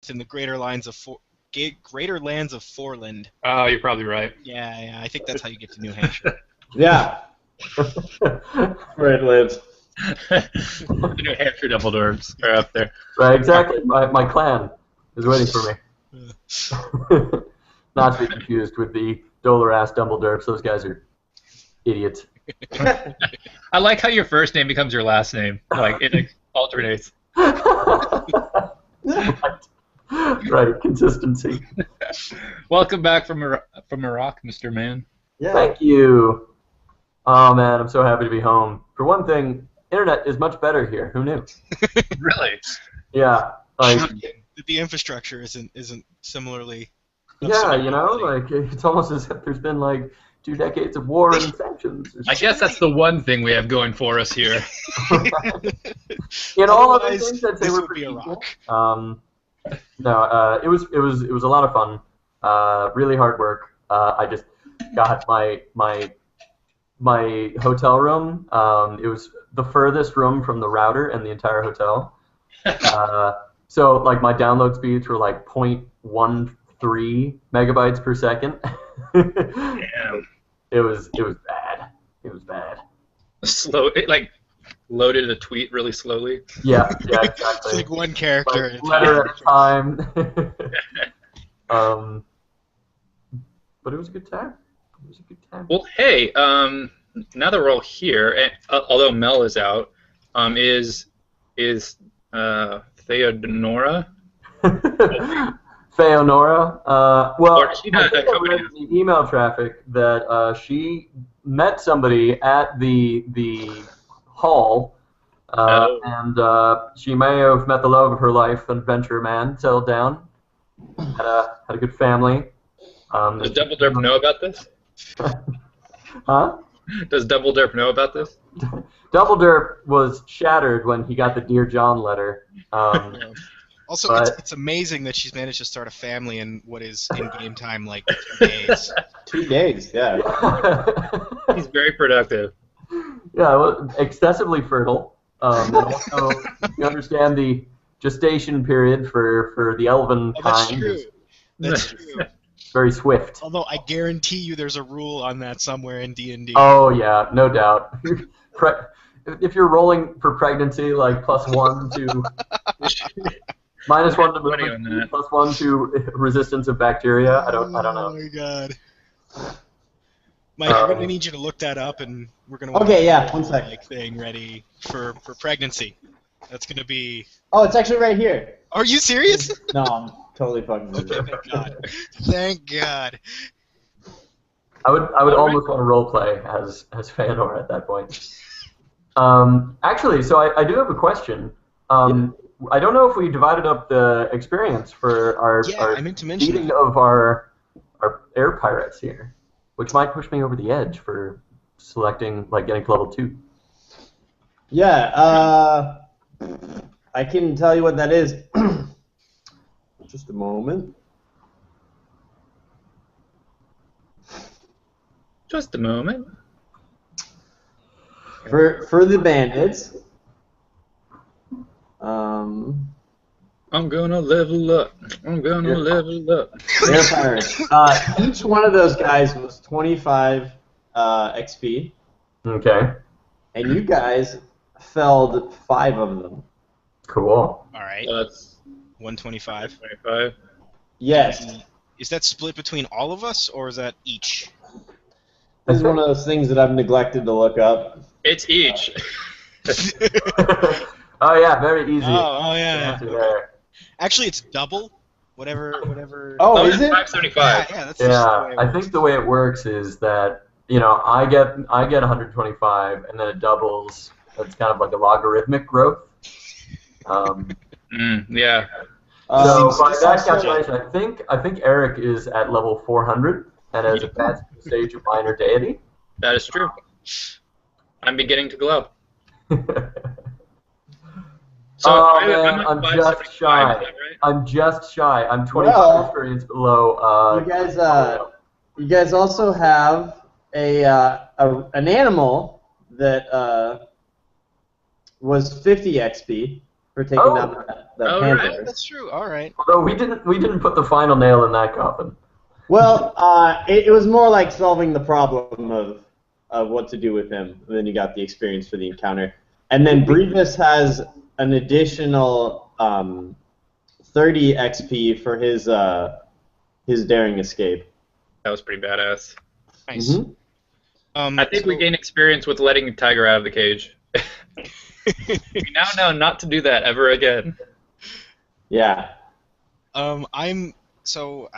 It's in the Greater Lands of Forland. Oh, you're probably right. Yeah, I think that's how you get to New Hampshire. Yeah. Where it lives. The New Hampshire Dumbledores are up there. Right, exactly. My clan is waiting for me. Not to be confused with the Dolerast Dumbledores. Those guys are idiots. I like how your first name becomes your last name. Like, it alternates. Right, consistency. Welcome back from Iraq, Mr. Man. Yeah. Thank you. Oh, man, I'm so happy to be home. For one thing, internet is much better here. Who knew? Really? Yeah. Like, the infrastructure isn't similarly... yeah, you know, like, it's almost as if there's been, like, 2 decades of war and sanctions. I guess that's the one thing we have going for us here. In all other Otherwise, things, I'd say this we're would be pretty equal. Iraq. No, it was a lot of fun. Really hard work. I just got my hotel room. It was the furthest room from the router in the entire hotel. So like my download speeds were like 0.13 megabytes per second. Damn. It was bad. It was bad. Slow. It like loaded a tweet really slowly. Yeah, It's exactly. like one character. Like, letter at a time. But it was a good time. It was a good time. Well, hey, now that we're all here, and, although Mel is out, is Theodora? Feonora. Well, Or is she not I think I read in the email traffic that she met somebody at the hall, and she may have met the love of her life, an adventure man, settled down, had a good family. Does Dumbledore know about this? Huh? Does Dumbledore know about this? Dumbledore was shattered when he got the Dear John letter. Also, but- it's amazing that she's managed to start a family in what is in-game time like 2 days. 2 days, yeah. He's very productive. Yeah, well, excessively fertile. And also, you understand the gestation period for the elven Oh, that's kind true. is That's true. very swift. Although I guarantee you there's a rule on that somewhere in D&D. Oh yeah, no doubt. If you're rolling for pregnancy, like +1 to -1 to Money on movement, that. +1 to resistance of bacteria. I don't Oh know. my god. Mike, I'm gonna need you to look that up, and we're gonna Okay, yeah, get one the, sec. like, thing ready for pregnancy. That's gonna be. Oh, it's actually right here. Are you serious? No, I'm totally fucking with Okay, you. thank God. Thank God. I would almost want to roleplay as Feanor at that point. Actually, so I do have a question. I don't know if we divided up the experience for our I meant to mention beating that. of our air pirates here, which might push me over the edge for selecting, like, getting to level 2. Yeah, I can tell you what that is. Just a moment. Just a moment. For the bandits, I'm gonna level up. I'm gonna level up. they're pirates. Each one of those guys was 25 XP, Okay. and you guys felled 5 of them. Cool. All right. That's 125. 25. Yes. Is that split between all of us, or is that each? This is one of those things that I've neglected to look up. It's each. Oh yeah, very easy. Oh yeah. Answer there. Actually, it's double. Whatever. Oh, Oh, is it's it? 575. Yeah, that's just the Yeah, way it I works. think the way it works is that, you know, I get 125, and then it doubles. It's kind of like a logarithmic growth. Yeah. So Seems- by this that seems calculation, I think Eric is at level 400 and has advanced to the stage of minor deity. That is true. I'm beginning to glow. So Oh, I'm man, at I'm 575, just shy. is that right? I'm just shy. I'm 25 Well, experience below. You guys also have an animal that was 50 XP. for taking Oh. down that Oh, panther. right. That's true. All right. Although we didn't put the final nail in that coffin. Well, it was more like solving the problem of what to do with him. And then you got the experience for the encounter. And then Brevis has an additional 30 XP for his daring escape. That was pretty badass. Nice. Mhm. I think we gain experience with letting Tiger out of the cage. We now know not to do that ever again. Yeah. I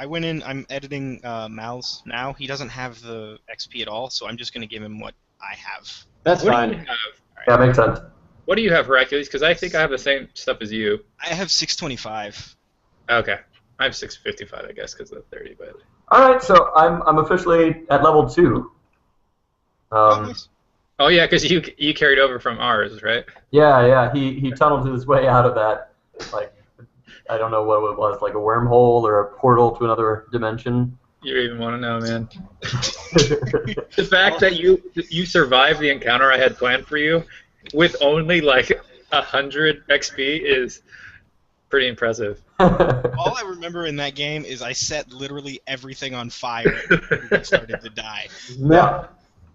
went in. I'm editing Mal's now. He doesn't have the XP at all, so I'm just gonna give him what I have. That's What do fine. you have? Yeah, makes sense. What do you have, Hercules? Because I think I have the same stuff as you. I have 625. Okay. I have 655, I guess, because of the 30, but... All right, so I'm officially at level 2. Nice. Oh, yeah, because you carried over from ours, right? Yeah, he tunneled his way out of that, like, I don't know what it was, like a wormhole or a portal to another dimension. You don't even want to know, man. The fact that you survived the encounter I had planned for you with only, like, 100 XP is pretty impressive. All I remember in that game is I set literally everything on fire and everybody started to die. Yeah,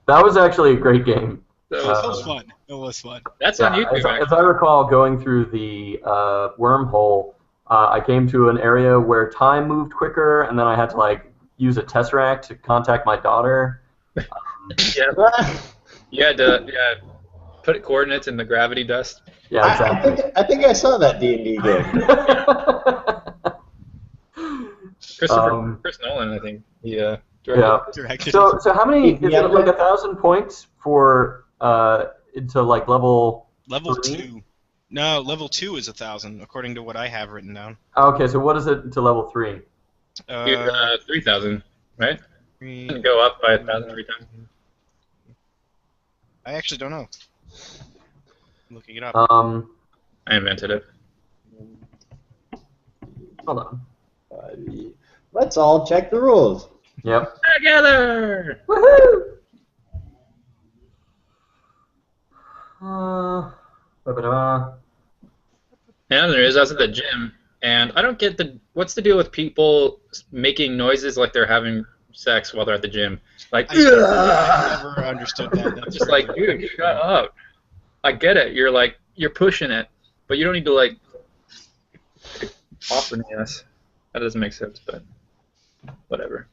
that was actually a great game. It was fun. It was fun. That's on YouTube, as actually. I recall, going through the wormhole, I came to an area where time moved quicker, and then I had to like use a tesseract to contact my daughter. Yeah. You had to put coordinates in the gravity dust. Yeah, exactly. I think I saw that D&D game. Chris Nolan, I think. He directed. Yeah. Directed. So how many? Is Yeah, it like 1,000 points for into like level? Level 3? 2. No, level 2 is 1,000, according to what I have written down. Okay, so what is it to level 3? 3,000, right? You can go up by 1,000 every time. I actually don't know. I'm looking it up. I invented it. Hold on. Let's all check the rules. Yep. Together! Woohoo! Ba-ba-da. Yeah, there is. I was at the gym, and I don't get what's the deal with people making noises like they're having sex while they're at the gym? Like, I never understood that. That's just like, dude, shut up. I get it. You're pushing it, but you don't need to like off the ass. That doesn't make sense, but whatever.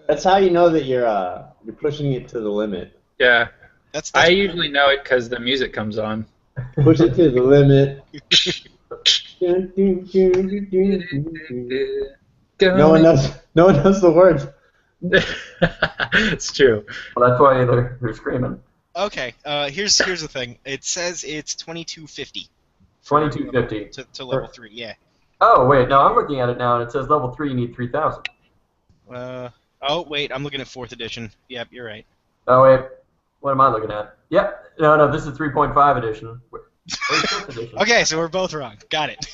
That's how you know that you're pushing it to the limit. Yeah, that's I usually know it because the music comes on. Push it to the limit. No one knows the words. It's true. Well, that's why they're screaming. Okay, here's the thing. It says it's 2250. 2250. To level 3, yeah. Oh wait, no, I'm looking at it now, and it says level 3 you need 3,000. Oh wait, I'm looking at 4th edition. Yep, you're right. Oh wait, what am I looking at? Yep, no, this is 3.5 edition. Where's 5th edition? Okay, so we're both wrong. Got it.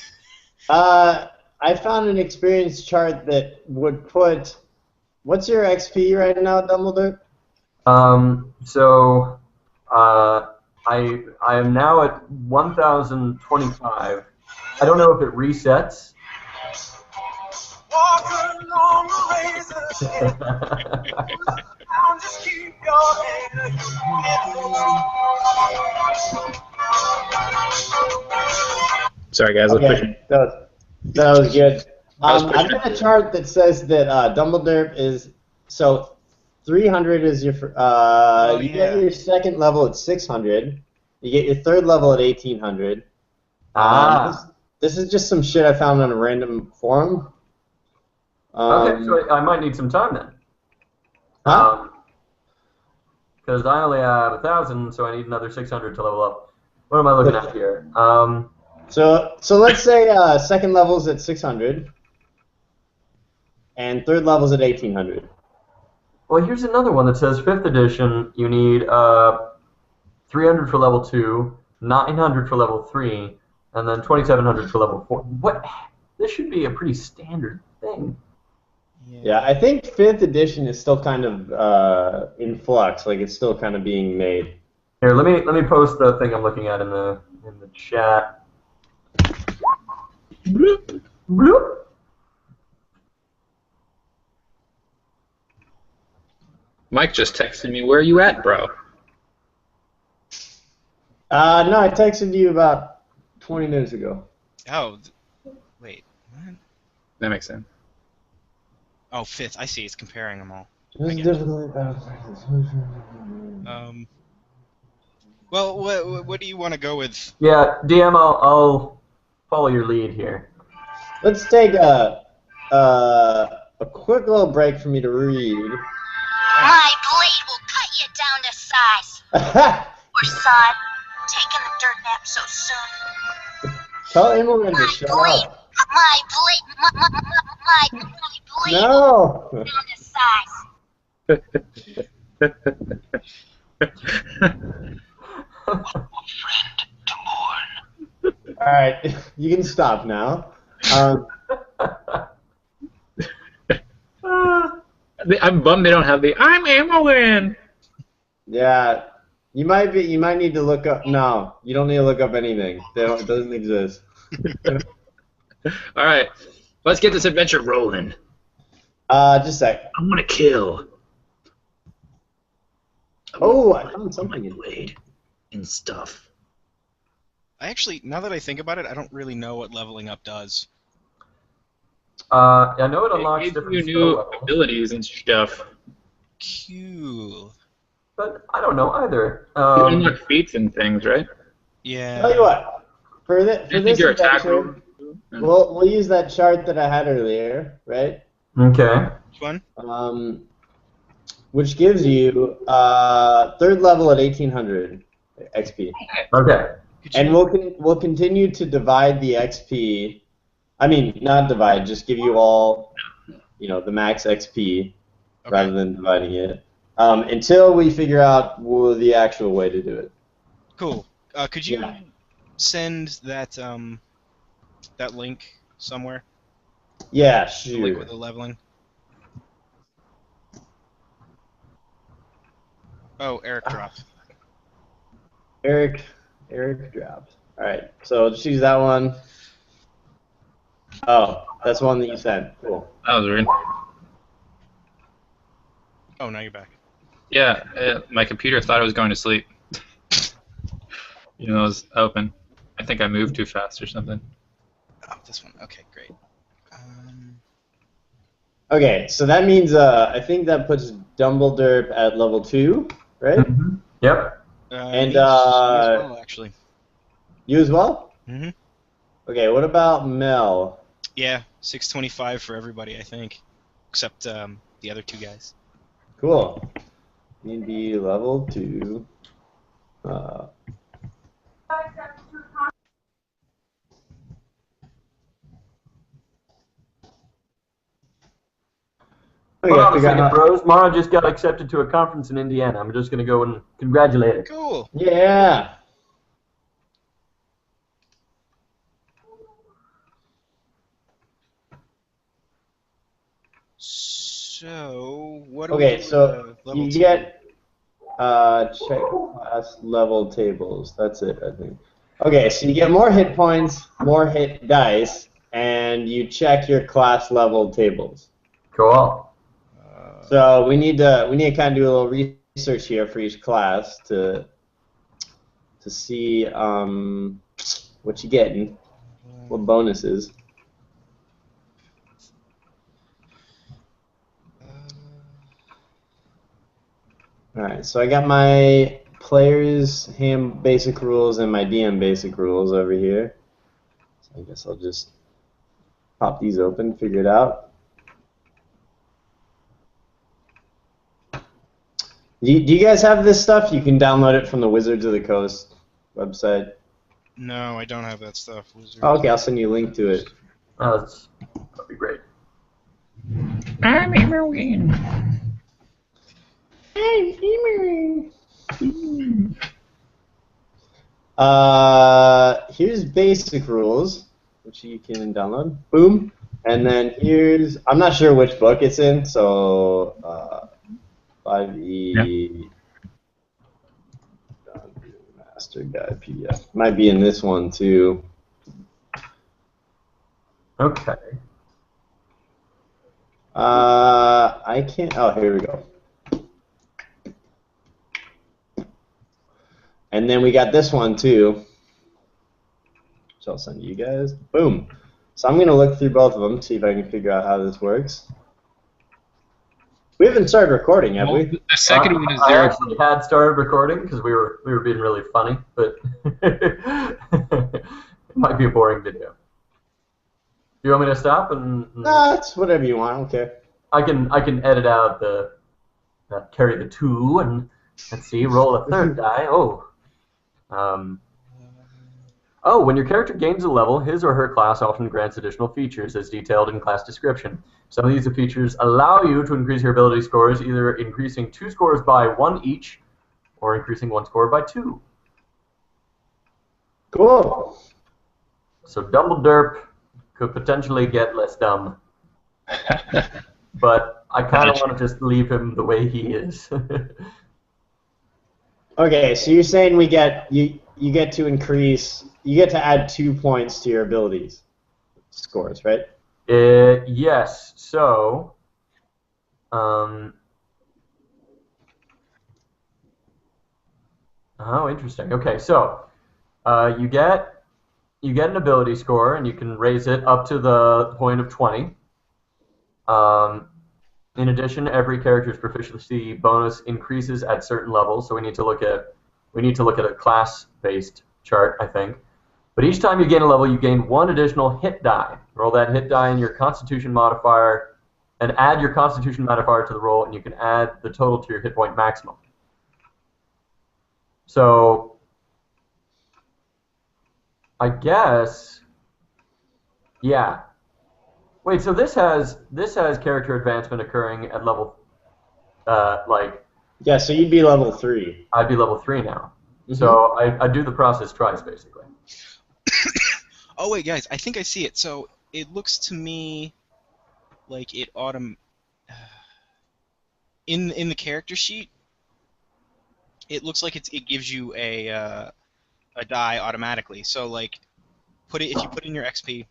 I found an experience chart that would put. What's your XP right now, Dumbledore? So, I am now at 1,025. I don't know if it resets. Sorry, guys. Let's push it. That was good. was I've pushing got a chart that says that Dumbledore is 300 is your you get your second level at 600. You get your third level at 1,800. This is just some shit I found on a random forum. Okay, so I might need some time then. Huh? Because I only have 1,000, so I need another 600 to level up. What am I looking at here? So let's say second level's at 600, and third level's at 1,800. Well, here's another one that says 5th edition. You need 300 for level 2, 900 for level 3, and then 2,700 for level 4. What? This should be a pretty standard thing. Yeah, I think 5th edition is still kind of in flux. Like it's still kind of being made. Here, let me post the thing I'm looking at in the chat. Bloop, bloop. Mike just texted me, "Where are you at, bro?" No, I texted you about 20 minutes ago. Oh, wait. What? That makes sense. Oh, 5th. I see. It's comparing them all. This is get it. difficult. Well, what do you want to go with? Yeah, DM, I'll follow your lead here. Let's take a quick little break for me to read. My blade will cut you down to size. Poor son, taking the dirt nap so soon. Tell Imogen to shut up. My blade No. will down to size. All right, you can stop now. I'm bummed they don't have the "I'm Imogen." Yeah, you might need to look up. No, you don't need to look up anything. It doesn't exist. All right, let's get this adventure rolling. Just a sec. I'm gonna kill. Oh, I found something in blade and stuff. I actually, now that I think about it, I don't really know what leveling up does. I know it unlocks It gives different you skill new levels, abilities and stuff. Cool. but I don't know either. You unlock feats and things, right? Yeah. Tell you what, for I this think your attack adventure, roll. we'll use that chart that I had earlier, right? Okay. Which one? Which gives you 3rd level at 1800 XP, Okay. and we'll continue to divide the XP. I mean, not divide, just give you all, the max XP rather than dividing it, until we figure out the actual way to do it. Cool. Could you send that that link somewhere? Yeah, The link sure. with the leveling. Oh, Eric dropped. Eric dropped. All right, so just use that one. Oh, that's one that you sent. Cool. That was weird. Oh, now you're back. Yeah, my computer thought I was going to sleep. It was open. I think I moved too fast or something. Oh, this one. Okay, great. Okay, so that means I think that puts Dumbledore at level 2, right? Mm-hmm. Yep. And me as well, actually. You as well? Mhm. Okay, what about Mel? Yeah, 625 for everybody, I think, except the other two guys. Cool. D&D level 2. Hold on a second, bros. Mara just got accepted to a conference in Indiana. I'm just going to go and congratulate her. Cool. Yeah. So, what do Okay, we do so with level you 2? get check class level tables. That's it, I think. Okay, so you get more hit points, more hit dice, and you check your class level tables. Cool. So we need to kind of do a little research here for each class to see what you're getting, what bonuses. All right, so I got my players basic rules and my DM basic rules over here. So I guess I'll just pop these open, figure it out. Do you guys have this stuff? You can download it from the Wizards of the Coast website. No, I don't have that stuff. Oh, okay, I'll send you a link to it. Oh, that'd be great. I'm Imogen. Here's basic rules, which you can download. Boom. And then here's, I'm not sure which book it's in, so 5E Master Guide PDF. Might be in this one too. Okay. I can't, oh, here we go. And then we got this one too, which I'll send you guys. Boom. So I'm going to look through both of them, see if I can figure out how this works. We haven't started recording, have we? The second one is I there. actually had started recording because we were being really funny, but it might be a boring video. Do you want me to stop and? Nah, it's whatever you want. I don't care. I can edit out the carry the 2 and let's see, roll a third die. When your character gains a level, his or her class often grants additional features as detailed in class description. Some of these features allow you to increase your ability scores, either increasing 2 scores by 1 each, or increasing 1 score by 2. Cool. So Dumbledore could potentially get less dumb. But I kind of want to just leave him the way he is. Okay, so you're saying we get you get to increase, you get to add 2 points to your abilities scores, right? Yes. So, oh, interesting. Okay, so you get an ability score, and you can raise it up to the point of 20. In addition, every character's proficiency bonus increases at certain levels. So we need to look at a class-based chart, I think. But each time you gain a level, you gain 1 additional hit die. Roll that hit die in your Constitution modifier, and add your Constitution modifier to the roll, and you can add the total to your hit point maximum. So I guess, yeah. Wait, so this has character advancement occurring at level, Yeah, so you'd be level 3. I'd be level 3 now. So I do the process twice, basically. Oh wait, guys, I think I see it. So it looks to me like it in the character sheet. It looks like it gives you a die automatically. So like, if you put in your XP,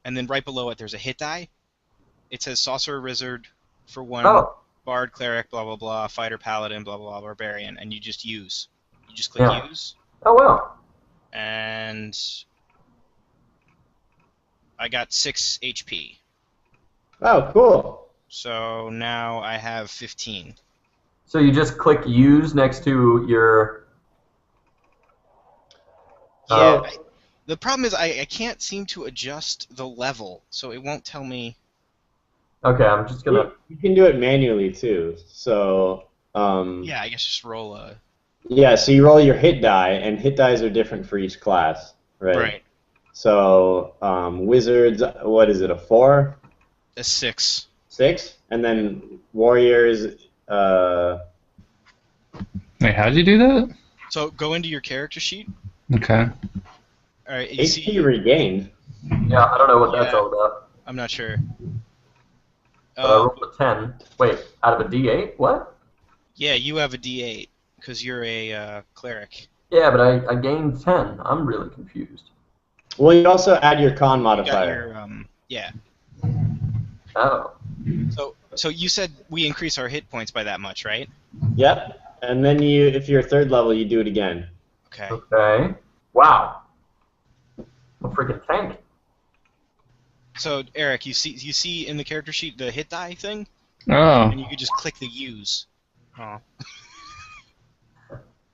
and then right below it there's a hit die. It says Sorcerer Wizard for 1, Bard, Cleric, blah blah blah, Fighter, Paladin, blah blah blah, Barbarian, and you just use. You just click use. Oh wow. And I got 6 HP. Oh, cool. So now I have 15. So you just click use next to your. Yeah. The problem is I can't seem to adjust the level, so it won't tell me. Okay, I'm just gonna. You can do it manually too. So. Yeah, I guess just roll a. Yeah, so you roll your hit die, and hit dies are different for each class, right? Right. So wizards, what is it? A 4? A 6. 6, and then warriors. Wait, how did you do that? So go into your character sheet. Okay. All right. You HP see, regained. Yeah, I don't know what that's all about. I'm not sure. But I rolled a 10. Wait, out of a D8? What? Yeah, you have a D8 because you're a cleric. Yeah, but I gained 10. I'm really confused. Well, you also add your con You got modifier. your, yeah. Oh. So you said we increase our hit points by that much, right? Yep. And then if you're 3rd level, you do it again. Okay. Okay. Wow. I'm a freaking tank. So Eric, you see in the character sheet the hit die thing, Oh, and you could just click the use. Oh.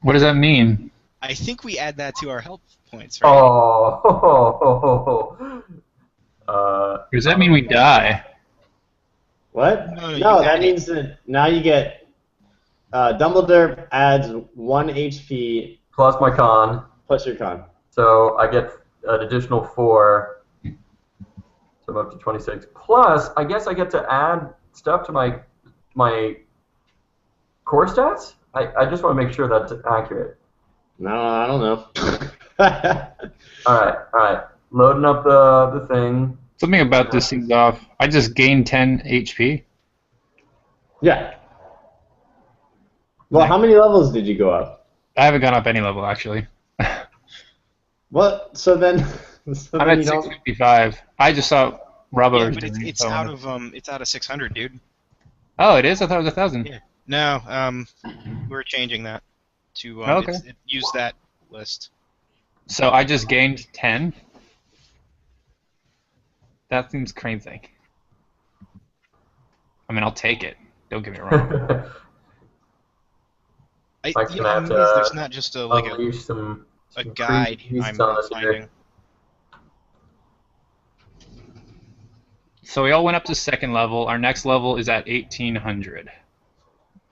what does that mean? I think we add that to our health points, right? Oh. Does that mean we die? What? No, you No, add that it. means that now you get. Dumbledore adds 1 HP Plus my con. plus your con. So I get an additional 4. So I'm up to 26. Plus, I guess I get to add stuff to my core stats? I just want to make sure that's accurate. No, I don't know. Alright. Loading up the thing. Something about this seems off. I just gained 10 HP. Yeah. Well, how many levels did you go up? I haven't gone up any level, actually. What? So then, I'm at 655. I just saw Robo. Yeah, but it's out of 600, dude. Oh, it is? I thought it was 1,000. Yeah. No, we're changing that to Okay. use that list. So I just gained 10. That seems crazy. I mean, I'll take it. Don't get me wrong. There's not just a some guide I'm finding. So we all went up to second level. Our next level is at 1800.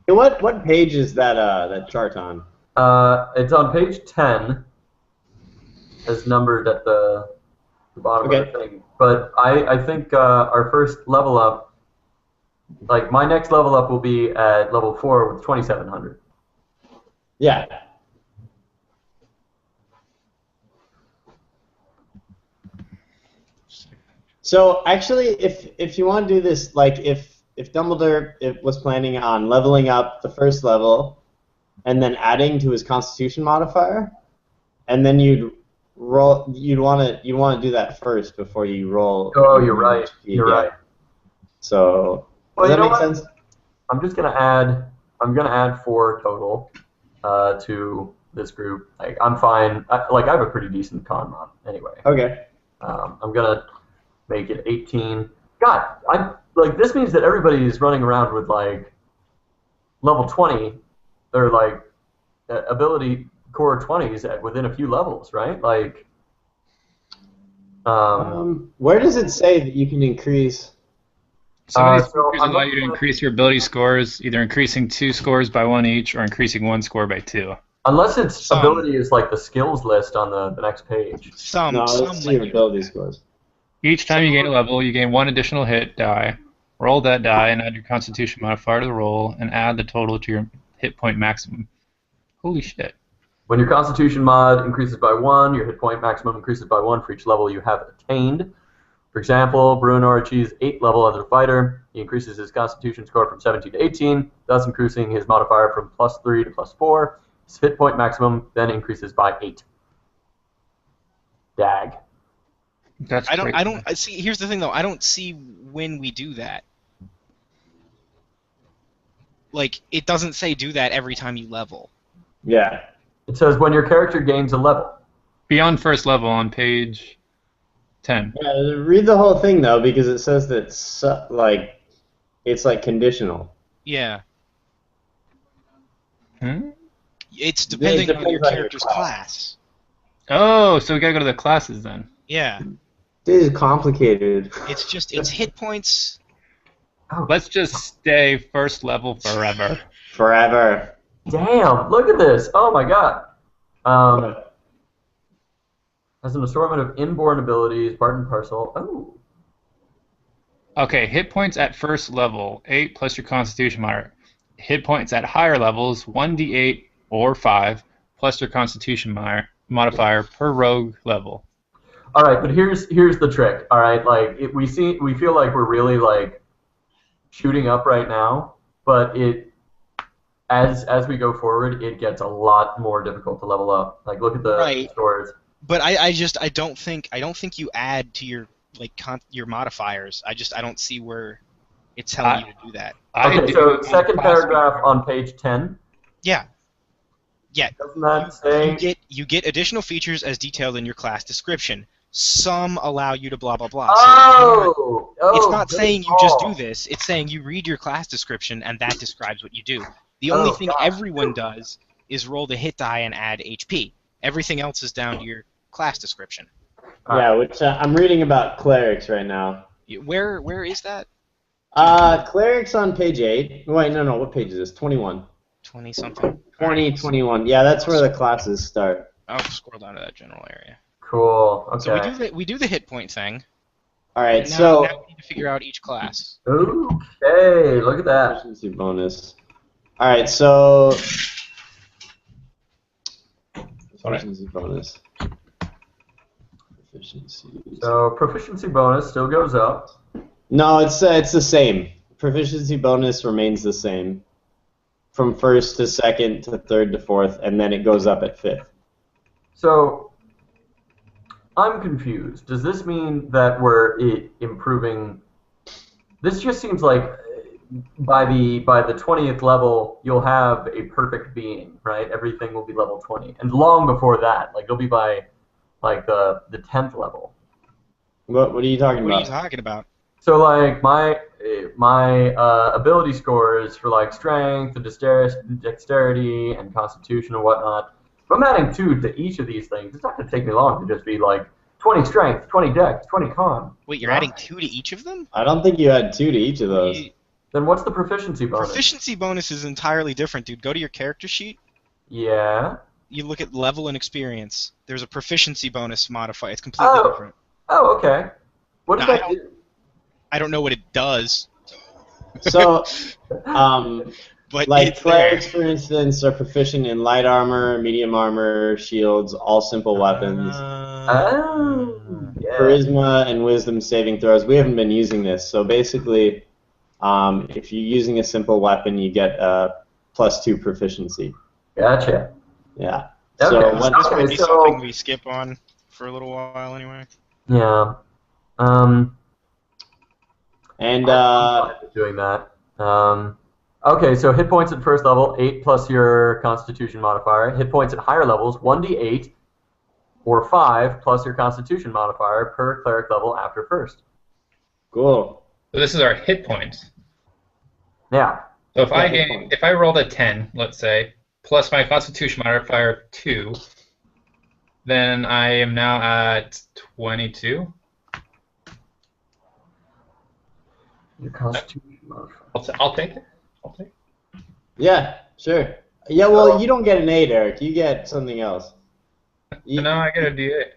Hey, what page is that chart on? It's on page 10. It's numbered at the bottom of the thing. But I think our first level up, like my next level up will be at level 4 with 2700. Yeah. So actually, if you want to do this, like if Dumbledore was planning on leveling up the first level, and then adding to his Constitution modifier, and then you'd want to do that first before you roll. Oh, you're right. You're right. So does that make sense? I'm gonna add 4 total to this group. Like I'm fine. I have a pretty decent con mod anyway. Okay. I'm gonna make it 18. God, this means that everybody is running around with like level 20 or like ability core 20s within a few levels, right? Like, where does it say that you can increase? Some of these features allow you to increase your ability scores, either increasing 2 scores by 1 each or increasing 1 score by 2. Unless its ability is like the skills list on the next page. No, let's see your ability scores. Each time you gain a level, you gain 1 additional hit die. Roll that die and add your Constitution modifier to the roll, and add the total to your hit point maximum. Holy shit. When your Constitution mod increases by 1, your hit point maximum increases by 1 for each level you have attained. For example, Bruenor achieves 8 level as a fighter. He increases his Constitution score from 17 to 18, thus increasing his modifier from +3 to +4. His hit point maximum then increases by 8. Dag. That's I don't see. Here's the thing, though. I don't see when we do that. Like, it doesn't say do that every time you level. Yeah. It says when your character gains a level. Beyond first level on page 10. Yeah, read the whole thing though, because it says that it's like conditional. Yeah. It's It depending depends on your on your character's class. class. Oh, so we gotta go to the classes then. Yeah. This is complicated. It's hit points. Let's just stay first level forever. Forever. Damn, look at this. Oh my god. Has an assortment of inborn abilities, part and parcel. Oh. Okay, hit points at first level, 8 plus your Constitution modifier. Hit points at higher levels, 1d8 or 5 plus your Constitution modifier per rogue level. All right, but here's the trick. All right, like we feel like we're really like shooting up right now, but as we go forward, it gets a lot more difficult to level up. Like look at the scores. But I don't think you add to your your modifiers. I don't see where it's telling you to do that. Okay, so second paragraph on page 10. Yeah. Yeah. Doesn't that say you get additional features as detailed in your class description. Some allow you to blah blah blah. Oh, so it's not saying you just do this. It's saying you read your class description and that describes what you do. The only thing everyone does is roll the hit die and add HP. Everything else is down to your class description. Yeah, which I'm reading about clerics right now. Where is that? Clerics on page 8. Wait, no, what page is this? 21. 20-something. 21. Yeah, that's where the classes start. I'll scroll down to that general area. Cool. Okay. So we do the hit point thing. All right. Now we need to figure out each class. Okay. Look at that. Efficiency bonus. All right. So efficiency bonus. Proficiency. So proficiency bonus still goes up. No, it's the same. Proficiency bonus remains the same. From first to second to third to fourth, and then it goes up at fifth. So I'm confused. Does this mean that we're improving? This just seems like by the 20th level you'll have a perfect being, right? Everything will be level 20, and long before that, like it'll be by like the 10th level. What are you talking What are about? you talking about? So like my ability scores for like strength and dexterity and constitution and whatnot. If I'm adding 2 to each of these things, it's not going to take me long to just be like 20 strength, 20 dex, 20 con. Wait, you're adding 2 to each of them? I don't think you had 2 to each of those. Then what's the proficiency bonus? Proficiency bonus is entirely different, dude. Go to your character sheet. Yeah. You look at level and experience. There's a proficiency bonus modifier. It's completely different. Oh, okay. What does No, that do? I don't know what it does, So, but like it's there. clerics, for instance, are proficient in light armor, medium armor, shields, all simple weapons. Oh, yeah. Charisma and wisdom saving throws. We haven't been using this, so basically, if you're using a simple weapon, you get +2 proficiency. Gotcha. Yeah. Okay. So This what? might be so- something we skip on for a little while anyway. Yeah. And I'm fine with doing that. Okay, so hit points at first level, 8 plus your Constitution modifier. Hit points at higher levels, 1d8 or 5 plus your Constitution modifier per cleric level after first. cool. So this is our hit points. Yeah. So if I hit gain, points. if I rolled a 10, let's say, plus my Constitution modifier of 2, then I am now at 22. Your Constitution modifier. I'll take it. I'll take it. Yeah, sure. Yeah, well, you don't get an 8, Eric. You get something else. You, No, I get a D8.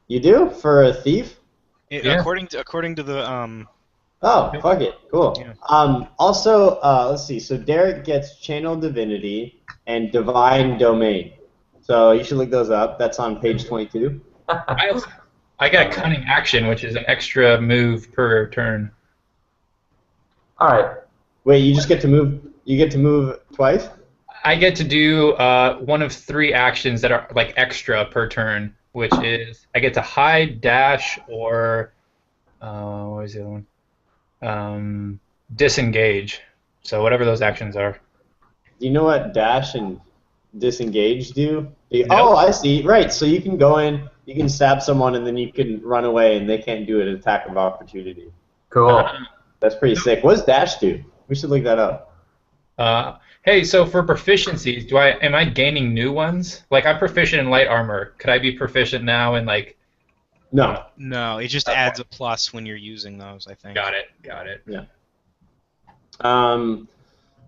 you do? For a thief? Yeah. According to the Oh, fuck it. Cool. Yeah. Also, let's see. So Derek gets Channel Divinity and Divine Domain. So you should look those up. That's on page 22. I got a cunning action, which is an extra move per turn. All right. Wait, you just get to move. You get to move twice? I get to do one of 3 actions that are like extra per turn, which is I get to hide, dash, or what is the other one? Disengage. So whatever those actions are. Do you know what dash and disengage do? No. Oh, I see. Right. So you can go in, you can stab someone, and then you can run away, and they can't do an attack of opportunity. Cool. That's pretty sick. What does dash do? We should look that up. Hey, so for proficiencies, am I gaining new ones? Like I'm proficient in light armor. Could I be proficient now in like? No. no, it just adds a plus when you're using those. I think. Got it. Yeah.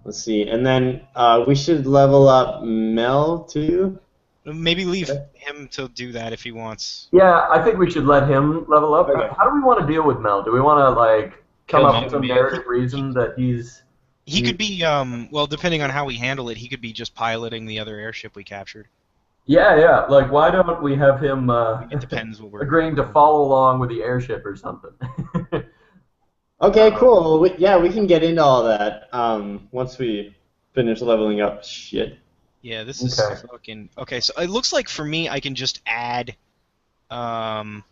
Let's see. And then we should level up Mel too. Maybe leave him to do that if he wants. Yeah, I think we should let him level up. Okay. How do we want to deal with Mel? Do we want to like come Kill up him with some immediately. narrative reason that he's? He could be well, depending on how we handle it, he could be just piloting the other airship we captured. Yeah. Like, why don't we have him It depends what we're agreeing to follow along with the airship or something? Okay, cool. We can get into all that once we finish leveling up shit. Yeah, this is Okay. fucking okay. So it looks like for me, I can just add, I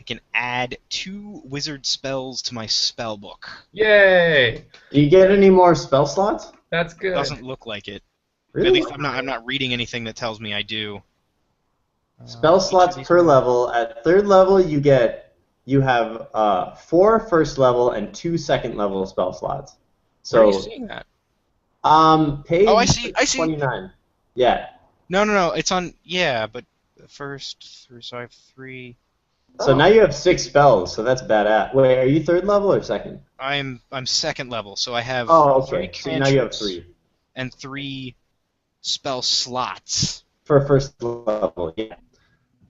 can add 2 wizard spells to my spell book. Yay! Do you get any more spell slots? That's good. Doesn't look like it. Really? At least I'm not reading anything that tells me I do. Spell slots per level. At 3rd level, you have 4 first level and 2 second level spell slots. Where are So you seeing that? page Oh, I see. 29. Yeah. No. It's on. Yeah, but the first 3. So I have 3. So now you have 6 spells. So that's badass. Wait, are you 3rd level or 2nd? I'm 2nd level, so I have Oh, 3 okay. So now you have cantrips 3 and 3 spell slots. for first level. Yeah.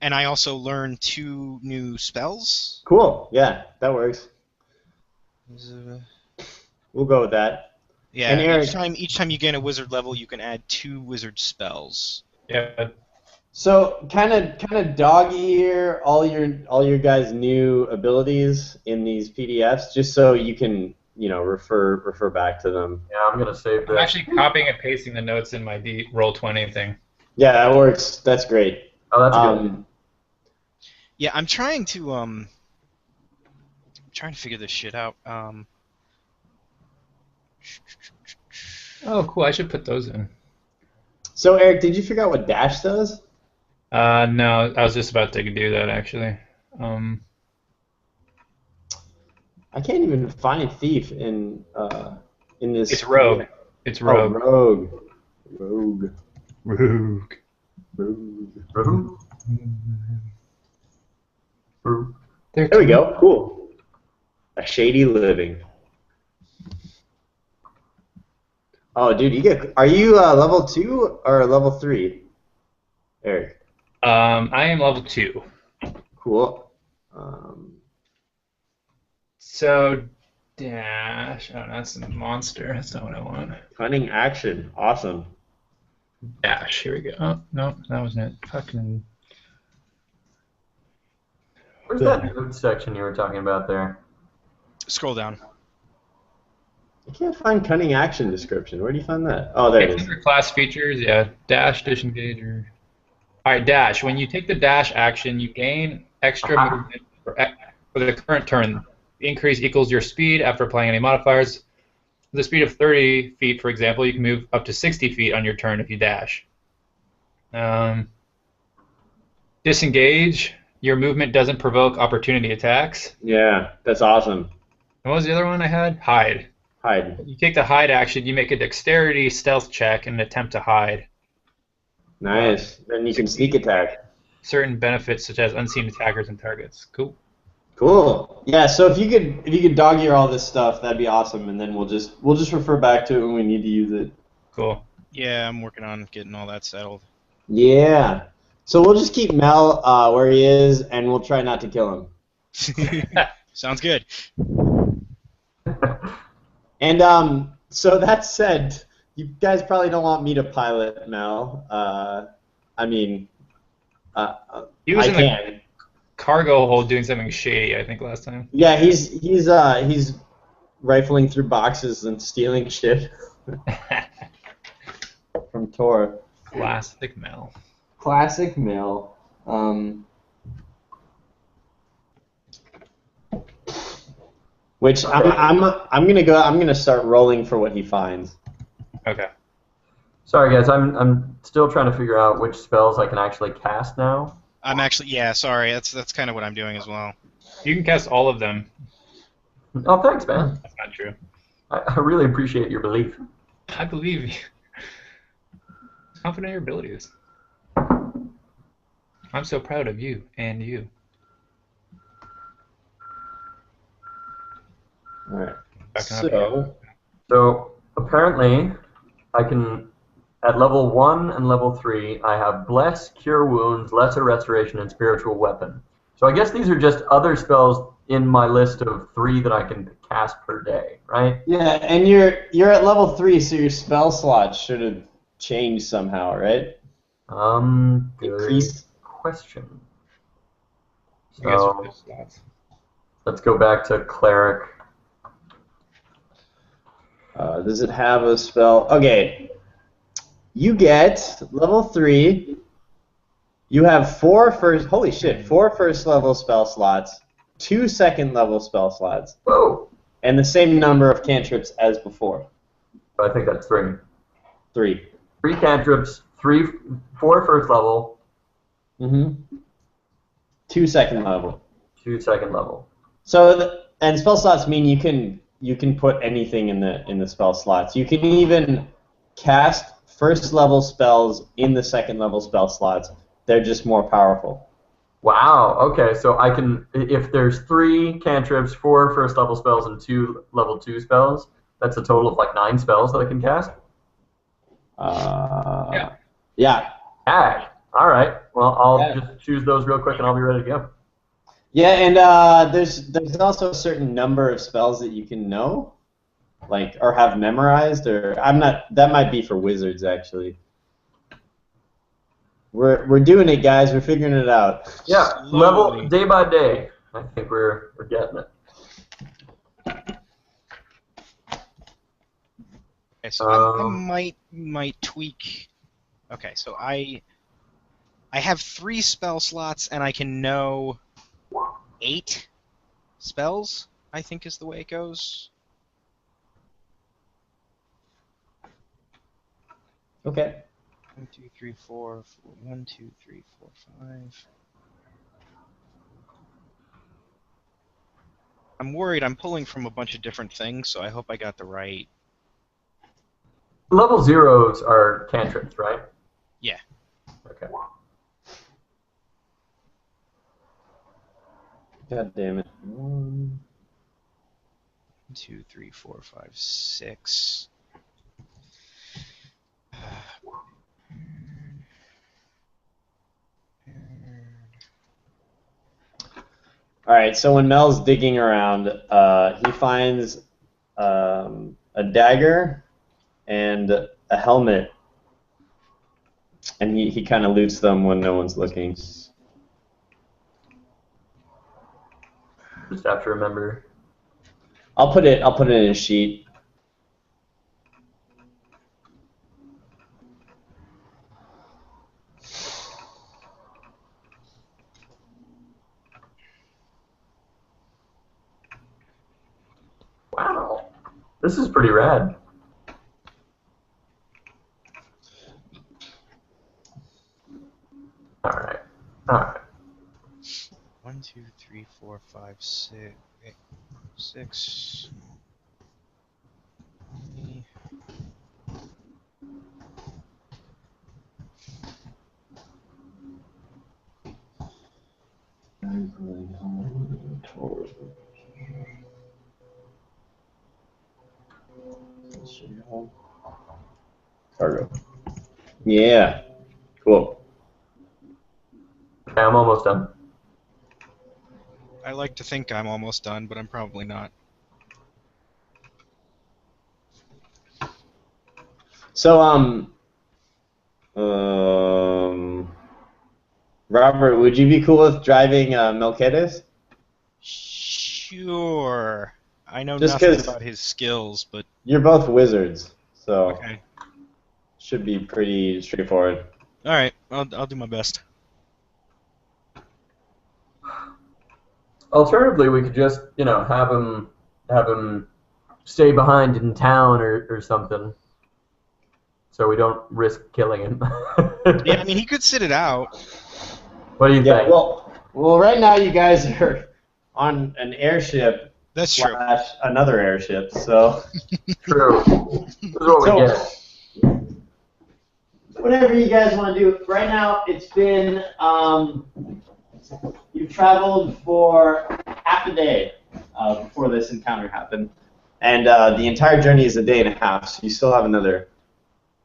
And I also learned 2 new spells. Cool. Yeah, that works. We'll go with that. Yeah, And Eric- each time you gain a wizard level, you can add 2 wizard spells. Yeah. So kind of dog ear all your guys' new abilities in these PDFs, just so you can refer back to them. Yeah, I'm gonna save I'm this. actually copying and pasting the notes in my Roll20 thing. Yeah, that works. That's great. Oh, that's good. Yeah, I'm trying to figure this shit out. Oh, cool. I should put those in. So Eric, did you figure out what dash does? No, I was just about to do that actually. I can't even find thief in this. It's rogue. It's rogue. Oh, rogue. Rogue. There we go. Cool. A shady living. Oh, dude, Are you level 2 or level 3, Eric? I am level 2. Cool. So, dash. Oh, that's a monster. That's not what I want. Cunning action. Awesome. Dash. Here we go. Oh, no, that wasn't it. Fucking. Where's that node section you were talking about there? Scroll down. I can't find cunning action description. Where do you find that? Oh, there it is. Under class features, yeah. Dash, disengage, or... Alright, dash. When you take the dash action, you gain extra movement for the current turn. Increase equals your speed after applying any modifiers. With a speed of 30 feet, for example, you can move up to 60 feet on your turn if you dash. Disengage. Your movement doesn't provoke opportunity attacks. Yeah, that's awesome. And what was the other one I had? Hide. Hide. You take the hide action, you make a dexterity stealth check in an attempt to hide. Nice. Then you can sneak attack. Certain benefits such as unseen attackers and targets. Cool. Cool. Yeah. So if you could dog ear all this stuff, that'd be awesome, and then we'll just refer back to it when we need to use it. Cool. Yeah, I'm working on getting all that settled. Yeah. So we'll just keep Mel where he is, and we'll try not to kill him. Sounds good. And so that said, you guys probably don't want me to pilot Mel. I mean, He was I in can. the cargo hold doing something shady, I think, last time. Yeah, he's rifling through boxes and stealing shit from Tor. Classic Mel. Classic Mel. Which I'm gonna start rolling for what he finds. Okay. Sorry, guys. I'm still trying to figure out which spells I can actually cast now. I'm actually, yeah, sorry. That's kind of what I'm doing as well. You can cast all of them. Oh, thanks, man. That's not true. I really appreciate your belief. I believe you. Confident in your abilities. I'm so proud of you and you. All right. So apparently, I can at level 1 and level 3, I have Bless, Cure Wounds, Lesser Restoration, and Spiritual Weapon. So I guess these are just other spells in my list of 3 that I can cast per day, right? Yeah, and you're at level 3, so your spell slots should have changed somehow, right? Good Increased. question. I guess So with those slots. let's go back to Cleric. Does it have a spell? Okay. You get level 3. You have 4 first level spell slots, 2 second level spell slots, Whoa! and the same number of cantrips as before. I think that's 3. 3. 3 cantrips, 4 first level, 2 second level. 2 second level. So and spell slots mean you can put anything in the spell slots. You can even cast first level spells in the second level spell slots. They're just more powerful. Wow. Okay, so I can, if there's 3 cantrips, 4 first level spells, and 2 level 2 spells, that's a total of like 9 spells that I can cast. Yeah. Ag. All right. Well, I'll just choose those real quick, and I'll be ready to go. Yeah, and there's also a certain number of spells that you can know, like or have memorized, or that might be for wizards actually. We're doing it, guys. We're figuring it out. Yeah, Slowly. level day by day. I think we're getting it. Okay, so I might tweak. Okay, so I have 3 spell slots, and I can know 8 spells, I think is the way it goes. Okay. 1, 2, 3, 4. 1, 2, 3, 4, 5. I'm worried I'm pulling from a bunch of different things, so I hope I got the right. Level 0s are cantrips, right? Yeah. Okay. God damn it. 1, 2, 3, 4, 5, 6. All right, so when Mel's digging around, he finds a dagger and a helmet, and he kind of loots them when no one's looking. Just have to remember. I'll put it in a sheet. Wow, this is pretty rad. All right. 1, 2, 3, 4, 5, 6. 6. Cargo. Yeah. Cool. Okay, I'm almost done. I like to think I'm almost done, but I'm probably not. So, Robert, would you be cool with driving Melquiades? Sure. I know Just nothing 'cause- about his skills, but You're both wizards, so okay. should be pretty straightforward. All right, I'll do my best. Alternatively, we could just, have him stay behind in town or something, so we don't risk killing him. Yeah, I mean he could sit it out. What do you Yeah. think? Well, right now you guys are on an airship That's true. / another airship, so. True. This is what we get. Whatever you guys want to do. Right now, it's been, you've traveled for half a day before this encounter happened. And the entire journey is a day and a half, so you still have another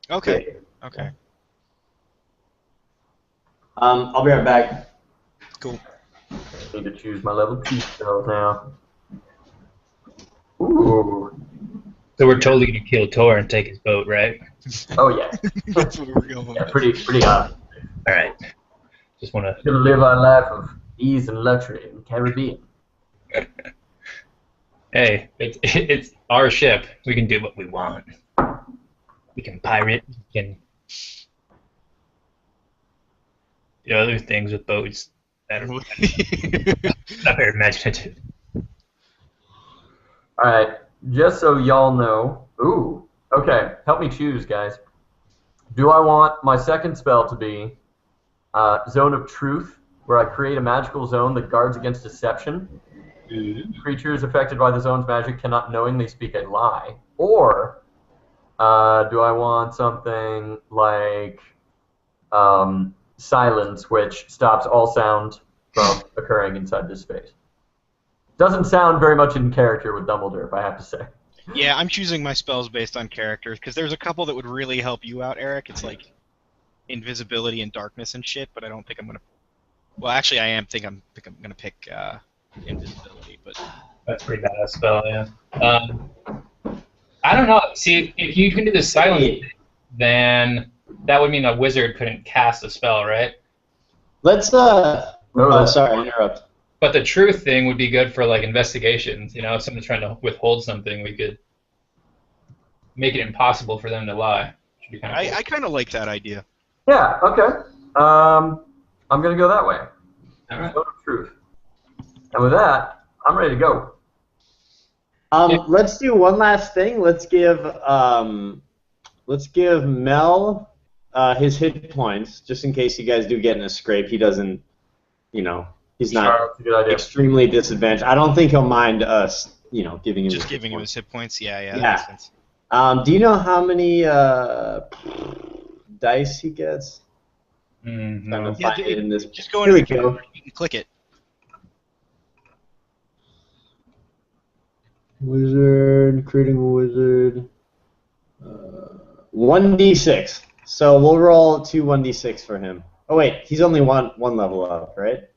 Okay. day. Okay. I'll be right back. Cool. I need to choose my level 2 spells now. Ooh. So we're totally gonna kill Tor and take his boat, right? Oh yeah. That's what we're going Yeah, with. pretty hot. All right. Just wanna. Gonna live our life of ease and luxury in the Caribbean. Hey, it's our ship. We can do what we want. We can pirate. We can do other things with boats that are not very imaginative. Alright, just so y'all know. Ooh, okay, help me choose, guys. Do I want my second spell to be Zone of Truth, where I create a magical zone that guards against deception? Creatures affected by the zone's magic cannot knowingly speak a lie. Or do I want something like Silence, which stops all sound from occurring inside this space? Doesn't sound very much in character with Dumbledore, if I have to say. Yeah, I'm choosing my spells based on characters because there's a couple that would really help you out, Eric. It's like invisibility and darkness and shit, but I don't think I'm gonna. Well, actually, I think I'm gonna pick invisibility, but That's a pretty badass spell, yeah. I don't know. See, if you can do the silent, then that would mean a wizard couldn't cast a spell, right? Let's oh, sorry, interrupt. But the truth thing would be good for like investigations. You know, if someone's trying to withhold something, we could make it impossible for them to lie. Should be kind of cool. I kind of like that idea. Yeah. Okay. I'm gonna go that way. All right. Go to truth. And with that, I'm ready to go. Let's do one last thing. Let's give Mel his hit points, just in case you guys do get in a scrape. He doesn't, he's not That's a good idea. extremely disadvantaged. I don't think he'll mind us, giving him Just giving him his hit points. Yeah, that Yeah. makes sense. Do you know how many dice he gets? Mm-hmm. Trying No. to find it in this. Just go Here we into the go. calendar, you can click it. Wizard, creating a wizard. 1d6. So we'll roll 2 1d6 for him. Oh wait, he's only one level up, right?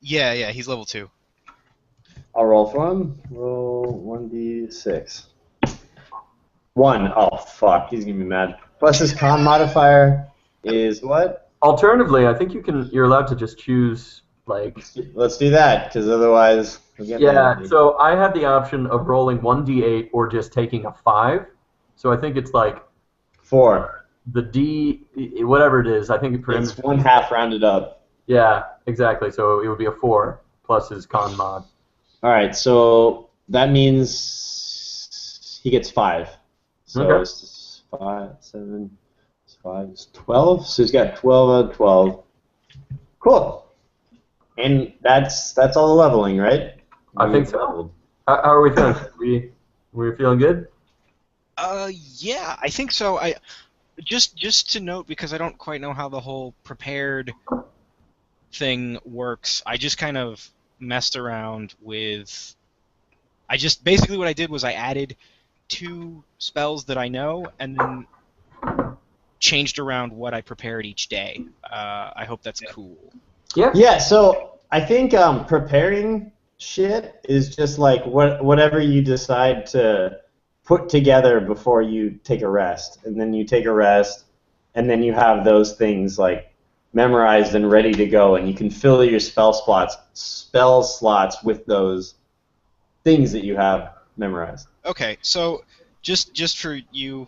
Yeah, he's level 2. I'll roll for him. Roll 1d6. 1. Oh fuck, he's gonna be mad. Plus his con modifier is what? Alternatively, I think you're allowed to just choose like. Let's do that, because otherwise we'll get mad at Yeah. me. So I had the option of rolling 1d8 or just taking a 5. So I think it's like 4. the D, whatever it is. I think for him. It's 1/2 rounded up. Yeah, exactly. So it would be a 4 plus his con mod. All right, so that means he gets 5. So Okay. it's 5, 7, 5 is 12. So he's got 12 out of 12. Cool. And that's all the leveling, right? I think so. How are we feeling? we feeling good? Yeah, I think so. I just to note, because I don't quite know how the whole prepared thing works. I just kind of messed around with. Basically what I did was I added 2 spells that I know, and then changed around what I prepared each day. I hope that's cool. Yeah. Yeah, so I think preparing shit is just like whatever you decide to put together before you take a rest. And then you take a rest, and then you have those things like memorized and ready to go, and you can fill your spell slots with those things that you have memorized. Okay, so just for you,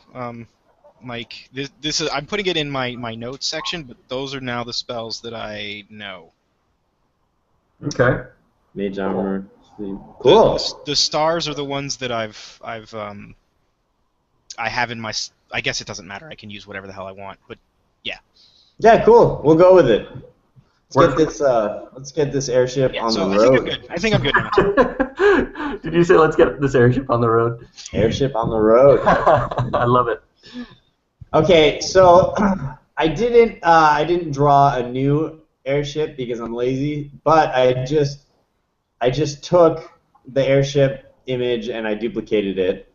Mike, this is I'm putting it in my notes section, but those are now the spells that I know. Okay. Mage armor, sleep. Cool. The stars are the ones that I have in my. I guess it doesn't matter. I can use whatever the hell I want, but yeah. Yeah, cool. We'll go with it. Works. Let's get this airship Yeah, on so the I think I'm road. good. I think I'm good now. Did you say let's get this airship on the road? Airship on the road. I love it. Okay, so I didn't draw a new airship because I'm lazy, but I just took the airship image and I duplicated it.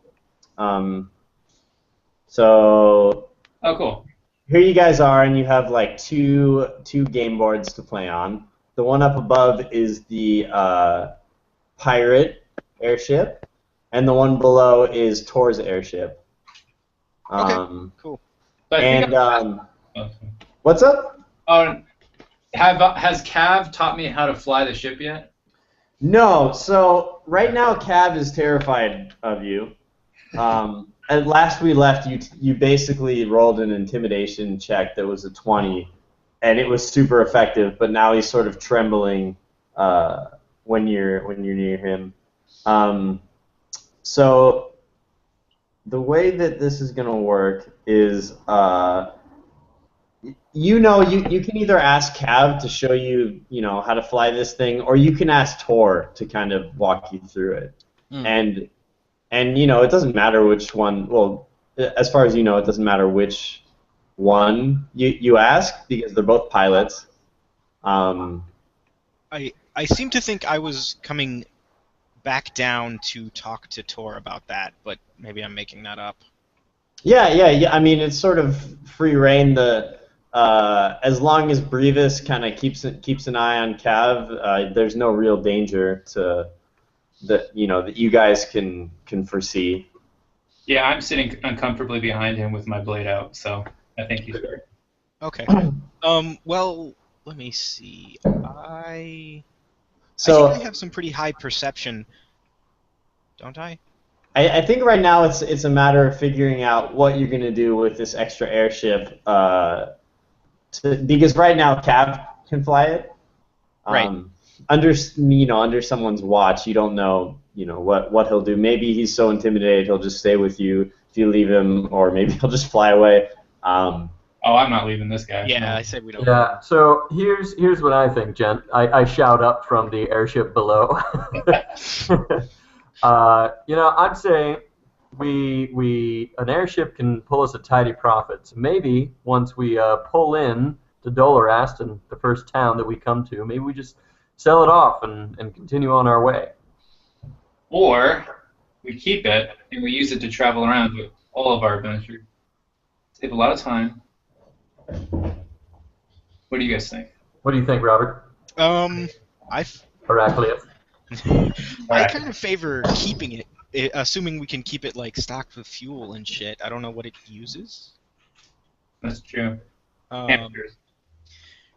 So Oh, cool. here you guys are, and you have like two game boards to play on. The one up above is the pirate airship, and the one below is Tor's airship. Okay, cool. So I think And what's up? has Cav taught me how to fly the ship yet? No, so right now Cav is terrified of you. At last we left, you basically rolled an intimidation check that was a 20, and it was super effective. But now he's sort of trembling when you're near him. So the way that this is gonna work is, you can either ask Cav to show you, how to fly this thing, or you can ask Tor to kind of walk you through it. And it doesn't matter which one. Well, as far as you know, it doesn't matter which one you ask because they're both pilots. I seem to think I was coming back down to talk to Tor about that, but maybe I'm making that up. Yeah. I mean, it's sort of free reign. As long as Brevis kind of keeps an eye on Cav, there's no real danger that you guys can foresee. Yeah, I'm sitting uncomfortably behind him with my blade out, so. I think he's right. Okay. Well, let me see. I So think I have some pretty high perception, don't I? I think right now it's a matter of figuring out what you're gonna do with this extra airship. Because right now Cav can fly it. Right. Under someone's watch, you don't know what he'll do. Maybe he's so intimidated he'll just stay with you if you leave him, or maybe he'll just fly away. Oh, I'm not leaving this guy. Yeah, No. I said we don't. Yeah. So here's what I think, gent. I shout up from the airship below. I'd say an airship can pull us a tidy profit. So maybe once we pull in to Dolerast, and the first town that we come to, maybe we just sell it off and continue on our way. Or we keep it and we use it to travel around with all of our adventures. Save a lot of time. What do you guys think? What do you think, Robert? I Heraclius. I kind of favor keeping it, assuming we can keep it like stocked with fuel and shit. I don't know what it uses. That's true. Hamsters.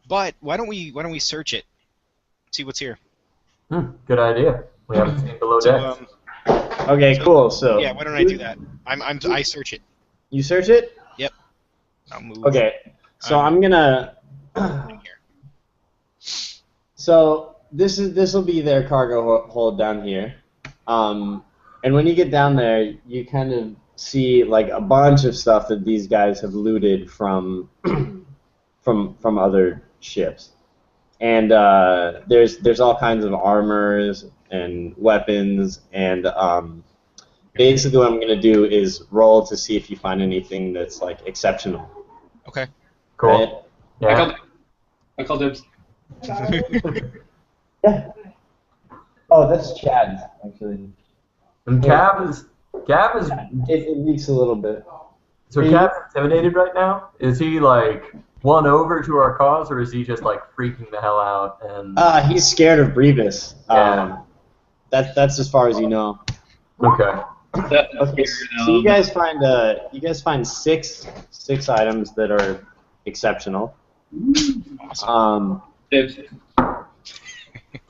But why don't we search it? See what's here. Good idea. We haven't seen below So, decks. Okay, cool. So yeah, why don't I do that? I search it. You search it? Yep. I'll move. Okay. So I'm gonna. in here. So this will be their cargo hold down here, and when you get down there, you kind of see like a bunch of stuff that these guys have looted from from other ships, and there's all kinds of armors and weapons, and basically what I'm gonna do is roll to see if you find anything that's like exceptional. Okay. Cool. Right? Yeah. I call dibs. Yeah. Oh, that's Chad's actually. And Cav is It leaks a little bit. so Cav's intimidated right now. Is he like won over to our cause, or is he just like freaking the hell out? And He's scared of Brevis. Yeah. That's as far as you know. okay. Okay, so you guys find six items that are exceptional. Dibs.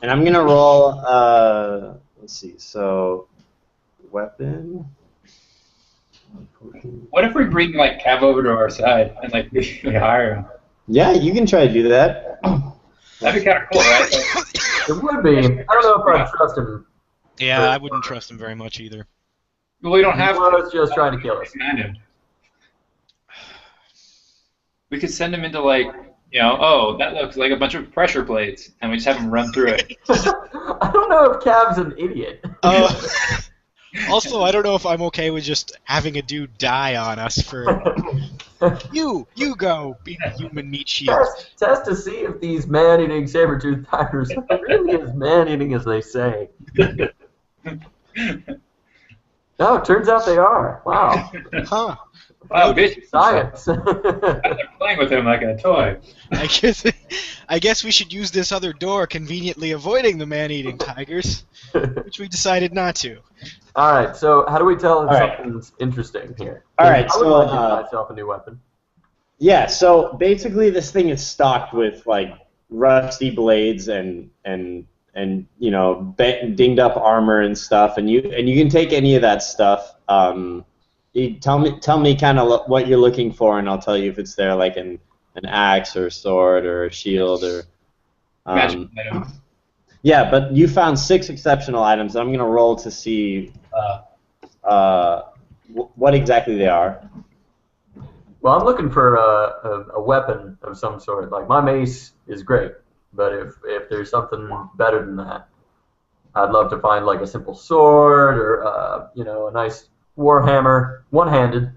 And I'm gonna roll. Let's see. So, weapon. What if we bring like Cav over to our side and like we hire him? Yeah, you can try to do that. That'd be kind of cool, right? It would be. I don't know if I'd trust him. Yeah, I wouldn't trust him very much either. Well, we don't have He to. was just trying to kill us. Command him. We could send him into like, oh, that looks like a bunch of pressure plates, and we just have him run through it. I don't know if Cav's an idiot. Also, I don't know if I'm okay with just having a dude die on us for you go be the human meat shield. Test to see if these man-eating saber-toothed tigers are really as man-eating as they say. No, it turns out they are. Wow. Huh. Wow, bitch. Science. They're playing with him like a toy. I guess we should use this other door, conveniently avoiding the man-eating tigers, which we decided not to. All right, so how do we tell if All right. something's interesting here? All right, I would so, like to get myself a new weapon. Yeah. So basically, this thing is stocked with like rusty blades and dinged up armor and stuff, and you can take any of that stuff. You tell me kind of what you're looking for, and I'll tell you if it's there, like an axe or a sword or a shield or. Magic item. Yeah, but you found 6 exceptional items. I'm gonna roll to see what exactly they are. Well, I'm looking for a weapon of some sort. Like, my mace is great, but if there's something better than that, I'd love to find like a simple sword or a nice warhammer, one-handed.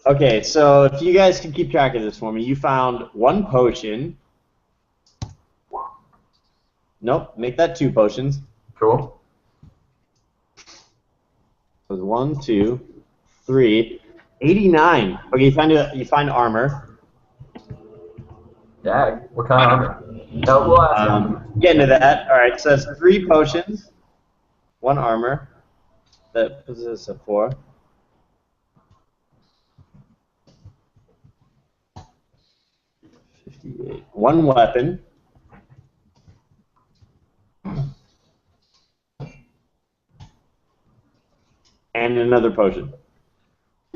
Okay, so if you guys can keep track of this for me, you found 1 potion. Nope, make that 2 potions. Cool. So it's 1, 2, 3, 89. Okay, you find armor. Dag. What kind of armor? No, we'll ask. Get into that. All right, so that's 3 potions, 1 armor. That puts us at 4. 6d8. One weapon. And another potion.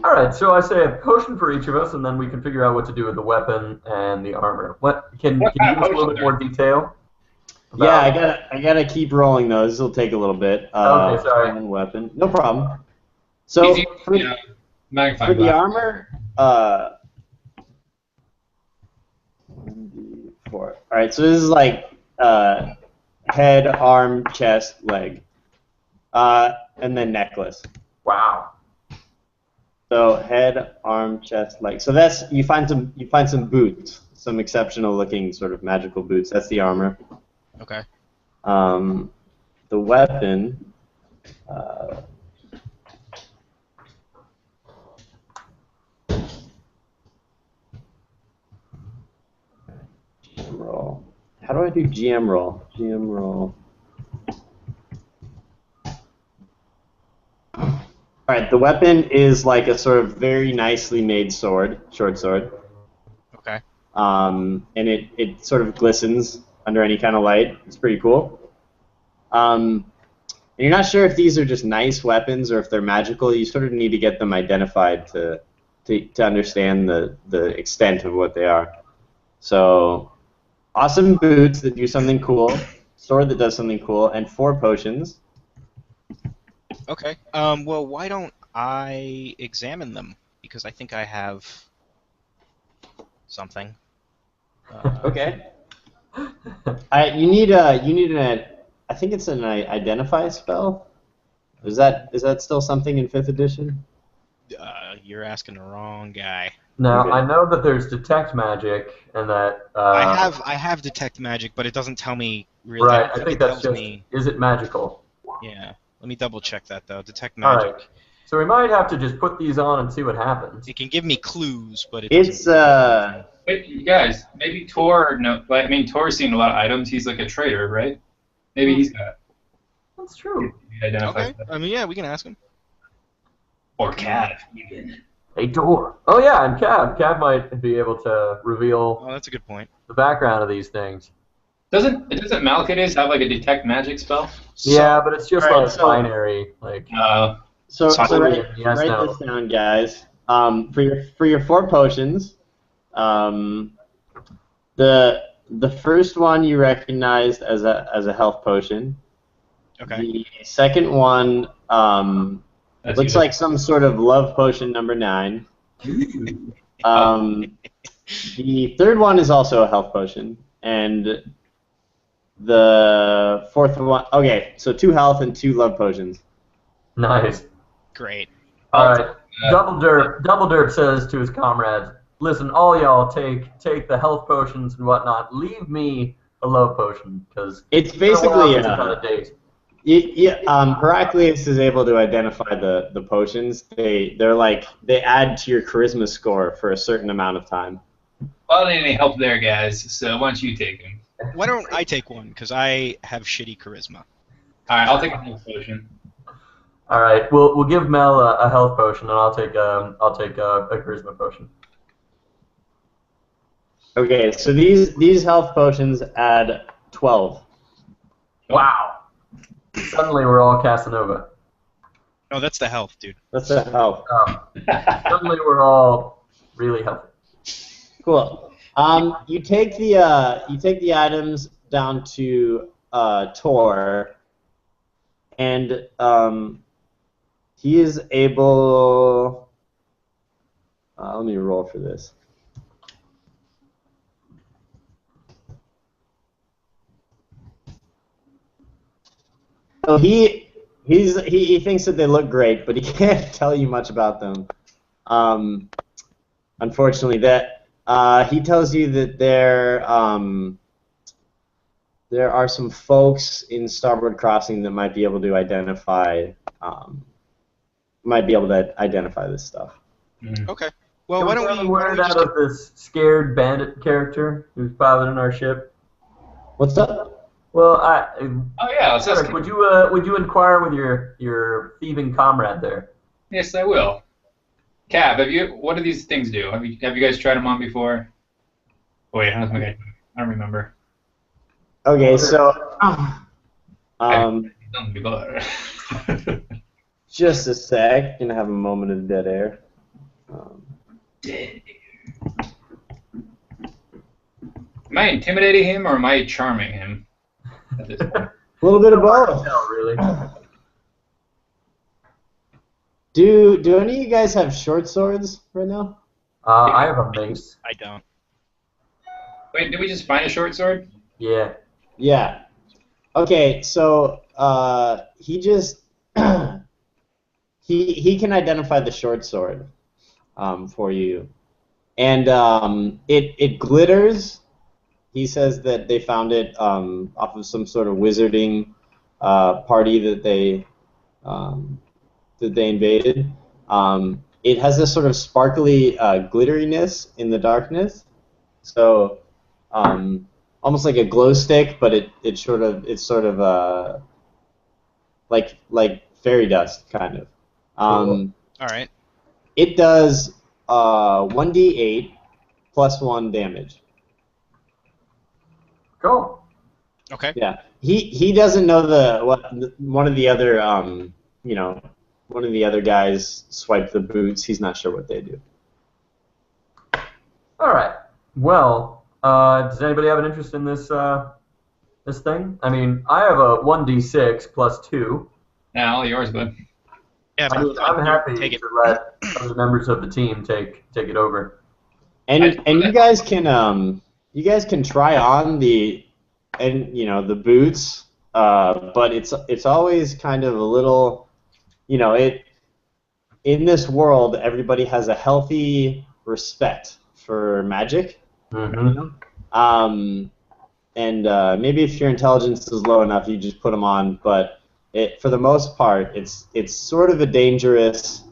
All right, so I say a potion for each of us, and then we can figure out what to do with the weapon and the armor. What can you give us a little bit more detail? Yeah, I gotta keep rolling those. This will take a little bit. Okay, sorry. One weapon, no problem. So for the armor, 1d4. All right, so this is like head, arm, chest, leg, and then necklace. Wow. So head, arm, chest, leg. So that's you find some boots, some exceptional looking sort of magical boots. That's the armor. Okay. The weapon. GM roll. How do I do GM roll? GM roll. All right, the weapon is like a sort of very nicely made sword, short sword. Okay. And it sort of glistens under any kind of light. It's pretty cool. And you're not sure if these are just nice weapons or if they're magical. You sort of need to get them identified to understand the extent of what they are. So, awesome boots that do something cool, sword that does something cool, and 4 potions. Okay. Well, why don't I examine them? Because I think I have something. Okay. You need an I think it's an identify spell. Is that still something in 5th edition? You're asking the wrong guy. Now Okay. I know that there's detect magic and that. I have detect magic, but it doesn't tell me really. Right. I think that's tells just. me. Is it magical? Yeah. Let me double check that though. Detect All magic. right. So we might have to just put these on and see what happens. It can give me clues, but It's Wait, you guys, maybe Tor, no, but I mean, Tor's seen a lot of items. He's like a trader, right? Maybe he's got That's true. identifies Okay. that. I mean, yeah, we can ask him. Or Cav, even. A door. Oh yeah, and Cav might be able to reveal Oh, that's a good point. the background of these things. Doesn't Malkades have like a detect magic spell? Yeah, but it's just All right, like so- binary, like. So Solid, write yes, no. this down, guys. For your 4 potions, the first one you recognized as a health potion. Okay. The second one That's looks either- like some sort of love potion number 9. The third one is also a health potion, and the fourth one. Okay, so 2 health and 2 love potions. Nice. Great. All right. Double Derp says to his comrades, "Listen, all y'all take the health potions and whatnot. Leave me a love potion, because It's basically it's a ton of days." Heraclius is able to identify the potions. They add to your charisma score for a certain amount of time. Well, I don't need any help there, guys. So why don't you take him? Why don't I take one? Because I have shitty charisma. All right, I'll take a health potion. All right, we'll give Mel a health potion, and I'll take a charisma potion. Okay, so these health potions add 12. Wow. Suddenly we're all Casanova. No, that's the health, dude. That's the health. Suddenly we're all really healthy. Cool. You take the items down to Tor, and he is able. Let me roll for this. So he thinks that they look great, but he can't tell you much about them. Unfortunately, he tells you that there are some folks in Starboard Crossing that might be able to identify this stuff. Okay. Well, Can why we don't get any we word just out of this scared bandit character who's piloting our ship? What's up? Well, Oh yeah, let's ask him. would you inquire with your thieving comrade there? Yes, I will. Cav, what do these things do? Have you guys tried them on before? Wait, how's my guy? I don't remember. Okay, so just a sec. Gonna have a moment of dead air. Am I intimidating him or am I charming him at this point? A little bit of both. No, really. Do any of you guys have short swords right now? I have a mace. I don't. Wait, did we just find a short sword? Yeah. Yeah. Okay, so he just he can identify the short sword for you, and it glitters. He says that they found it off of some sort of wizarding party that they invaded. It has this sort of sparkly glitteriness in the darkness, so almost like a glow stick, but it's sort of like fairy dust kind of. All right. It does 1d8 plus 1 damage. Cool. Okay. Yeah, he doesn't know one of the other one of the other guys swiped the boots. He's not sure what they do. All right. Well, does anybody have an interest in this this thing? I mean, I have a 1d6 plus 2. Yeah, all yours, bud. Yeah, I mean, I'm happy take it. to let other members of the team take it over. And you guys can try on the boots, but it's always kind of a little, in this world everybody has a healthy respect for magic. Mm-hmm. And maybe if your intelligence is low enough, you just put them on. But for the most part, it's sort of a dangerous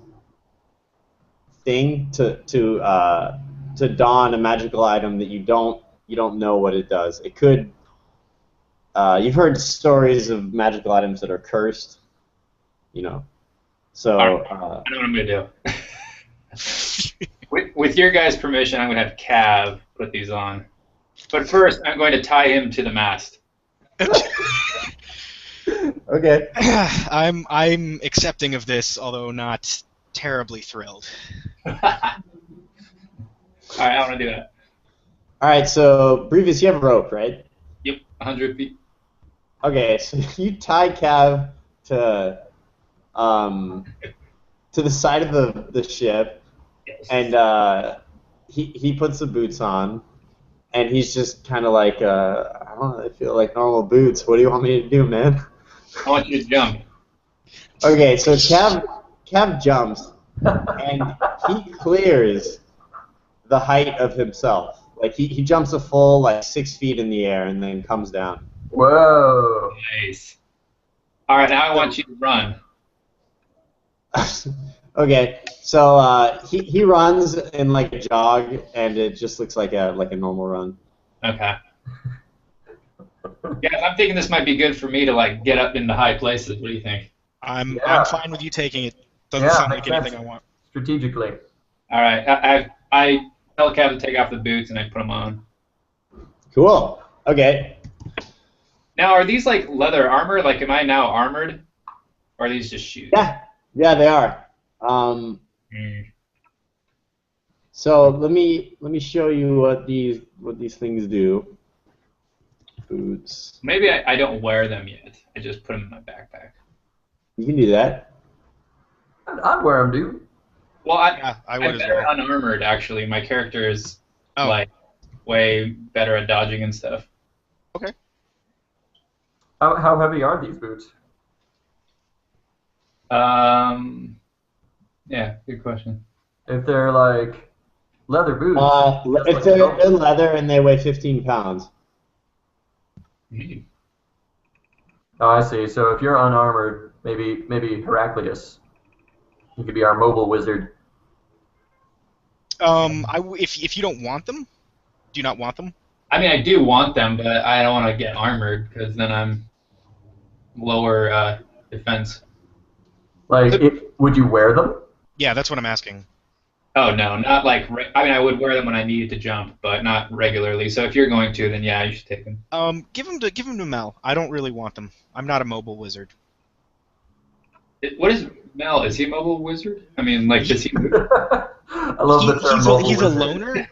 thing to don a magical item that you don't know what it does. It could. You've heard stories of magical items that are cursed, So I know what I'm gonna do. With your guys' permission, I'm gonna have Cav put these on. But first, I'm going to tie him to the mast. Okay. I'm accepting of this, although not terribly thrilled. All right, I want to do that. All right. So, Brevis, you have a rope, right? Yep, 100 feet. Okay. So you tie Cav to the side of the ship, Yes. and he puts the boots on, and he's just kind of like, I don't know, I feel like normal boots. What do you want me to do, man? I want you to jump. Okay, so Cav jumps, and he clears the height of himself. Like he jumps a full 6 feet in the air and then comes down. Whoa. Nice. All right, now I want you to run. Okay, so he runs in a jog, and it just looks like a normal run. Okay. Yeah, I'm thinking this might be good for me to get up into high places. What do you think? I'm Yeah. fine with you taking it. Doesn't Yeah, sound like makes anything sense. I want. Strategically. All right, I tell Cav to take off the boots and I put them on. Cool. Okay. Now, are these leather armor? Am I now armored, or are these just shoes? Yeah, they are. So let me show you what these things do. Boots. Maybe I don't wear them yet. I just put them in my backpack. You can do that. I'd wear them, dude. Well, Yeah, I would I'm as better well. unarmored, actually. My character is Oh. way better at dodging and stuff. Okay. How heavy are these boots? Yeah, good question. If they're leather boots. If they're in leather and they weigh 15 pounds. Oh, I see. So if you're unarmored, maybe Heraclius. He could be our mobile wizard. If you don't want them, do you not want them? I mean, I do want them, but I don't want to get armored because then I'm lower defense. Would you wear them? Yeah, that's what I'm asking. Oh no, not like. I mean, I would wear them when I needed to jump, but not regularly. So if you're going to, then yeah, you should take them. Give them to Mel. I don't really want them. I'm not a mobile wizard. What is Mel? Is he a mobile wizard? I mean, like, does he move? I love the term mobile He's a wizard. loner.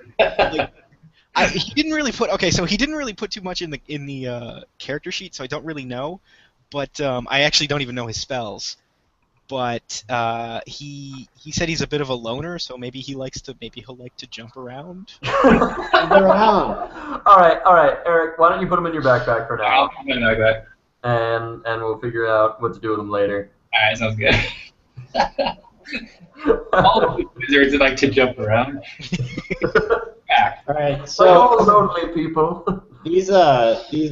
Like, he didn't really put so he didn't really put too much in the character sheet, so I don't really know. But I actually don't even know his spells. But he said he's a bit of a loner, so maybe he'll like to jump around. Jump around. All right, Eric. Why don't you put them in your backpack for I'll now, put them like that. and we'll figure out what to do with them later. All right, sounds good. All the wizards like to jump around. Back. All right, So so lonely people. these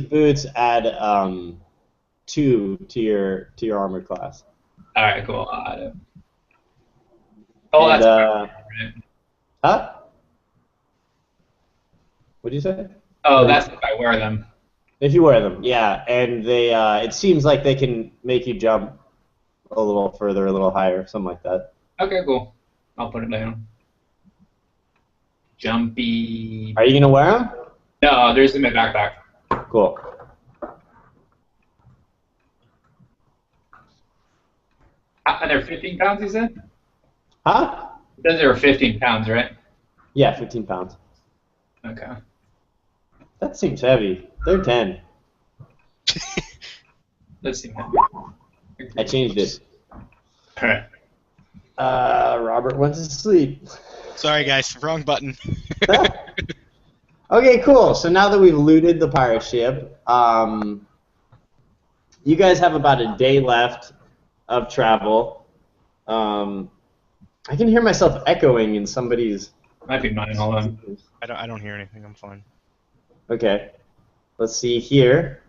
boots add 2 to your armor class. All right, cool. Oh, And, that's right. huh? What'd you say? Oh, that's if I wear them. If you wear them, yeah, and they it seems like they can make you jump a little further, a little higher, something like that. Okay, cool. I'll put it down. Jumpy. Are you gonna wear them? No, there's in my backpack. Cool. And they're 15 pounds, you said? Huh? It says they were 15 pounds, right? Yeah, 15 pounds. Okay. That seems heavy. They're 10. Let's see. I changed it. All right. Robert went to sleep. Sorry, guys, wrong button. Okay, cool. So now that we've looted the pirate ship, you guys have about a day left of travel. I can hear myself echoing in somebody's. Might be mine. Hold on. I don't hear anything. I'm fine. Okay. Let's see here.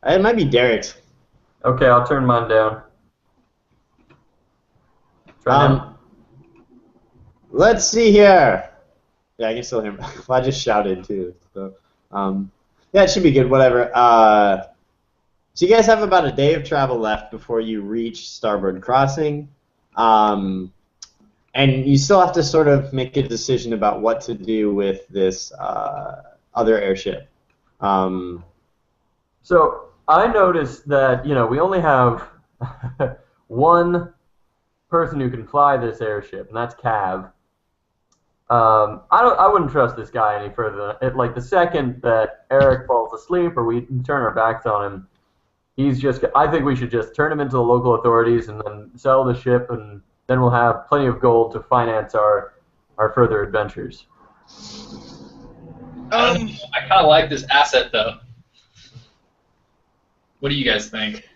It might be Derek's. Okay, I'll turn mine down. Try now. Let's see here. Yeah, I can still hear. Well, I just shouted too. So, yeah, it should be good. Whatever. So you guys have about a day of travel left before you reach Starboard Crossing, and you still have to sort of make a decision about what to do with this other airship. So I noticed that we only have one person who can fly this airship, and that's Cav. I wouldn't trust this guy any further. Like the second that Eric falls asleep or we turn our backs on him, I think we should just turn him into the local authorities and then sell the ship, and then we'll have plenty of gold to finance our further adventures. I kind of like this asset, though. What do you guys think?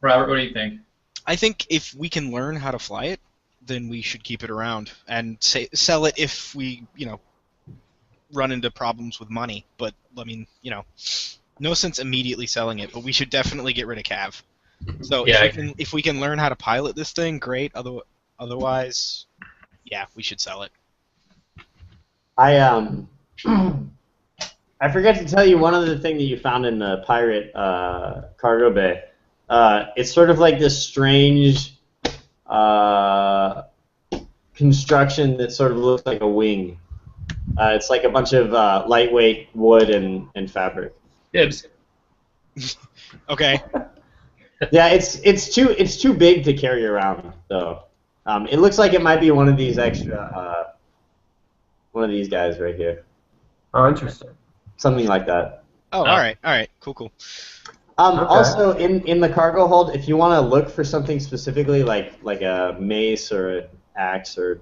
Robert, what do you think? I think if we can learn how to fly it, then we should keep it around and sell it if we, run into problems with money. But I mean, no sense immediately selling it. But we should definitely get rid of Cav. So Yeah. if we can learn how to pilot this thing, great. Otherwise, yeah, we should sell it. I forgot to tell you one other thing that you found in the pirate cargo bay. It's sort of like this strange construction that sort of looks like a wing. It's like a bunch of lightweight wood and fabric. Dibs. Okay. Yeah, it's too big to carry around though. It looks like it might be one of these extra one of these guys right here. Oh, interesting. Something like that. Oh, all right, cool. Okay. Okay. Also, in the cargo hold, if you want to look for something specifically, like a mace or an axe or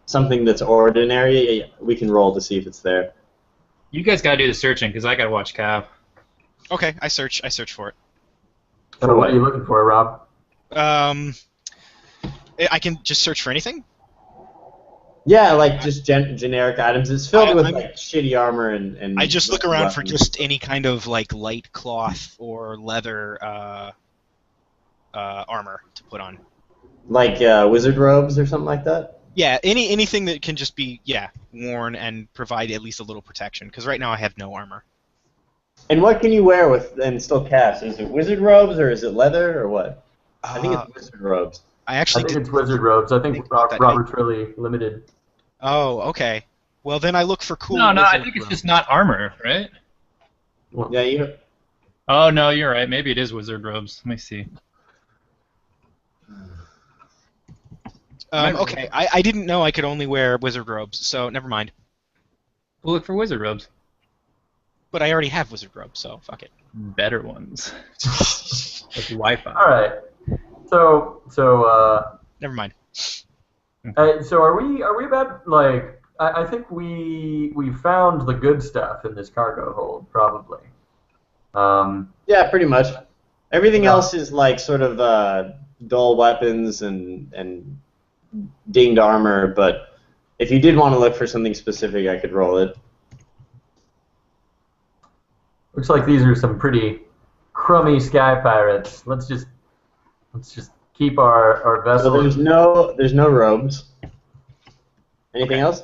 something that's ordinary, we can roll to see if it's there. You guys gotta do the searching because I gotta watch Cav. Okay, I search for it. So what are you looking for, Rob? I can just search for anything. Yeah, like just generic items. It's filled with I'm- like shitty armor and. I just look around for weapons. just any kind of like light cloth or leather armor to put on. Like wizard robes or something like that. Yeah, anything that can just be worn and provide at least a little protection. Because right now I have no armor. And what can you wear with and still cast? Is it wizard robes or is it leather or what? I think it's wizard robes. I I actually think did. it's wizard robes. I think Think about that. Robert's really limited Oh, okay. Well, then I look for cool No, I wizard think it's robes. just not armor, right? Yeah, you. Oh no, you're right. Maybe it is wizard robes. Let me see. Okay, I didn't know I could only wear wizard robes, so never mind. We'll look for wizard robes. But I already have wizard robes, so fuck it. Better ones. Like Wi-Fi. All right. So Never mind. so are we about like I think we found the good stuff in this cargo hold probably. Yeah, pretty much. Everything Yeah. else is like sort of dull weapons and dinged armor, but if you did want to look for something specific, I could roll it. Looks like these are some pretty crummy sky pirates. Let's just keep our So vessel. there's no robes. Anything else?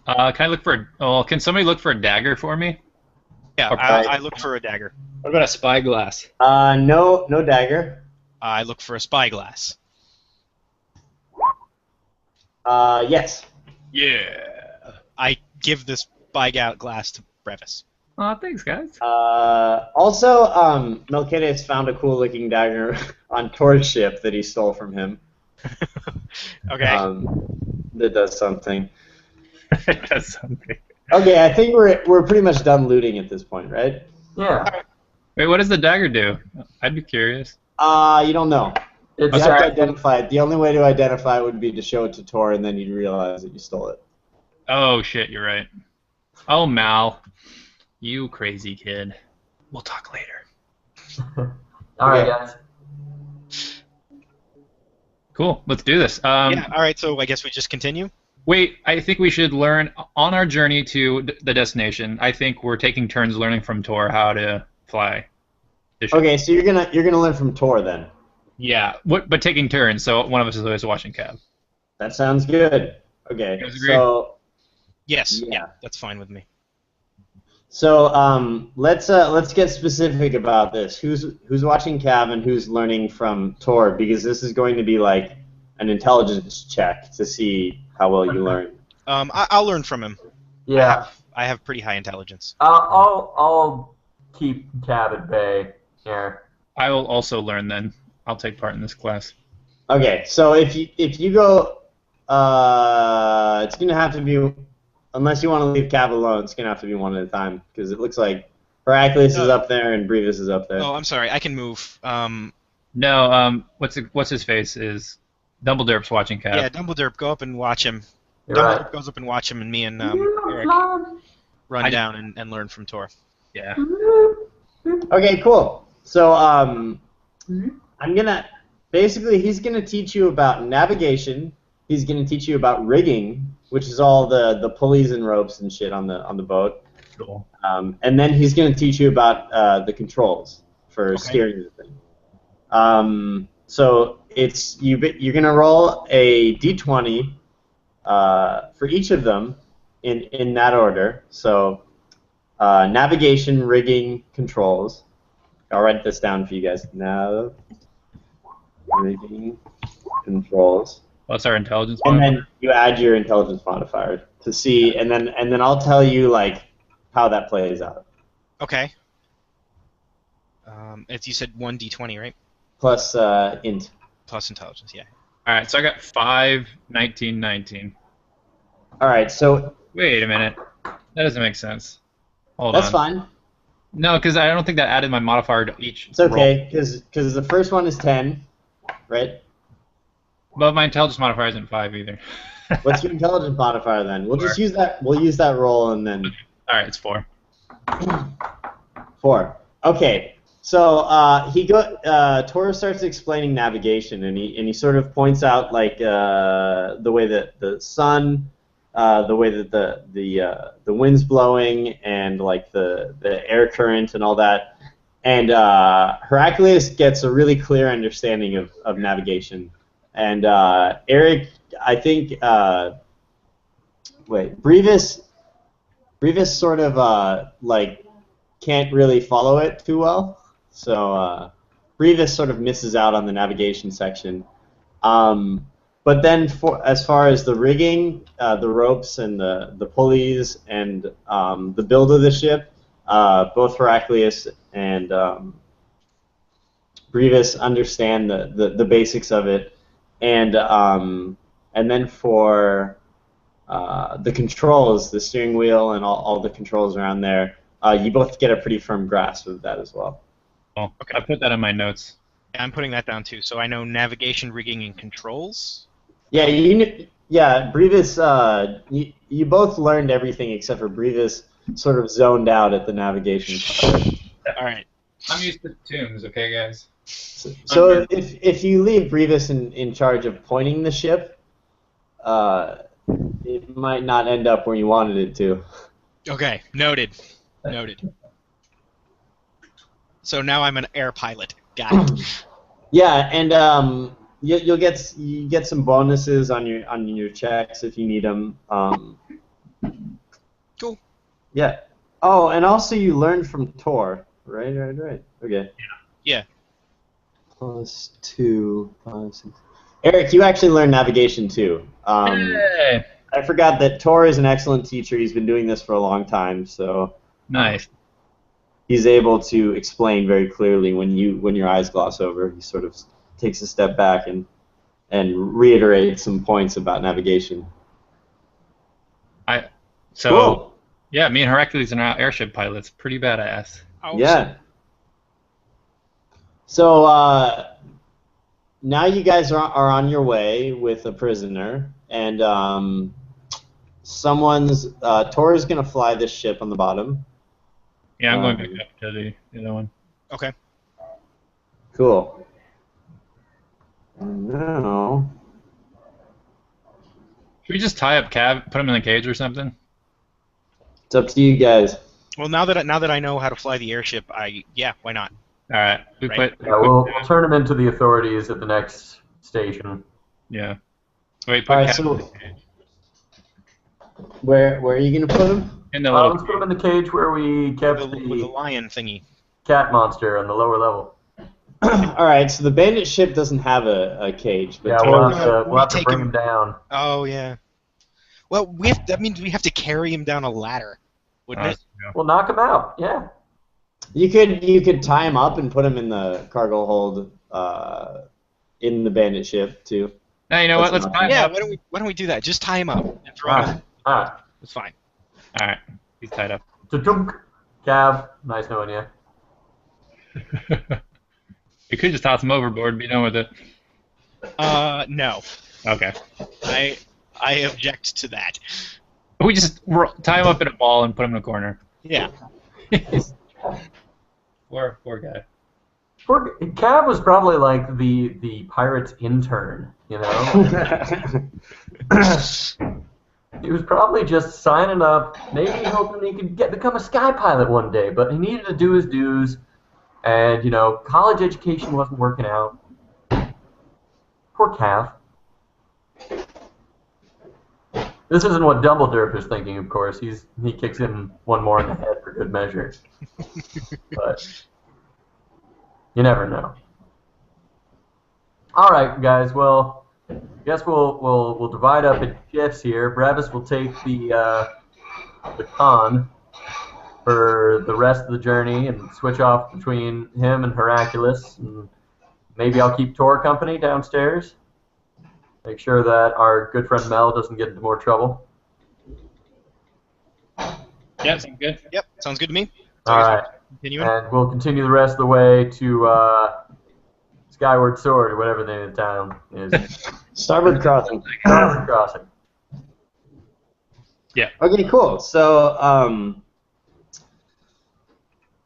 Can I look for? Oh, can somebody look for a dagger for me? Yeah, Okay. I look for a dagger. What about a spyglass? No dagger. I look for a spyglass. Yes. Yeah. I give this spyglass to Brevis. Oh, thanks, guys. Also, Melquiades found a cool looking dagger on Tor's ship that he stole from him. Okay. That does something. That's something. Okay, I think we're pretty much done looting at this point, right? Yeah. Wait, what does the dagger do? I'd be curious. You don't know. It's You have to identify it. The only way to identify it would be to show it to Tor, and then you'd realize that you stole it. Oh shit, you're right. Oh Mal, you crazy kid. We'll talk later. all right, Okay. guys. Cool. Let's do this. Yeah. All right. So I guess we just continue. Wait, I think we should learn on our journey to the destination. I think we're taking turns learning from Tor how to fly. the ship. Okay, so you're gonna learn from Tor then. Yeah, but taking turns, so one of us is always watching Cab. That sounds good. Okay, You guys agree? so Yes. Yeah. Yeah. That's fine with me. so let's get specific about this. Who's watching Cav and who's learning from Tor, because this is going to be like an intelligence check to see how well you learn. I'll learn from him. Yeah. I have pretty high intelligence. I'll keep Cab at bay here. I will also learn then. I'll take part in this class. Okay, so if you go, it's gonna have to be, unless you want to leave Cav alone, it's gonna have to be one at a time, because it looks like Heracles is up there and Brevis is up there. Oh, I'm sorry. I can move. No, what's his face is Dumbledore's watching Cab. Yeah, Dumbledore, go up and watch him. You're Dumbledore right. goes up and watch him, and me and Eric run I- down and learn from Tor. Yeah. Okay, cool. So he's gonna teach you about navigation. He's gonna teach you about rigging, which is all the pulleys and ropes and shit on the boat. Cool. And then he's gonna teach you about the controls for steering the thing. So you're gonna roll a d20 for each of them in that order. So navigation, rigging, controls. I'll write this down for you guys. Nav, rigging, controls. What's our intelligence And modifier? then you add your intelligence modifier to see, and then I'll tell you like how that plays out. Okay. As you said, 1d20, right? Plus int. Plus intelligence, yeah. All right, so I got 5, 19, 19. All right, so Wait a minute. That doesn't make sense. Hold that's on. fine. No, because I don't think that added my modifier to each It's okay because the first one is 10, right? roll. But my intelligence modifier isn't 5 either. What's your intelligence modifier then? We'll just Four. use that. We'll use that roll and then All right, it's 4. 4. Okay. So Tor starts explaining navigation, and he sort of points out like the way that the sun, the way that the wind's blowing, and like the air current and all that. And Heracles gets a really clear understanding of navigation. And Eric, I think, Brevis sort of like can't really follow it too well. So Brevis sort of misses out on the navigation section. But then, as far as the rigging, the ropes and the pulleys and the build of the ship, both Heraclius and Brevis understand the basics of it, and then for the controls, the steering wheel and all the controls around there, you both get a pretty firm grasp of that as well. Well, I put that in my notes. Yeah, I'm putting that down too. So I know navigation, rigging, and controls. Yeah, Brevis, you both learned everything except for Brevis sort of zoned out at the navigation part. All right. I'm used to tombs, okay, guys? So if you leave Brevis in charge of pointing the ship, it might not end up where you wanted it to. Okay, noted. Noted. So now I'm an air pilot. Got it. Yeah, and you get some bonuses on your checks if you need them. Cool. Yeah. Oh, and also you learned from Tor. Right. Okay. Yeah. +2, 5, 6. Eric, you actually learned navigation too. Hey! I forgot that Tor is an excellent teacher. He's been doing this for a long time, so Nice. he's able to explain very clearly when your eyes gloss over. He sort of takes a step back and reiterates some points about navigation. Cool. Yeah, me and Hercules are now airship pilots. Pretty badass. Oh, Yeah. So now you guys are on your way with a prisoner, and Tor is gonna fly this ship on the bottom. Yeah, I'm going back up to the other one. Okay. Cool. Now, Should we just tie up Cav, put him in the cage or something? it's up to you guys. Well, now that I know how to fly the airship, why not? All right. Right. We'll turn him into the authorities at the next station. Yeah. Wait, put All right, Cav so in the cage. where are you gonna put him? In the little Let's put him in the cage where we kept With the the lion thingy. cat monster on the lower level. All right, so the bandit ship doesn't have a cage, but Yeah, Tor, we'll have to take bring him- him down. Oh yeah. Well, that means we have to carry him down a ladder, wouldn't it? We'll knock him out. Yeah. you could tie him up and put him in the cargo hold in the bandit ship too. Now you know what? Let's That's tie him Yeah. up. Why don't we do that? Just tie him up and throw him. All right. It's fine. All right. He's tied up. Ta-dunk. Cav, nice knowing you. You could just toss him overboard and be done with it. No. Okay. I object to that. We just tie him up in a ball and put him in a corner. Yeah. Poor guy. Cav was probably like the pirate's intern, you know? He was probably just signing up, maybe hoping he could become a sky pilot one day, but he needed to do his dues, and, you know, college education wasn't working out. Poor Cav. This isn't what Dumbledore is thinking, of course. He kicks him one more in the head for good measure. But you never know. All right, guys. Well, I guess we'll divide up in shifts here. Brevis will take the con for the rest of the journey and switch off between him and Hercules. And maybe I'll keep Tor company downstairs. Make sure that our good friend Mel doesn't get into more trouble. Yeah, sounds good. Yep. Sounds good to me. All right. Continuing. And we'll continue the rest of the way to Skyward Sword, or whatever the name of the town is. Starboard crossing. Skyward Crossing. Yeah. Okay, cool. So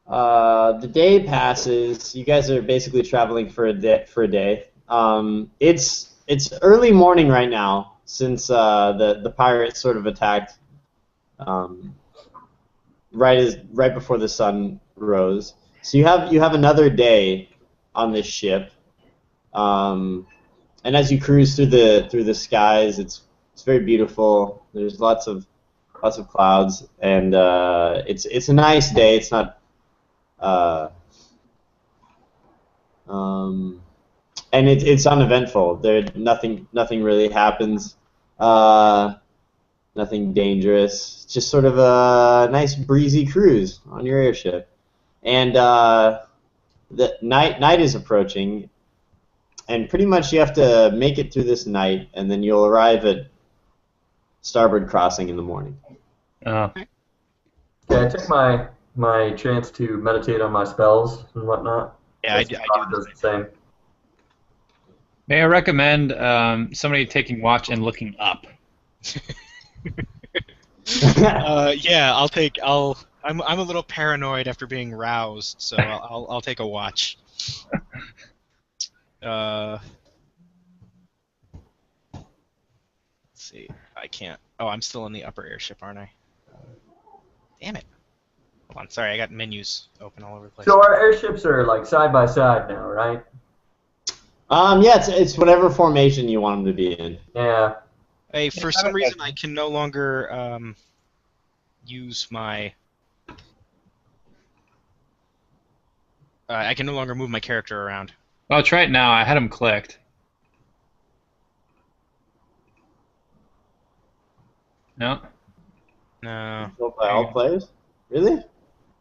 the day passes. You guys are basically traveling for a day. It's early morning right now since the pirates sort of attacked right before the sun rose. So you have another day on this ship, and as you cruise through the skies, it's very beautiful. There's lots of clouds, and it's a nice day. It's not and it's uneventful. Nothing really happens. Nothing dangerous. It's just sort of a nice breezy cruise on your airship. And the night is approaching, and pretty much you have to make it through this night, and then you'll arrive at starboard crossing in the morning. Yeah, I take my chance to meditate on my spells and whatnot. Yeah, I do. Does the same. May I recommend somebody taking watch and looking up? Yeah, I'm a little paranoid after being roused, so I'll take a watch. Let's see. I can't. Oh, I'm still in the upper airship, aren't I? Damn it. Hold on, sorry, I got menus open all over the place. So our airships are like side by side now, right? Yeah, it's whatever formation you want them to be in. Yeah. Hey, for some reason I can no longer use my. I can no longer move my character around. Well, try it now. I had him clicked. No. No. Controlled by all players? Really?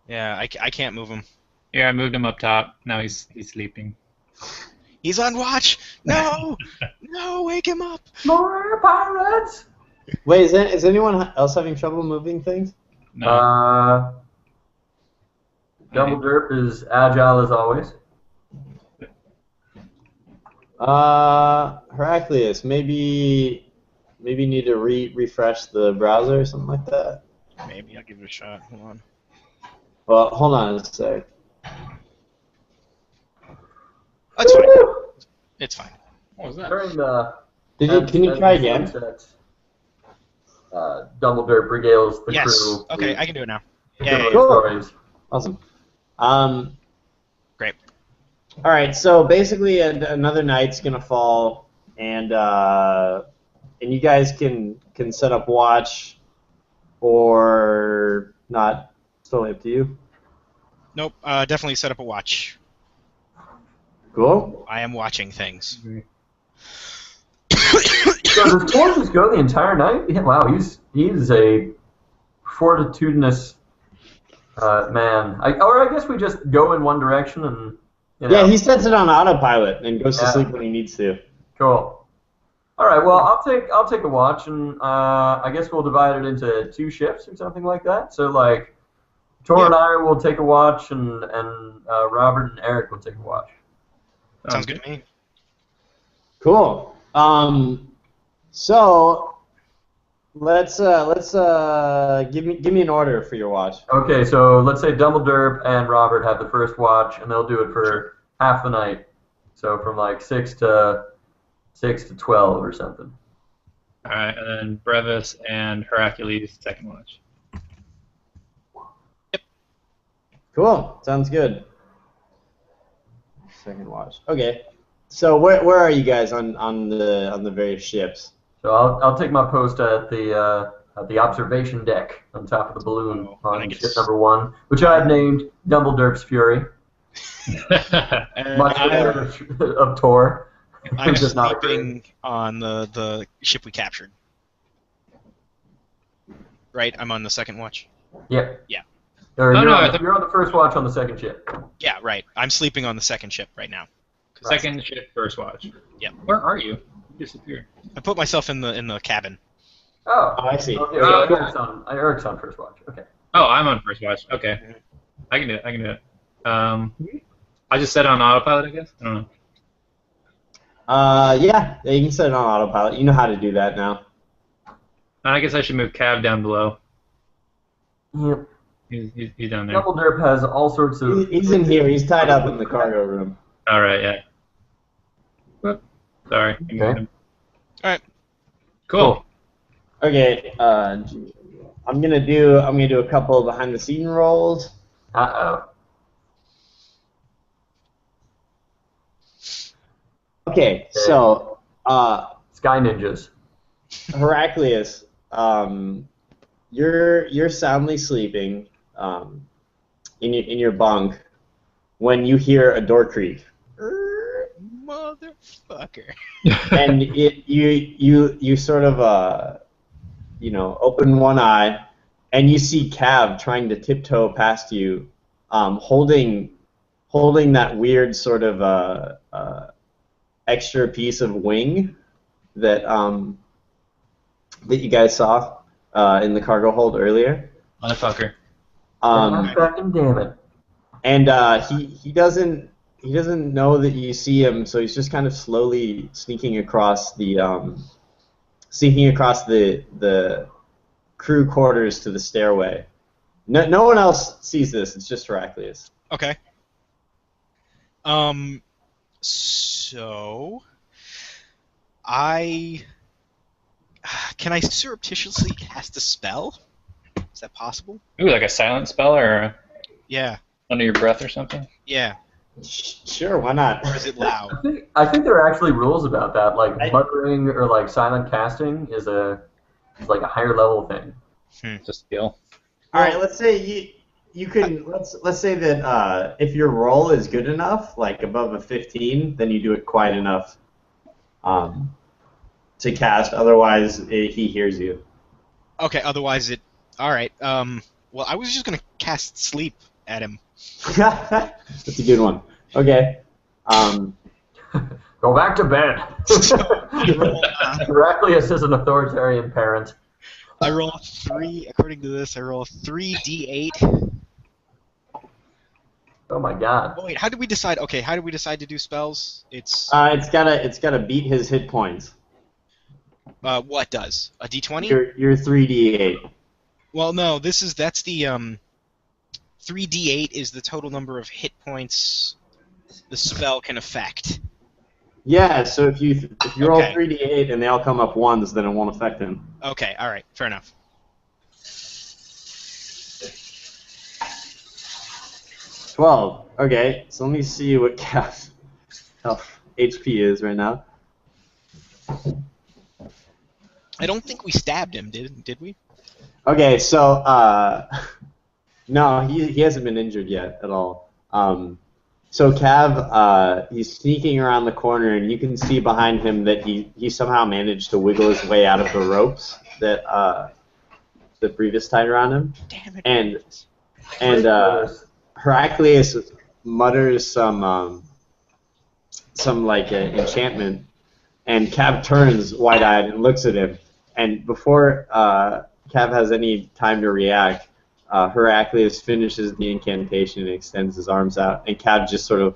Yeah, I can't move him. Yeah, I moved him up top. Now he's sleeping. He's on watch. No, no, wake him up. More pirates! Wait, is anyone else having trouble moving things? No. Double Derp is agile as always. Heraclius, maybe need to refresh the browser or something like that. Maybe I'll give it a shot. Hold on. Well, hold on a sec. That's fine. It's fine. What was that? During the Can you try again? Double Derp regales the Yes. crew. Okay, I can do it now. with Yeah, good yeah, stories. Awesome. Great. All right. So basically, another night's gonna fall, and you guys can set up watch, or not. It's totally up to you. Nope. Definitely set up a watch. Cool. I am watching things. So does Tor just go the entire night? Yeah, wow, he's a fortitudinous man. Or I guess we just go in one direction and. You know. Yeah, he sets it on autopilot and goes to sleep when he needs to. Cool. All right. Well, I'll take a watch, and I guess we'll divide it into 2 shifts or something like that. So like, Tor and I will take a watch, and Robert and Eric will take a watch. Sounds good to me. Cool. So let's give me an order for your watch. Okay. So let's say Double Derp and Robert have the first watch, and they'll do it for half the night. So from like 6 to 12 or something. All right, and then Brevis and Heracles second watch. Cool. Sounds good. Second watch. Okay. So where are you guys on the various ships? So I'll take my post at the observation deck on top of the balloon on ship number 1, which I've named Double Derp's Fury. Much of Tor. I'm Just not sleeping on the ship we captured. Right? I'm on the second watch? Yep. Yeah. Or No, you're on the first watch on the second ship. Yeah, right. I'm sleeping on the second ship right now. Second ship, first watch. Yep. Where are you? You disappeared. I put myself in the cabin. Oh, I see. Okay, Oh, so Eric's on first watch. Okay. Oh, I'm on first watch. Okay. I can do it. I just set it on autopilot, I guess? I don't know. Yeah, you can set it on autopilot. You know how to do that now. I guess I should move Cav down below. Yep. He's down there. Double Derp has all sorts of. He's in here. He's tied up in the cargo room. All right, yeah. Whoop. Sorry. Okay. All right. Cool. Okay. I'm gonna do a couple behind the scene rolls. Uh-oh. Okay. So Sky Ninjas. Heraclius, you're soundly sleeping in your bunk when you hear a door creak. motherfucker. And you sort of open one eye, and you see Cav trying to tiptoe past you, holding that weird sort of extra piece of wing that you guys saw in the cargo hold earlier. Motherfucker. Fucking damn it. And he doesn't know that you see him, so he's just kind of slowly sneaking across the crew quarters to the stairway. No one else sees this. It's just Heraclius. Okay. So can I surreptitiously cast a spell? Is that possible? Ooh, like a silent spell or Yeah. under your breath or something? Yeah. Sure, why not? Or is it loud? I think there are actually rules about that. Like muttering or like silent casting is like a higher level thing. It's a skill. All right, let's say you can let's say that if your roll is good enough, like above a 15, then you do it quiet enough to cast. Otherwise, he hears you. Okay. Otherwise, it. All right. Well, I was just gonna cast sleep at him. That's a good one. Okay. Go back to bed. Heraclius is an authoritarian parent. I roll 3. According to this, I roll 3d8. Oh my god. Oh, wait, how did we decide? Okay, how did we decide to do spells? It's It's gotta beat his hit points. what does a d20? Your 3d8. Well, no, that's the 3d8 is the total number of hit points the spell can affect. Yeah, so if you roll Okay. 3d8 and they all come up ones, then it won't affect him. Okay, all right, fair enough. 12. Okay, so let me see what Cav's health HP is right now. I don't think we stabbed him, did we? Okay, so no, he hasn't been injured yet at all. So Cav, he's sneaking around the corner, and you can see behind him that he somehow managed to wiggle his way out of the ropes that Brevis tied around him. Damn it. And Heraclius mutters some like enchantment, and Cav turns wide-eyed and looks at him. And before Cav has any time to react, Heraclius finishes the incantation and extends his arms out, and Cav just sort of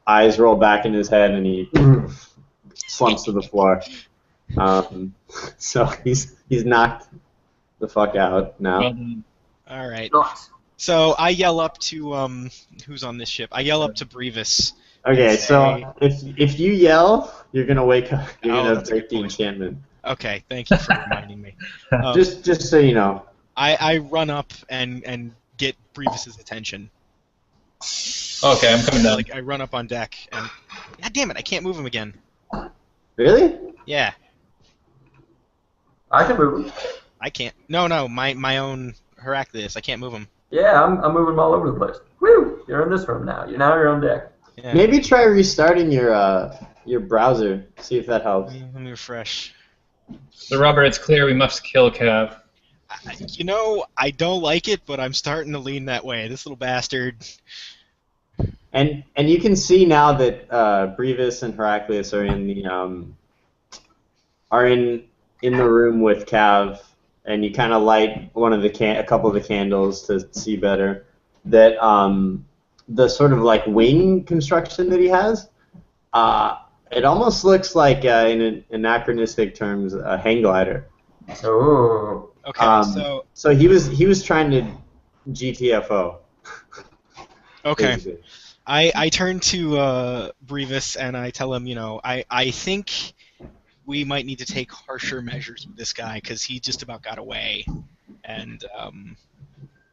eyes roll back in his head, and he slumps to the floor. So he's knocked the fuck out now. All right. Nice. So I yell up to who's on this ship? I yell up to Brevis. Okay, and so say- if you yell, you're gonna wake up. You're Oh, gonna that's a break good the point. enchantment. Okay, thank you for reminding me. Just so you know. I run up and get Brevis's attention. Okay, I'm coming down. Like I run up on deck and God damn it, I can't move him again. Really? Yeah, I can move him. I can't. No, my own Heraclius. I can't move him. Yeah, I'm moving him all over the place. Woo! You're in this room now. You're on deck. Yeah. Maybe try restarting your browser. See if that helps. Let me refresh. So, Robert, it's clear we must kill Cav. I don't like it, but I'm starting to lean that way. This little bastard. And you can see now that Brevis and Heraclius are in the room with Cav, and you kind of light a couple of the candles to see better. That the sort of like wing construction that he has, it almost looks like in anachronistic terms a hang glider. Oh. Okay, So he was trying to GTFO. okay. Basically. I turn to Brevis and I tell him, I think we might need to take harsher measures with this guy because he just about got away, and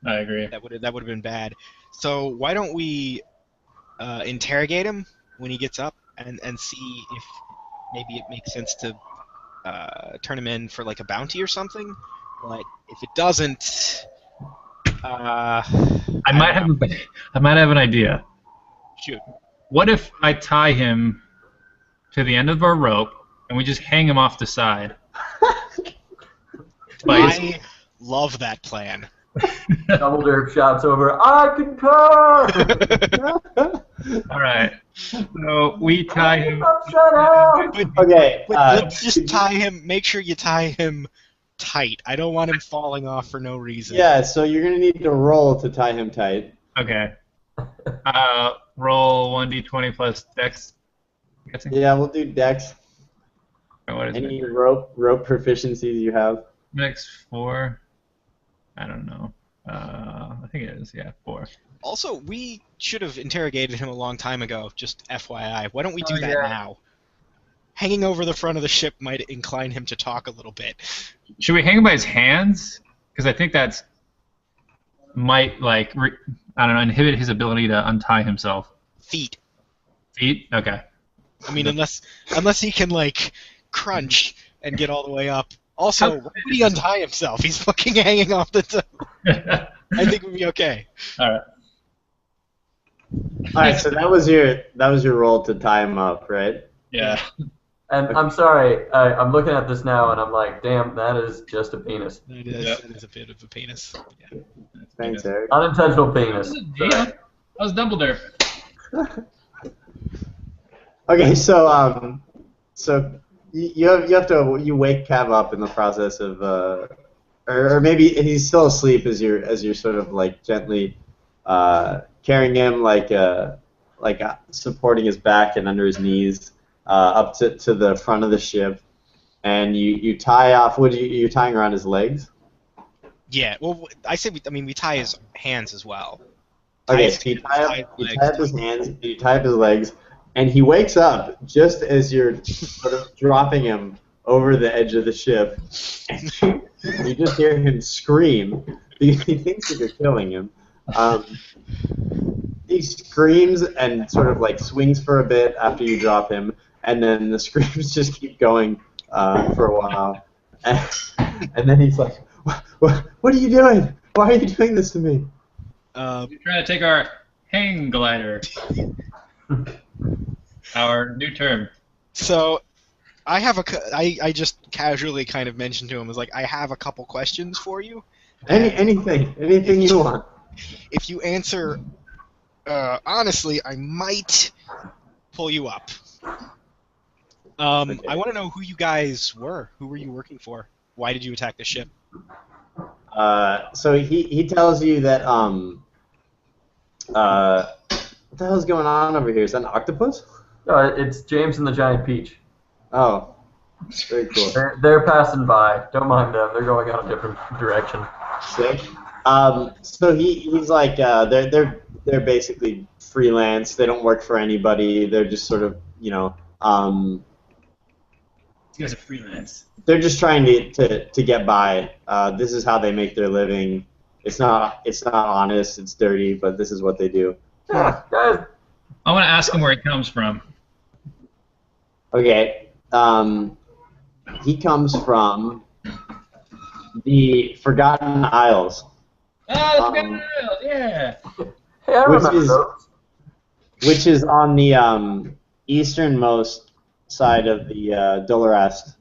I agree. that would have been bad. So why don't we interrogate him when he gets up and see if maybe it makes sense to turn him in for like a bounty or something. But if it doesn't, I might have an idea. shoot. What if I tie him to the end of our rope, and we just hang him off the side. I love that plan. Double derp shots over. I concur. All right. So we tie him. Shut up. Okay. But let's just tie him. Make sure you tie him tight. I don't want him falling off for no reason. Yeah, so you're gonna need to roll to tie him tight. Okay. Roll 1d20 plus dex. Guessing. Yeah, we'll do dex. What is Any it? rope proficiencies you have? Dex 4. I don't know. I think it is. Yeah, 4. Also, we should have interrogated him a long time ago. Just FYI. Why don't we do that yeah. now? Hanging over the front of the ship might incline him to talk a little bit. Should we hang him by his hands? Because I think that's might like I don't know, inhibit his ability to untie himself. Feet. Feet? Okay. I mean, unless he can like crunch and get all the way up. Also, why would he untie himself? He's fucking hanging off the top. I think we'll be okay. All right. All right, so that was your roll to tie him up, right? Yeah. And I'm sorry, I'm looking at this now and I'm like, damn, that is just a penis. That is, Yep. that is a bit of a penis. Yeah. Thanks, Eric. Unintentional penis. That was Dumbledore. Okay, so you wake Cav up in the process of or maybe he's still asleep as you're sort of like gently carrying him like supporting his back and under his knees up to the front of the ship, and you tie off. You're tying around his legs? Yeah. Well, I said we tie his hands as well. Okay, Tie so you his tie legs. up his hands, you tie up his legs, and he wakes up just as you're sort of dropping him over the edge of the ship. And you just hear him scream. He thinks that you're killing him. He screams and sort of like swings for a bit after you drop him, and then the screams just keep going for a while. And then he's like, what are you doing? Why are you doing this to me? You're trying to take our hang glider. Our new term. So, I just casually kind of mentioned to him, was like, I have a couple questions for you. Anything you want. If you answer honestly, I might pull you up. Okay. I want to know who you guys were. Who were you working for? Why did you attack the ship? So he tells you that what the hell's going on over here? Is that an octopus? No, it's James and the Giant Peach. Oh, very cool. They're passing by. Don't mind them. They're going out a different direction. Sick. So he's like they're basically freelance. They don't work for anybody. They're just sort of You guys are freelance. they're just trying to get by. This is how they make their living. It's not honest. It's dirty, but this is what they do. Yeah, guys. I want to ask him where he comes from. Okay. He comes from the Forgotten Isles, Yeah. Hey, I Which remember is- those. which is on the easternmost side of the Dolerast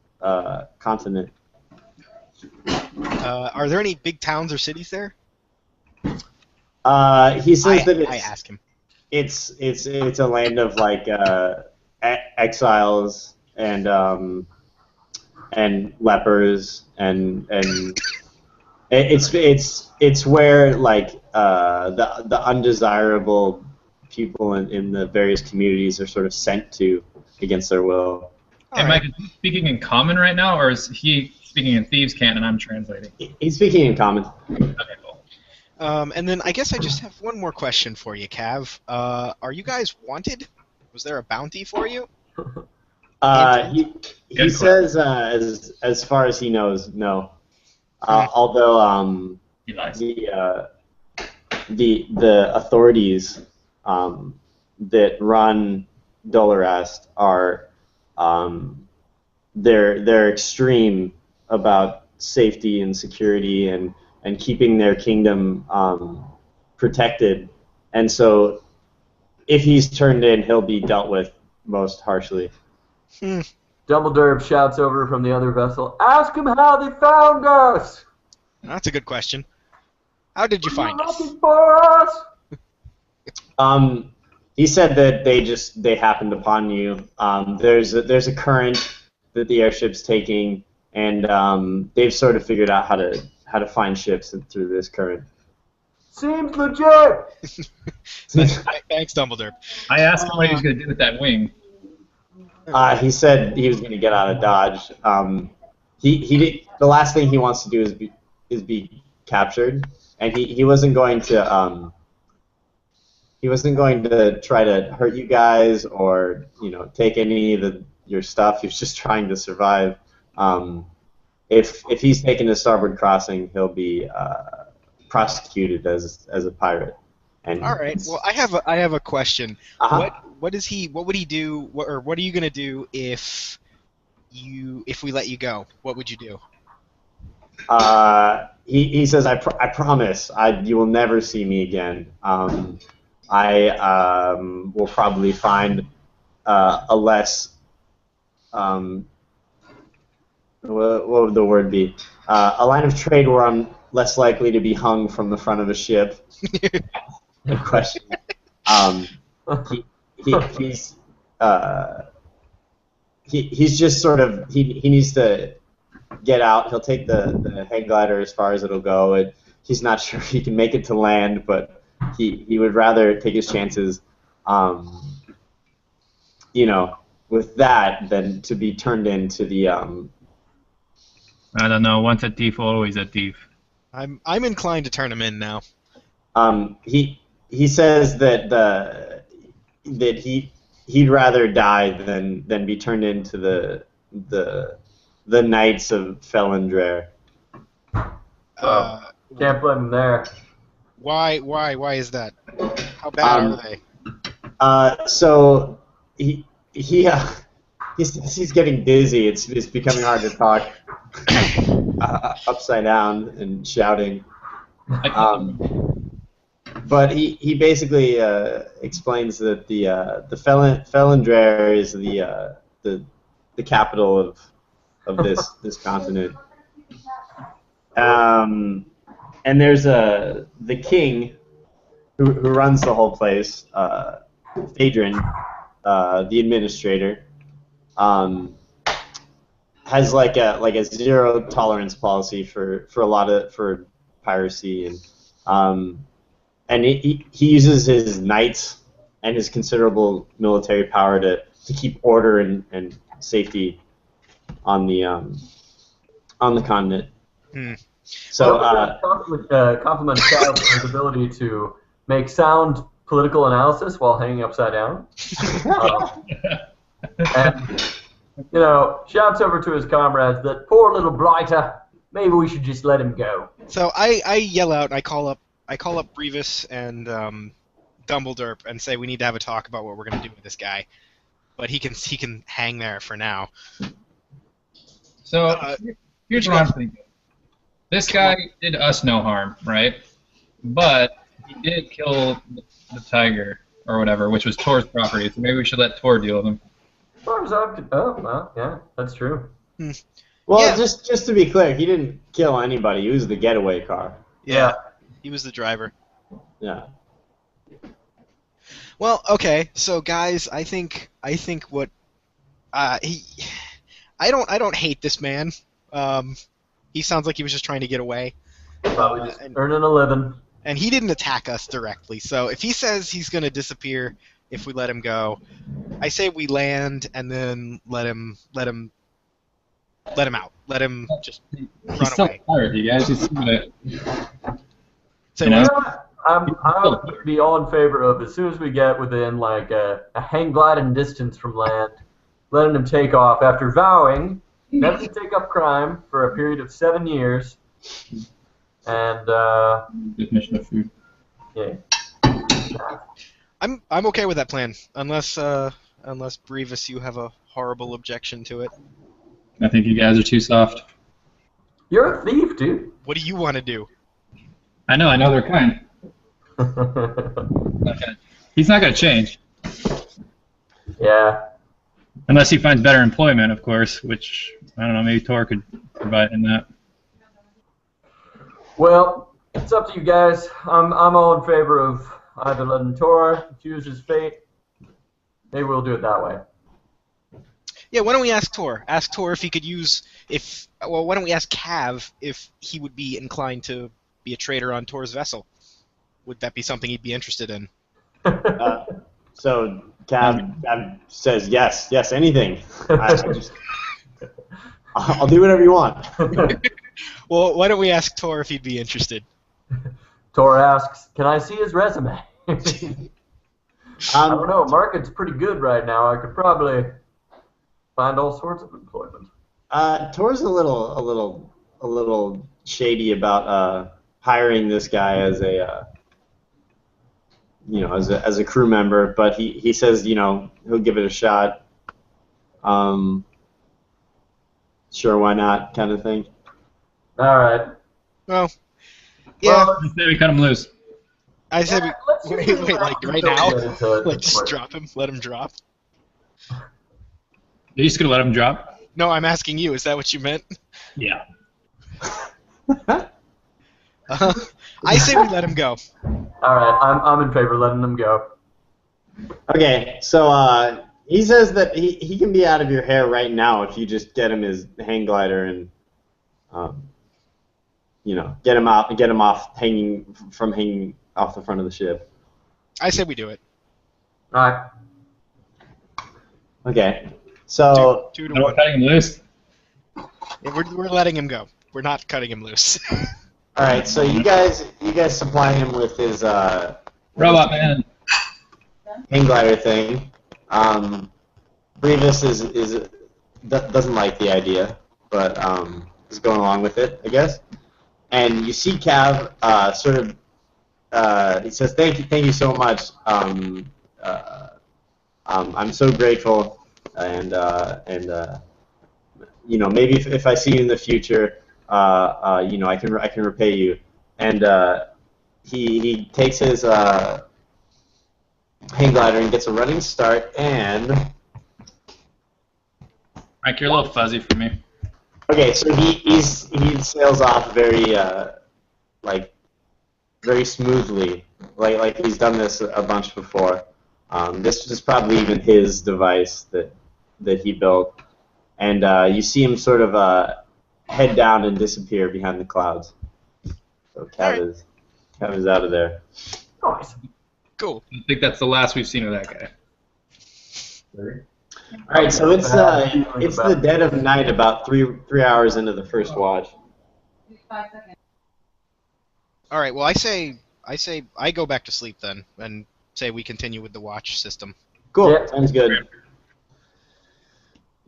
continent. Are there any big towns or cities there? He says that I asked him. it's a land of like exiles and lepers and it's where like the undesirable people in the various communities are sort of sent to against their will. Am I speaking in common right now, or is he speaking in Thieves' Cant and I'm translating? He's speaking in common. Okay, cool. And then I guess I just have one more question for you, Cav. Are you guys wanted? Was there a bounty for you? He Good says as far as he knows, no. Although He lies. the authorities that run Dolerast are they're extreme about safety and security and keeping their kingdom protected, and so if he's turned in, he'll be dealt with most harshly. Dumbledore shouts over from the other vessel, "Ask him how they found us! That's a good question. How did you find us? Looking for us!" He said that they happened upon you. There's a current that the airship's taking, and they've sort of figured out how to find ships through this current. Seems legit! Thanks, Dumbledore. I asked him what he was going to do with that wing. He said he was going to get out of Dodge. The last thing he wants to do is be captured, and he wasn't going to try to hurt you guys or take any of your stuff. He was just trying to survive. If he's taken to starboard crossing, he'll be prosecuted as a pirate. And all right. Well, I have a question. What would he do? What are you gonna do if we let you go? What would you do? He says, I promise, you will never see me again. I will probably find a less what would the word be? A line of trade where I'm less likely to be hung from the front of a ship. Good question. He's just sort of he needs to get out. He'll take the hang glider as far as it'll go. He's not sure if he can make it to land, but he would rather take his chances, with that than to be turned into the. I don't know. Once a thief, always a thief. I'm inclined to turn him in now. He says that he'd rather die than be turned into the Knights of Felindre. Can't blame him there. Why is that? How bad are they? So he's getting dizzy. It's becoming hard to talk upside down and shouting. But he basically explains that the Felindre is the capital of this continent. And there's the king who runs the whole place, Phaedron, the administrator, has like a zero tolerance policy for piracy, and he uses his knights and his considerable military power to keep order and safety on the continent. So compliment Chad for his ability to make sound political analysis while hanging upside down. And shouts over to his comrades that poor little blighter. Maybe we should just let him go. So I yell out. I call up Brevis and Dumbledore and say we need to have a talk about what we're going to do with this guy. But he can hang there for now. So here's what I'm thinking. This guy did us no harm, right? But he did kill the tiger or whatever, which was Tor's property. So maybe we should let Tor deal with him. Oh, well, yeah, that's true. Well, Yeah. just to be clear, he didn't kill anybody. He was the getaway car. Yeah, he was the driver. Yeah. Well, okay, so guys, I think what I don't hate this man. He sounds like he was just trying to get away. Probably just earning a living. And he didn't attack us directly. So if he says he's going to disappear if we let him go, I say we land and then let him out. Let him just run He's still away. a pirate, you guys. He's gonna, So you know? I would be all in favor of, as soon as we get within like a hang gliding distance from land, letting him take off after vowing never to take up crime for a period of 7 years. And definition of food. yeah. I'm okay with that plan, unless Brevis, you have a horrible objection to it. I think you guys are too soft. You're a thief, dude. What do you want to do? I know they're kind. Okay. He's not gonna change. Yeah. Unless he finds better employment, of course, which, I don't know, maybe Tor could provide in that. Well, it's up to you guys. I'm all in favor of either letting Tor choose his fate. Maybe we'll do it that way. Yeah, why don't we ask Tor? Ask Tor if he could use why don't we ask Cav if he would be inclined to be a trader on Tor's vessel? Would that be something he'd be interested in? So Cav says yes, anything. I'll do whatever you want. Well, why don't we ask Tor if he'd be interested? Tor asks, "Can I see his resume?" I don't know. Market's pretty good right now. I could probably find all sorts of employment. Tor's a little shady about hiring this guy as a as a crew member, but he says he'll give it a shot. Sure, why not, kind of thing. All right. Well, yeah. Well, just say we cut him loose. I said wait, like right now? Like just Right. drop him? Let him drop? You're just gonna let him drop? No, I'm asking you. Is that what you meant? Yeah. I say we let him go. All right. I'm in favor of letting them go. Okay, so he says that he can be out of your hair right now if you just get him his hang glider and get him off hanging off the front of the ship. I say we do it. All right. Okay, so Two to No, we're one. cutting him loose. Yeah, we're letting him go. We're not cutting him loose. all right, so you guys supply him with his Robot man. hang glider thing. Brevis doesn't like the idea, but is going along with it, I guess. And you see Cav sort of. He says, "Thank you so much. I'm so grateful, and maybe if I see you in the future, I can repay you." And he takes his hang glider and gets a running start, and Frank, you're a little fuzzy for me. okay, so he sails off very very smoothly, like he's done this a bunch before. This is probably even his device that he built, and you see him sort of head down and disappear behind the clouds. So Cav is out of there. Nice. Cool. I think that's the last we've seen of that guy. All right, so it's the dead of night, about 3 hours into the first watch. All right. Well, I say I go back to sleep then, and say we continue with the watch system. Cool, Yeah. sounds good.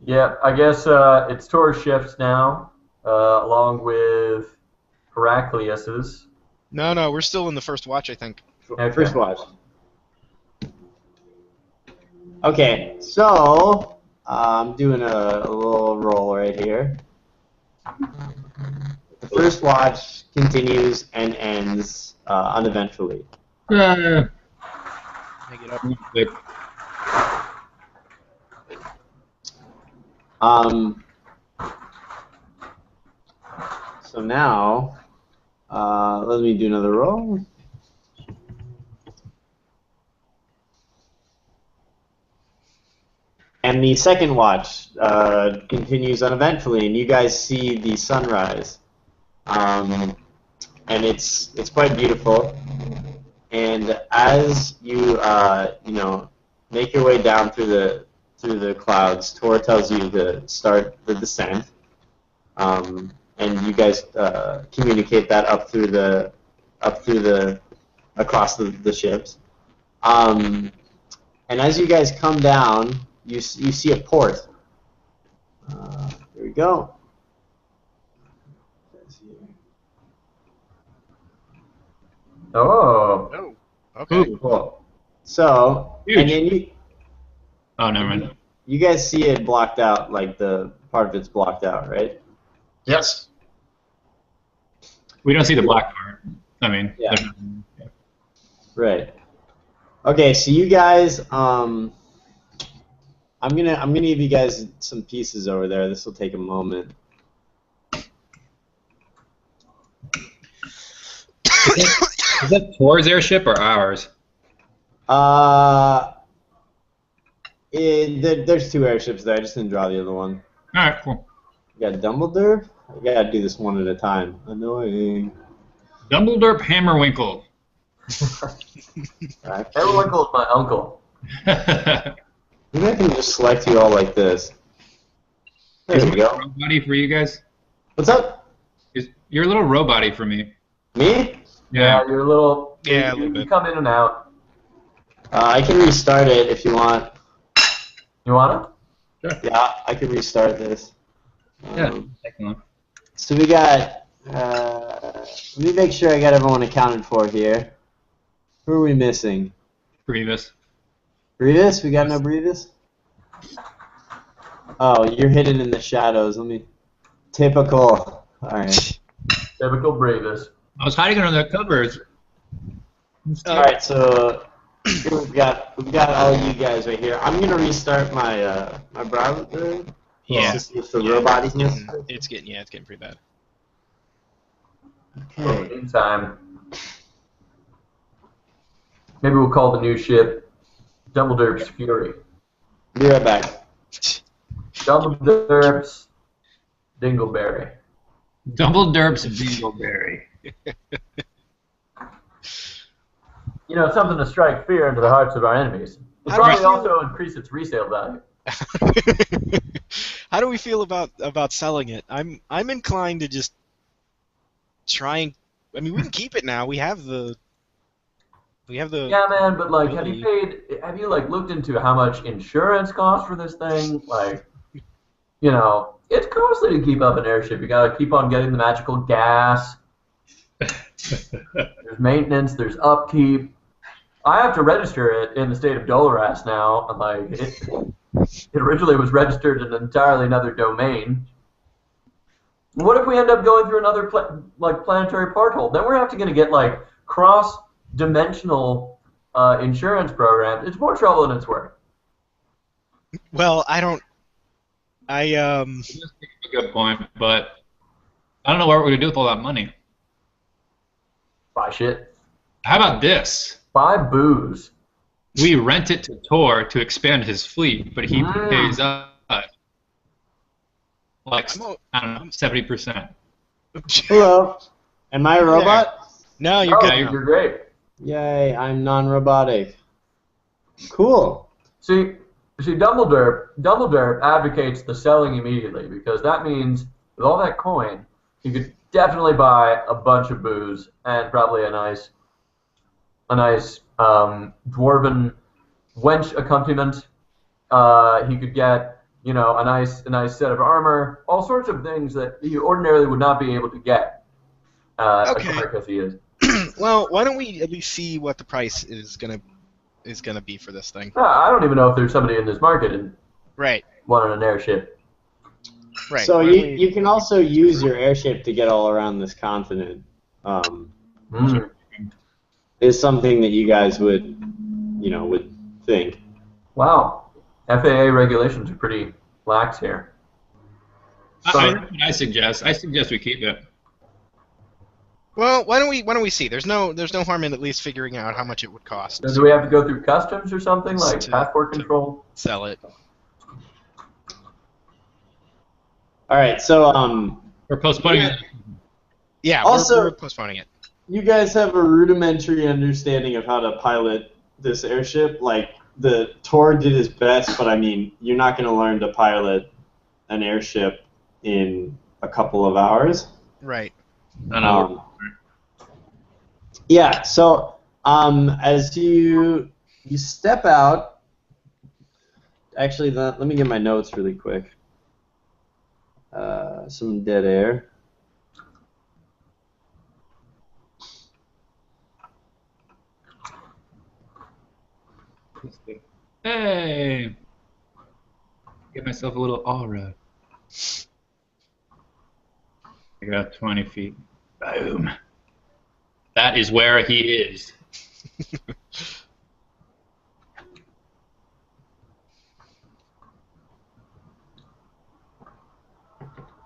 Yeah, I guess it's Tor's shift now, along with Heraclius's. No, we're still in the first watch, I think. Okay. First watch. Okay, so I'm doing a little roll right here. The first watch continues and ends uneventfully. Make it up. So now, let me do another roll. And the second watch continues uneventfully, and you guys see the sunrise. And it's quite beautiful. And as you make your way down through the clouds, Tor tells you to start the descent. And you guys communicate that across the ships. And as you guys come down, you see a port. Here we go. Oh. Oh. Okay. Cool. So, Huge. and then Oh, never mind. you guys see it blocked out, like the part of it's blocked out, right? Yes. We don't see the black part. I mean, Yeah. yeah. Right. Okay, so you guys, I'm gonna give you guys some pieces over there. This will take a moment. Is that Tor's airship or ours? There's 2 airships there. I just didn't draw the other one. All right, cool. You got Dumbledore? I gotta do this one at a time. Annoying. Dumbledore Hammerwinkle. Right. Hammerwinkle is my uncle. Maybe I can just select you all like this. There we go. Robot-y for you guys? What's up? You're a little robot-y for me. Me? Yeah, you're a little. Yeah, a you, little you bit. come in and out. I can restart it if you want. You wanna? Yeah, I can restart this. Yeah, excellent. So we got. Let me make sure I got everyone accounted for here. Who are we missing? Grievous. Brevis? We got no Brevis? Oh, you're hidden in the shadows. Let me. Typical. Alright. Typical Bravis. I was hiding under the covers. Alright, so here we've got all you guys right here. I'm gonna restart my my browser. Yeah. Just see if the robot is missing. It's getting pretty bad. Okay. In time. Maybe we'll call the new ship Dumbledore's Fury. Be right back. Dumbledore's Dingleberry. Dumbledore's Dingleberry. You know, something to strike fear into the hearts of our enemies. It'll How do we probably feel- also increase its resale value. How do we feel about selling it? I'm inclined to just try and. I mean, we can keep it now. We have the. Yeah, man, but like, have you like looked into how much insurance costs for this thing? Like, you know, it's costly to keep up an airship. You gotta keep on getting the magical gas. There's maintenance. There's upkeep. I have to register it in the state of Dolerast now. Like, it originally was registered in entirely another domain. What if we end up going through another planetary porthole? Then we're going to get like cross-dimensional insurance programs. It's more trouble than it's worth. Well, I don't. That's a good point, but I don't know what we're going to do with all that money. Buy shit. How about this? Buy booze. We rent it to Tor to expand his fleet, but he pays us like, I don't know, 70%. Hello. Am I a robot? No, you're Oh, good. now. you're great. Yay, I'm non-robotic. Cool. See, Dumbledore advocates the selling immediately because that means with all that coin, you could definitely buy a bunch of booze and probably a nice dwarven wench accompaniment. He could get, you know, a nice set of armor, all sorts of things that you ordinarily would not be able to get. Okay. As quick as he is. Well, why don't we at least see what the price is gonna be for this thing? I don't even know if there's somebody in this market and Right. wanting an airship. Right. So Why don't we- you can also use your airship to get all around this continent. Is something that you guys would think. Wow. FAA regulations are pretty lax here. I suggest we keep it. Well, why don't we see? There's no harm in at least figuring out how much it would cost So do we have to go through customs or something, like To- passport control? sell it. All right, so We're postponing it. Yeah. Also- we're postponing it. you guys have a rudimentary understanding of how to pilot this airship. Like the Tor did his best, but I mean, you're not going to learn to pilot an airship in a couple of hours. Right. I know. Yeah, so as you step out, actually, let me get my notes really quick. Some dead air. Hey! Get myself a little aura. I got 20 feet. Boom. That is where he is.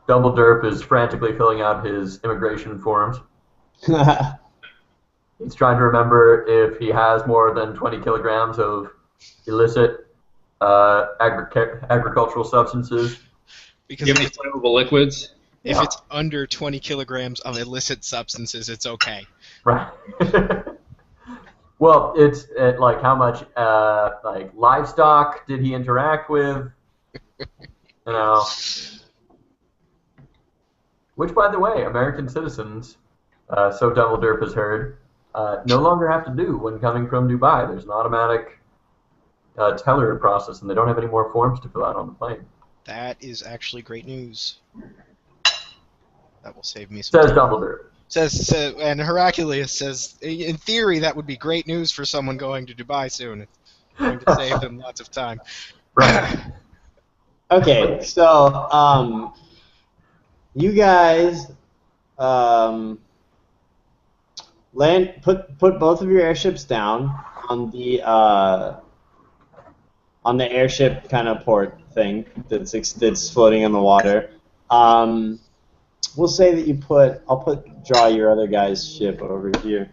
Double Derp is frantically filling out his immigration forms. He's trying to remember if he has more than 20 kilograms of illicit agricultural substances. Because Give me flammable liquids. if it's under 20 kilograms of illicit substances, it's okay. Right. Well, it's like how much like livestock did he interact with? You know. Which, by the way, American citizens, so Double Derp has heard, no longer have to do when coming from Dubai. There's an automatic teller process, and they don't have any more forms to fill out on the plane. That is actually great news. That will save me some Says time. Double Derp. Says and Heraclius says, in theory, that would be great news for someone going to Dubai soon. It's going to save them lots of time. Right. Okay, so you guys put both of your airships down on the airship kind of port thing that's floating in the water. We'll say that you draw your other guy's ship over here.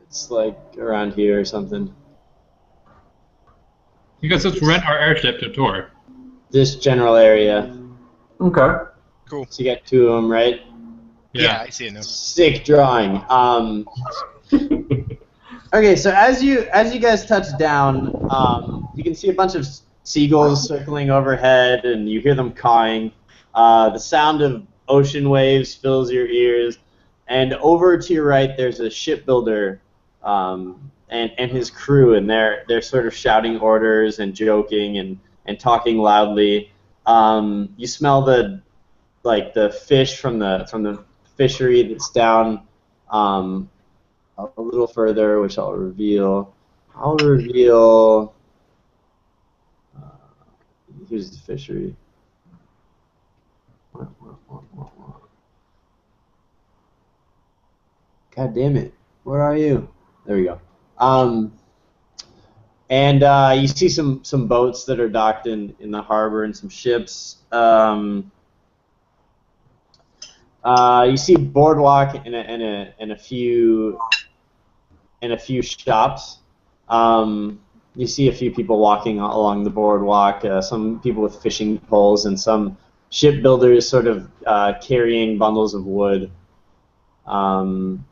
It's like around here or something. You guys just rent our airship to tour. This general area. Okay. Cool. So you got two of them, right? Yeah, I see it now. Sick drawing. Okay, so as you guys touch down, you can see a bunch of seagulls circling overhead, and you hear them cawing. The sound of ocean waves fills your ears, and over to your right, there's a shipbuilder and his crew, and they're sort of shouting orders and joking and talking loudly. You smell the fish from the fishery that's down a little further, which I'll reveal. Here's the fishery. God damn it! Where are you? There we go. And you see some boats that are docked in the harbor and some ships. You see boardwalk and a few shops. You see a few people walking along the boardwalk. Some people with fishing poles and some shipbuilders sort of carrying bundles of wood. And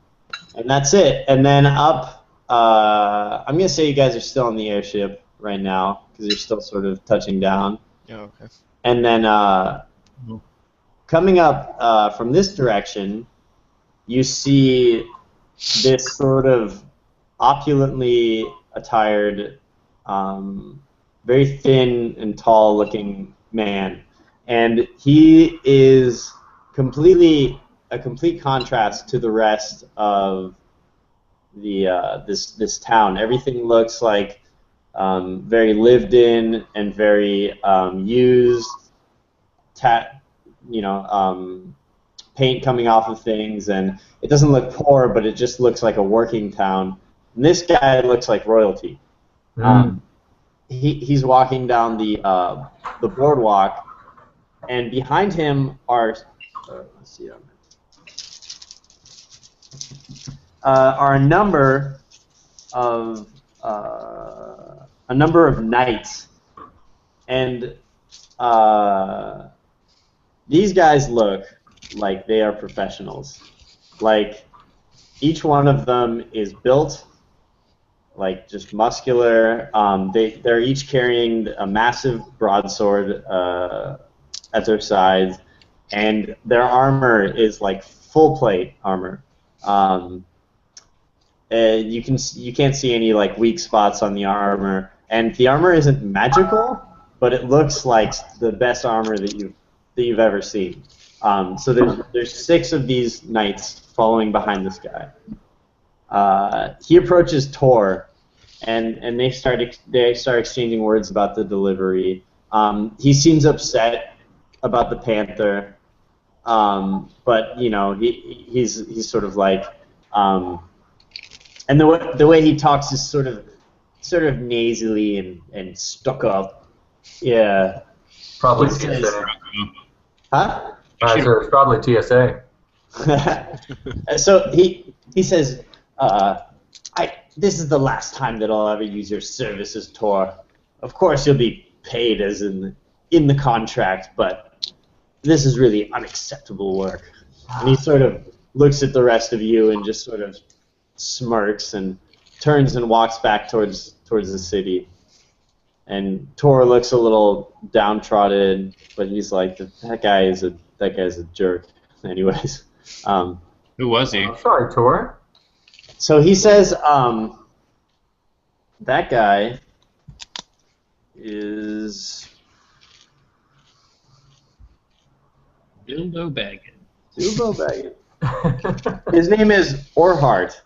that's it. And then up, I'm gonna say you guys are still on the airship right now because you're still sort of touching down. Oh, okay. And then coming up from this direction, you see this sort of opulently attired, very thin and tall-looking man, and he is a complete contrast to the rest of the this town. Everything looks like very lived in and very used. Paint coming off of things, and it doesn't look poor, but it just looks like a working town. And this guy looks like royalty. He's walking down the boardwalk, and behind him are a number of knights, and these guys look like they are professionals. Like, each one of them is built, like, just muscular. They're each carrying a massive broadsword at their sides, and their armor is like full plate armor. You can't see any like weak spots on the armor, and the armor isn't magical, but it looks like the best armor that you've ever seen. So there's 6 of these knights following behind this guy. He approaches Tor, and they start exchanging words about the delivery. He seems upset about the panther, but he's sort of like, and the way he talks is sort of nasally and stuck up. Yeah. Probably He says- TSA. Huh? I said it's probably TSA. So he says, this is the last time that I'll ever use your services, Tor. Of course you'll be paid as in the contract, but this is really unacceptable work. And he sort of looks at the rest of you and just sort of smirks and turns and walks back towards the city. And Tor looks a little downtrodden, but he's like, that guy is a jerk. Anyways. Who was he? I'm sorry, Tor. So he says, that guy is Bilbo Baggins. Bilbo Baggins. His name is Orhart,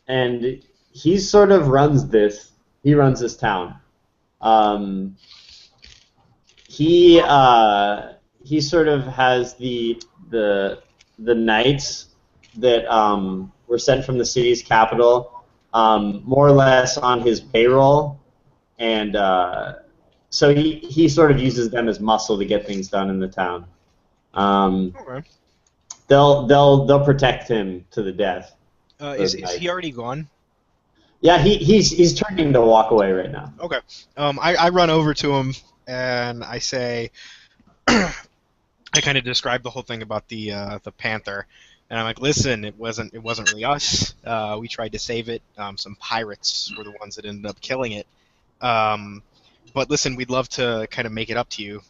and he sort of runs this. He runs this town. He sort of has the knights that were sent from the city's capital, more or less on his payroll, and so he sort of uses them as muscle to get things done in the town. Okay. They'll protect him to the death. Is he already gone? Yeah, he's turning to walk away right now. Okay. I run over to him and I say, I kind of describe the whole thing about the panther, and I'm like, listen, it wasn't really us. We tried to save it. Some pirates were the ones that ended up killing it. But listen, we'd love to kind of make it up to you.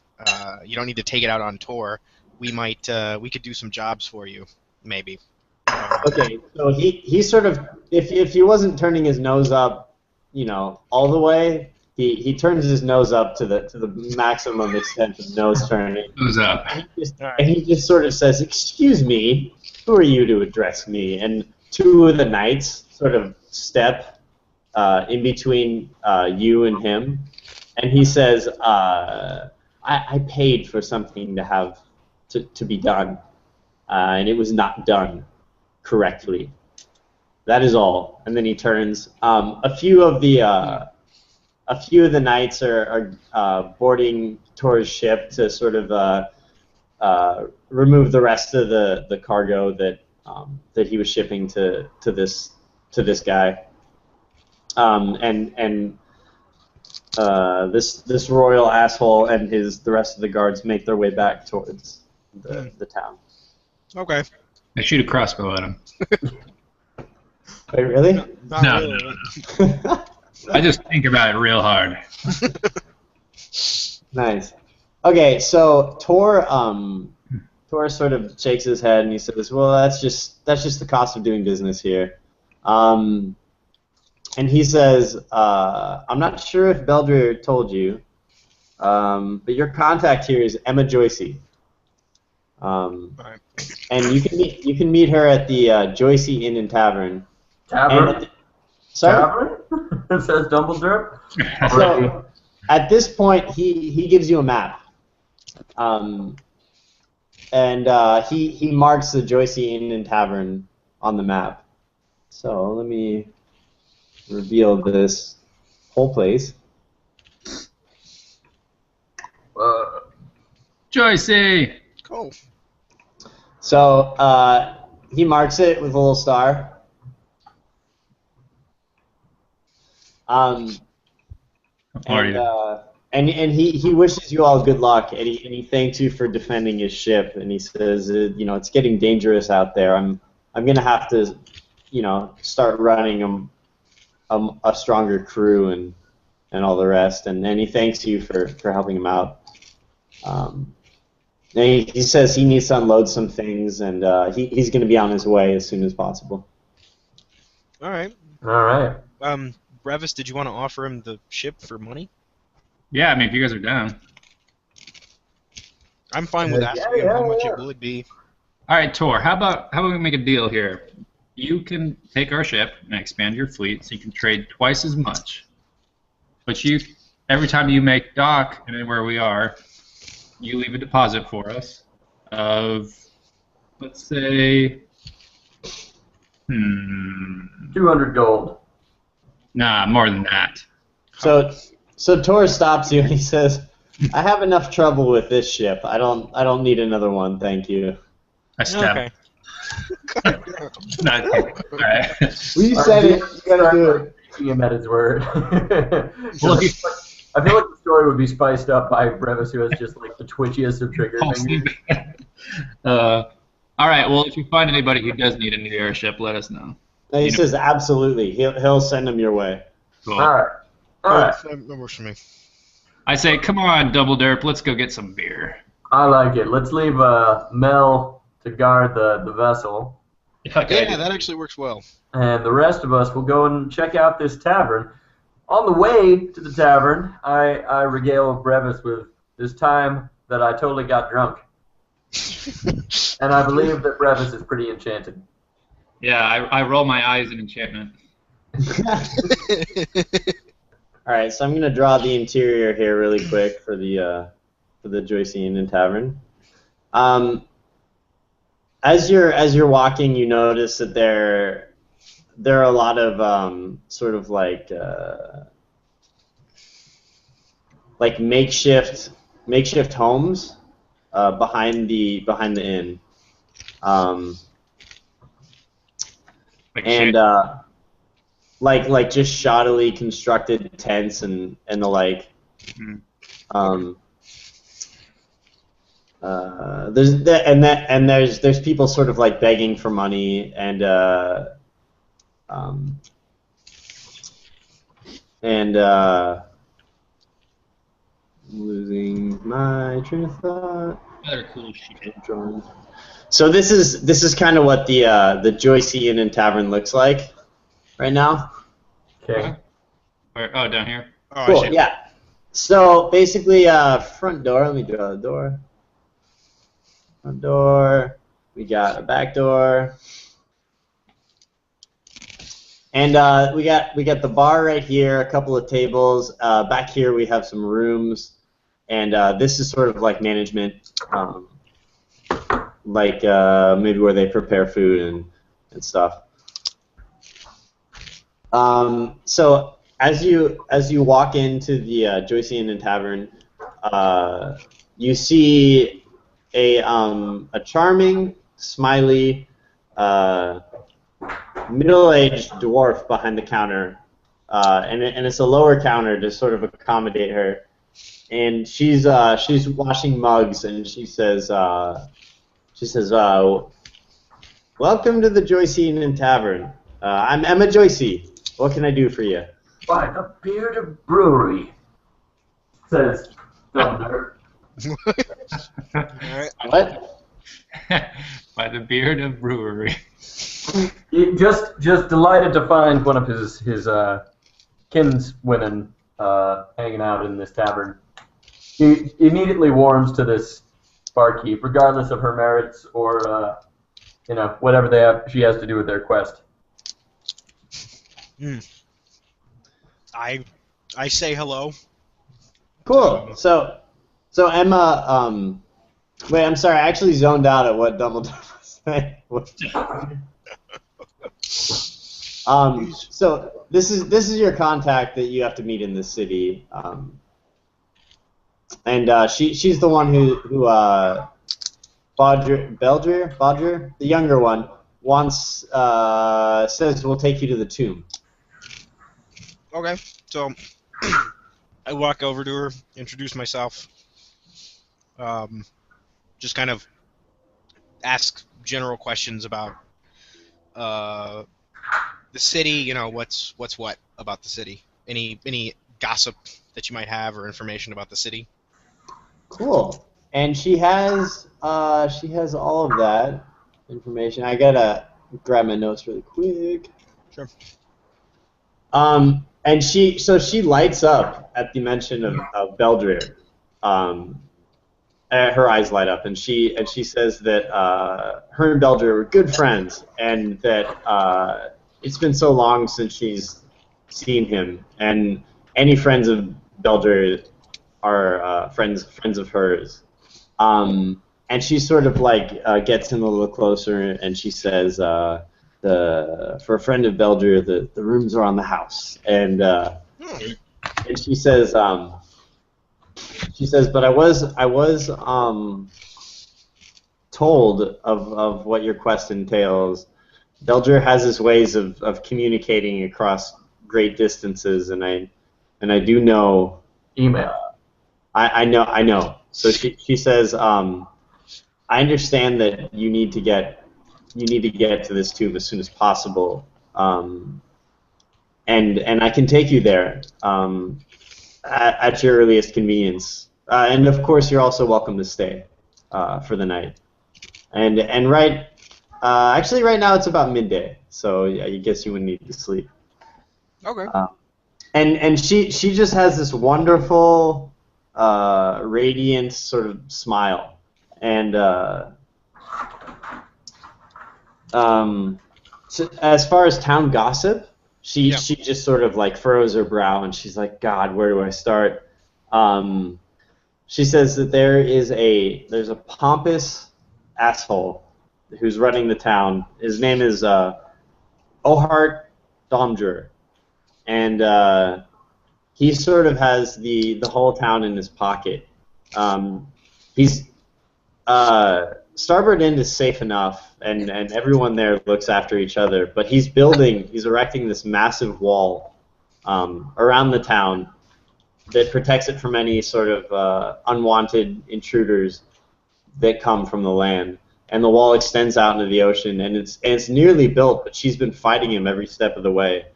You don't need to take it out on tour. We could do some jobs for you, maybe. Okay, so he sort of, if he wasn't turning his nose up, all the way, he turns his nose up to the maximum extent of nose turning. Who's up? And he just sort of says, "Excuse me, who are you to address me?" And two of the knights sort of step in between you and him, and he says, I paid for something to have to be done, and it was not done correctly. That is all." And then he turns. A few of the knights are boarding Tor's ship to sort of remove the rest of the cargo that he was shipping to this guy. This royal asshole and the rest of the guards make their way back towards the town. Okay. I shoot a crossbow at him. Wait, really? Not No, really. I just think about it real hard. Nice. Okay, so Tor sort of shakes his head and he says, "Well, that's just the cost of doing business here." And he says, "I'm not sure if Beldre told you, but your contact here is Emma Joycey. Right. And you can meet her at the Joycey Inn and Tavern." Tavern? Sorry? Tavern? It says Dumbledore. So, at this point, he gives you a map. And he marks the Joycey Inn and Tavern on the map. So, let me reveal this whole place. Joycey! Cool. So, he marks it with a little star. And he wishes you all good luck, and he thanks you for defending his ship, and he says, it's getting dangerous out there. I'm gonna have to, start running a stronger crew and all the rest, and he thanks you for helping him out. And he says he needs to unload some things, and he's gonna be on his way as soon as possible. All right. All right. Brevis, did you want to offer him the ship for money? Yeah, I mean, if you guys are down. I'm fine with asking him how much it would be. All right, Tor, how about we make a deal here? You can take our ship and expand your fleet so you can trade twice as much. But every time you make dock anywhere we are, you leave a deposit for us of, let's say, 200 gold. Nah, more than that. So Tor stops you and he says, I have enough trouble with this ship. I don't need another one, thank you. I stab. Okay. Not, all right. Well, you said it. You gotta do it. Taking him at his word. Well, I feel like the story would be spiced up by Brevis, who has just like the twitchiest of trigger fingers. All right. Well, if you find anybody who does need a new airship, let us know. No, he says absolutely. He'll send them your way. Cool. All right. All right. That works for me. I say, come on, Double Derp, let's go get some beer. I like it. Let's leave Mel to guard the vessel, Yeah, that actually works well. and the rest of us will go and check out this tavern. On the way to the tavern, I regale Brevis with this time that I totally got drunk. And I believe that Brevis is pretty enchanted. Yeah, I roll my eyes in enchantment. All right, so I'm gonna draw the interior here really quick for the Joycean Tavern. As you're walking, you notice that there are a lot of sort of like makeshift homes behind the inn, Like and shit. like just shoddily constructed tents and the like. Mhm. There's people sort of like begging for money and losing my train of thought. Other cool shit. So this is kind of what the Joycean Inn and Tavern looks like right now. Okay. Oh, down here. Oh, I Cool. see. Yeah. So basically, front door. Let me draw the door. Front door. We got a back door. And we got the bar right here, a couple of tables. Back here we have some rooms, and this is sort of like management, maybe where they prepare food and stuff. So as you walk into the Joycean Inn Tavern, you see a charming, smiley, middle-aged dwarf behind the counter, and it's a lower counter to sort of accommodate her. And she's washing mugs, and she says, "Welcome to the Joycean Inn Tavern. I'm Emma Joycey. What can I do for you?" By the Bearded Brewery, says Thunder. Alright. What? By the beard of brewery. Just delighted to find one of his kinswomen hanging out in this tavern. He immediately warms to this barkeep, regardless of her merits or whatever she has to do with their quest. I say hello. Cool. So Emma, wait, I'm sorry. I actually zoned out at what Dumbledore was saying. So this is your contact that you have to meet in the city, and she's the one who Bodger, the younger one, says we'll take you to the tomb. Okay, so I walk over to her, introduce myself, just kind of ask general questions about the city. What's what about the city? Any gossip that you might have or information about the city? Cool. And she has all of that information. I gotta grab my notes really quick. Sure. And she lights up at the mention of Beldrir. Her eyes light up, and she says that her and Beldrir were good friends, and that it's been so long since she's seen him, and any friends of Beldrir are friends of hers. And she sort of gets him a little closer, and she says, for a friend of Beldrir, the rooms are on the house, and she says, She says, but I was told of what your quest entails. Belger has his ways of communicating across great distances, and I do know. Email. I know. So she says, I understand that you need to get to this tube as soon as possible, and I can take you there at your earliest convenience. And of course, you're also welcome to stay for the night. And right, actually, right now it's about midday, so yeah, I guess you wouldn't need to sleep. Okay. And she just has this wonderful, radiant sort of smile, and so as far as town gossip, she just sort of like furrows her brow, and she's like, God, where do I start? She says that there's a pompous asshole who's running the town. His name is Ohart Domger. And he sort of has the whole town in his pocket. He's starboard end is safe enough, and everyone there looks after each other. But he's erecting this massive wall around the town that protects it from any sort of unwanted intruders that come from the land. And the wall extends out into the ocean, and it's nearly built, but she's been fighting him every step of the way.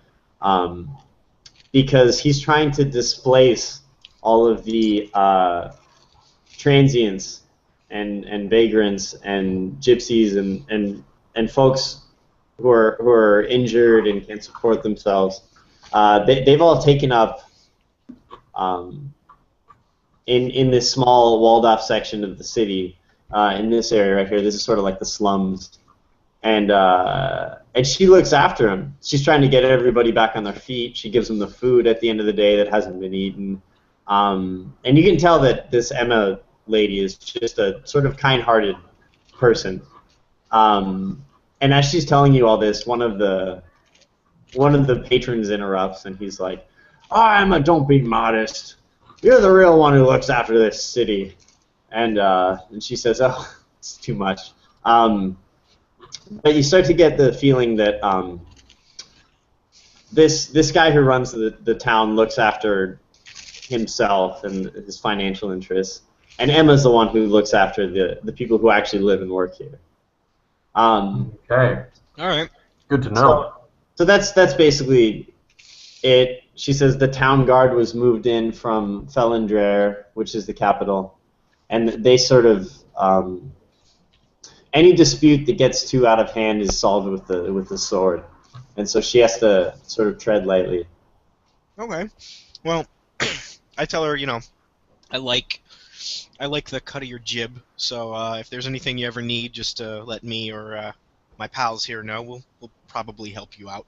Because he's trying to displace all of the transients and vagrants and gypsies and folks who are injured and can't support themselves. They've all taken up in this small walled-off section of the city, in this area right here. This is sort of like the slums. And she looks after him. She's trying to get everybody back on their feet. She gives them the food at the end of the day that hasn't been eaten. And you can tell that this Emma lady is just a sort of kind-hearted person. And as she's telling you all this, one of the patrons interrupts, and he's like, "Oh, Emma, don't be modest. You're the real one who looks after this city." And she says, "Oh, it's too much." But you start to get the feeling that this guy who runs the town looks after himself and his financial interests, and Emma's the one who looks after the people who actually live and work here. Okay. All right. Good to know. So that's basically it. She says the town guard was moved in from Felindrere, which is the capital, and they sort of any dispute that gets too out of hand is solved with the sword, and so she has to sort of tread lightly. Okay. Well, I tell her, I like the cut of your jib. So if there's anything you ever need, just let me or my pals here know. We'll probably help you out.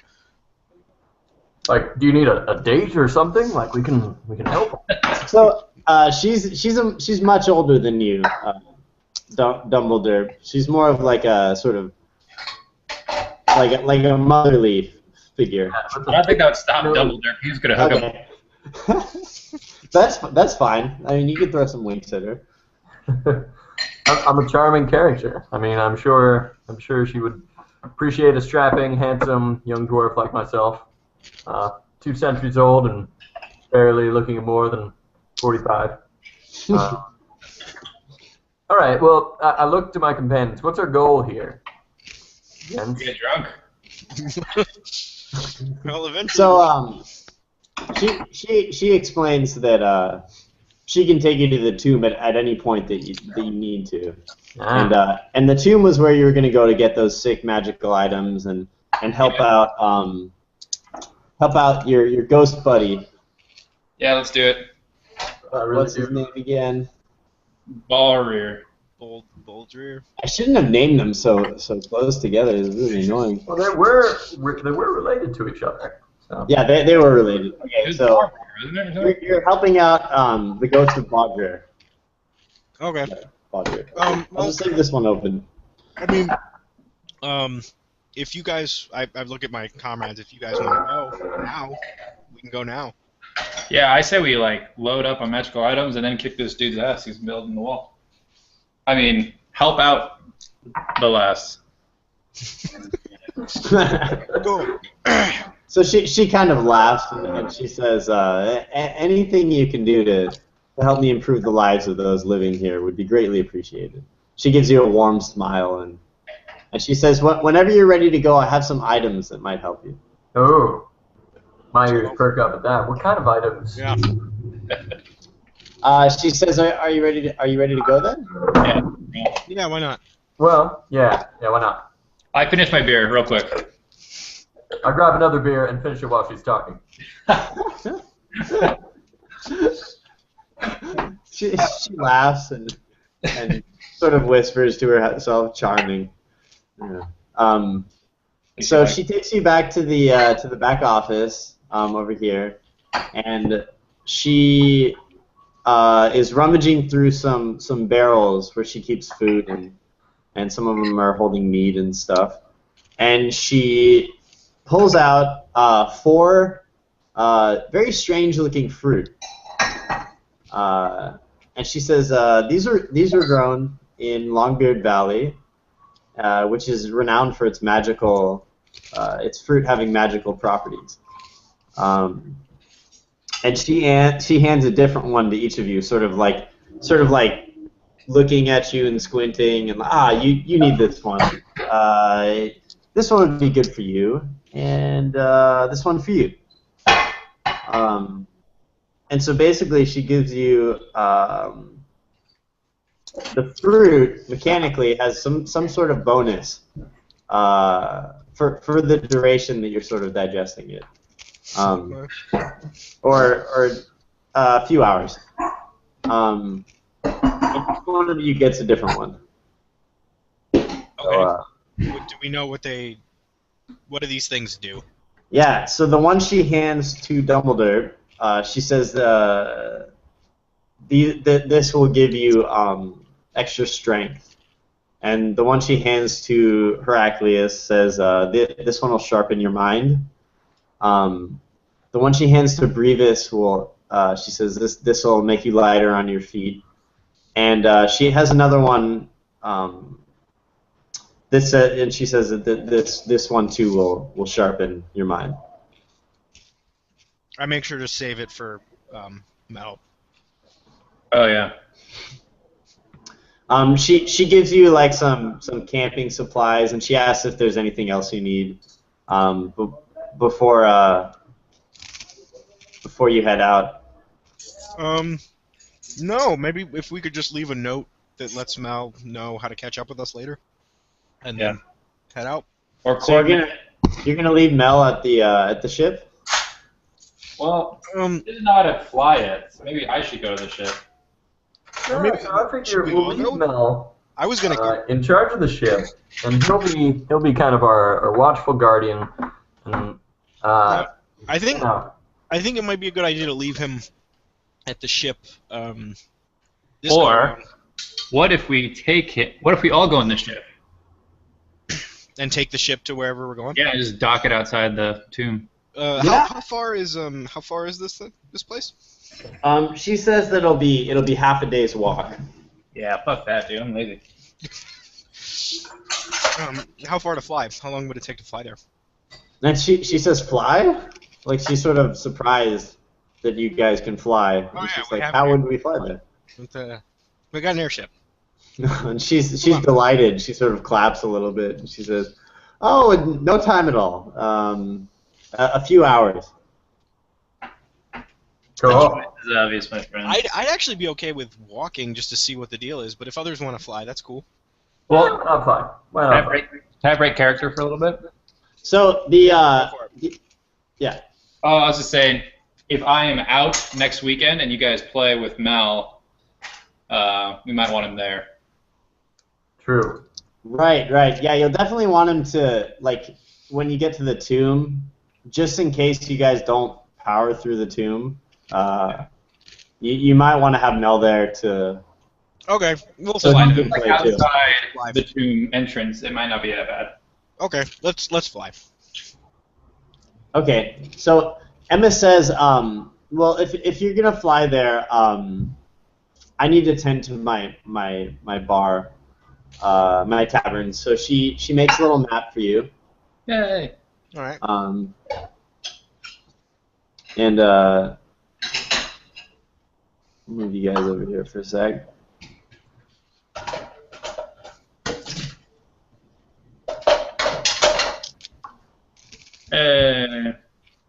Like, do you need a date or something? Like, we can help. So she's much older than you, Dumbledore. She's more of like a sort of like a motherly figure. I don't think that would stop Dumbledore. He's gonna hook him. That's fine. I mean, you could throw some winks at her. I'm a charming character. I mean, I'm sure she would appreciate a strapping, handsome young dwarf like myself. 2 centuries old and barely looking at more than 45. All right. Well, I look to my companions. What's our goal here? Jens? Get drunk. Well, eventually. So she explains that she can take you to the tomb at any point that you need to. And the tomb was where you were going to go to get those sick magical items and help out your ghost buddy. Yeah, let's do it. What's his name again? Ballrear. Boldrear. I shouldn't have named them so close together. It's really annoying. Well, they were related to each other. So. Yeah, they were related. Okay, so Isn't it? you're helping out the ghost of Bodger. Okay. Bodger. Well, I'll just leave this one open. I mean, if you guys, I look at my comrades. If you guys want to go now, we can go now. Yeah, I say we like load up on magical items and then kick this dude's ass. He's building the wall. I mean, help out the last. Cool. So she kind of laughs and she says, anything you can do to help me improve the lives of those living here would be greatly appreciated. She gives you a warm smile and she says, whenever you're ready to go, I have some items that might help you. Oh, my ears perk up at that. What kind of items? Yeah. She says, are you ready to go then? Yeah. Yeah, why not? Well, yeah, why not? I finished my beer real quick. I'll grab another beer and finish it while she's talking. She laughs and sort of whispers to herself, charming. Yeah. So she takes you back to the back office over here, and she is rummaging through some barrels where she keeps food, and some of them are holding meat and stuff. And she pulls out 4 very strange-looking fruit. And she says, these are grown in Longbeard Valley, which is renowned for its its fruit having magical properties. And she hands a different one to each of you, sort of like looking at you and squinting, and you need this one. This one would be good for you, and this one for you. And so basically, she gives you the fruit. Mechanically, has some sort of bonus for the duration that you're sort of digesting it, or a few hours. And each one of you gets a different one. Okay. So, Do we know what do these things do? yeah. So the one she hands to Dumbledore, she says this will give you extra strength. And the one she hands to Heraclius says this one will sharpen your mind. The one she hands to Brevis she says this will make you lighter on your feet. And she has another one. And she says that this one too will sharpen your mind. I make sure to save it for Mel. Oh yeah. She gives you like some camping supplies, and she asks if there's anything else you need before you head out. No, maybe if we could just leave a note that lets Mel know how to catch up with us later, and then head out. Or So you're gonna leave Mel at the ship? Well, he doesn't know how to fly it, so maybe I should go to the ship. Yeah, maybe- so I figure we we'll all leave go? Mel I was gonna go. in charge of the ship, and he'll be kind of our watchful guardian. And I think you know, I think it might be a good idea to leave him at the ship. This Or- go around, What if we take it? What if we all go in the ship? and take the ship to wherever we're going. Yeah, just dock it outside the tomb. Yeah. How far is this place? She says that it'll be half a day's walk. Yeah, fuck that, dude. I'm lazy. How far to fly? How long would it take to fly there? And she says fly? Like she's sort of surprised that you guys can fly. Oh, And yeah, she's we like, have how air- would we fly there? We got an airship. And she's delighted. She sort of claps a little bit, and she says, "Oh, in no time at all. A few hours." cool. This is obvious, my friend. I'd actually be okay with walking just to see what the deal is, but if others want to fly, that's cool. Well, I'm fine. Why not? Can I break character for a little bit? So Go for it. yeah. Oh, I was just saying, if I am out next weekend and you guys play with Mel, we might want him there. True. Right. Yeah, you'll definitely want him to, like, when you get to the tomb, just in case you guys don't power through the tomb, you might want to have Mel there to. Okay, we'll So fly. you then. can play too. Outside the tomb entrance, it might not be that bad. Okay, let's fly. Okay, so Emma says well, if you're gonna fly there, I need to tend to my bar, my tavern. So she makes a little map for you. Yay! All right. And move you guys over here for a sec.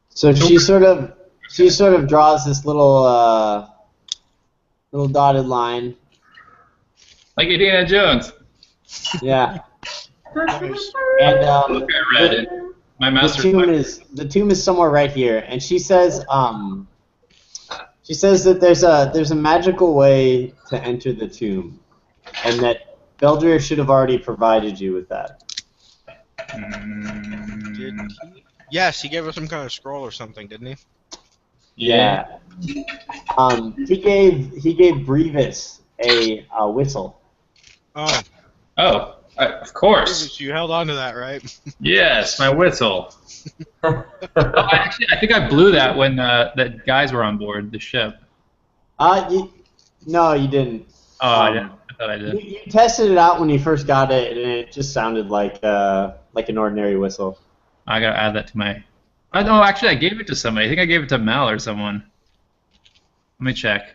So she sort of draws this little dotted line. Like Indiana Jones. Yeah. Nice. And Look, I read it. My master. the tomb is somewhere right here, and she says that there's a magical way to enter the tomb, and that Beldrir should have already provided you with that. Did he? Yes, he gave us some kind of scroll or something, didn't he? Yeah. He gave Brevis a whistle. Oh, Oh, of course. you held on to that, right? Yes, my whistle. I think I blew that when the guys were on board the ship. No, you didn't. Oh, I didn't. I thought I did. You tested it out when you first got it, and it just sounded like an ordinary whistle. I gotta add that to my. No, actually, I gave it to somebody. I think I gave it to Mel or someone. Let me check.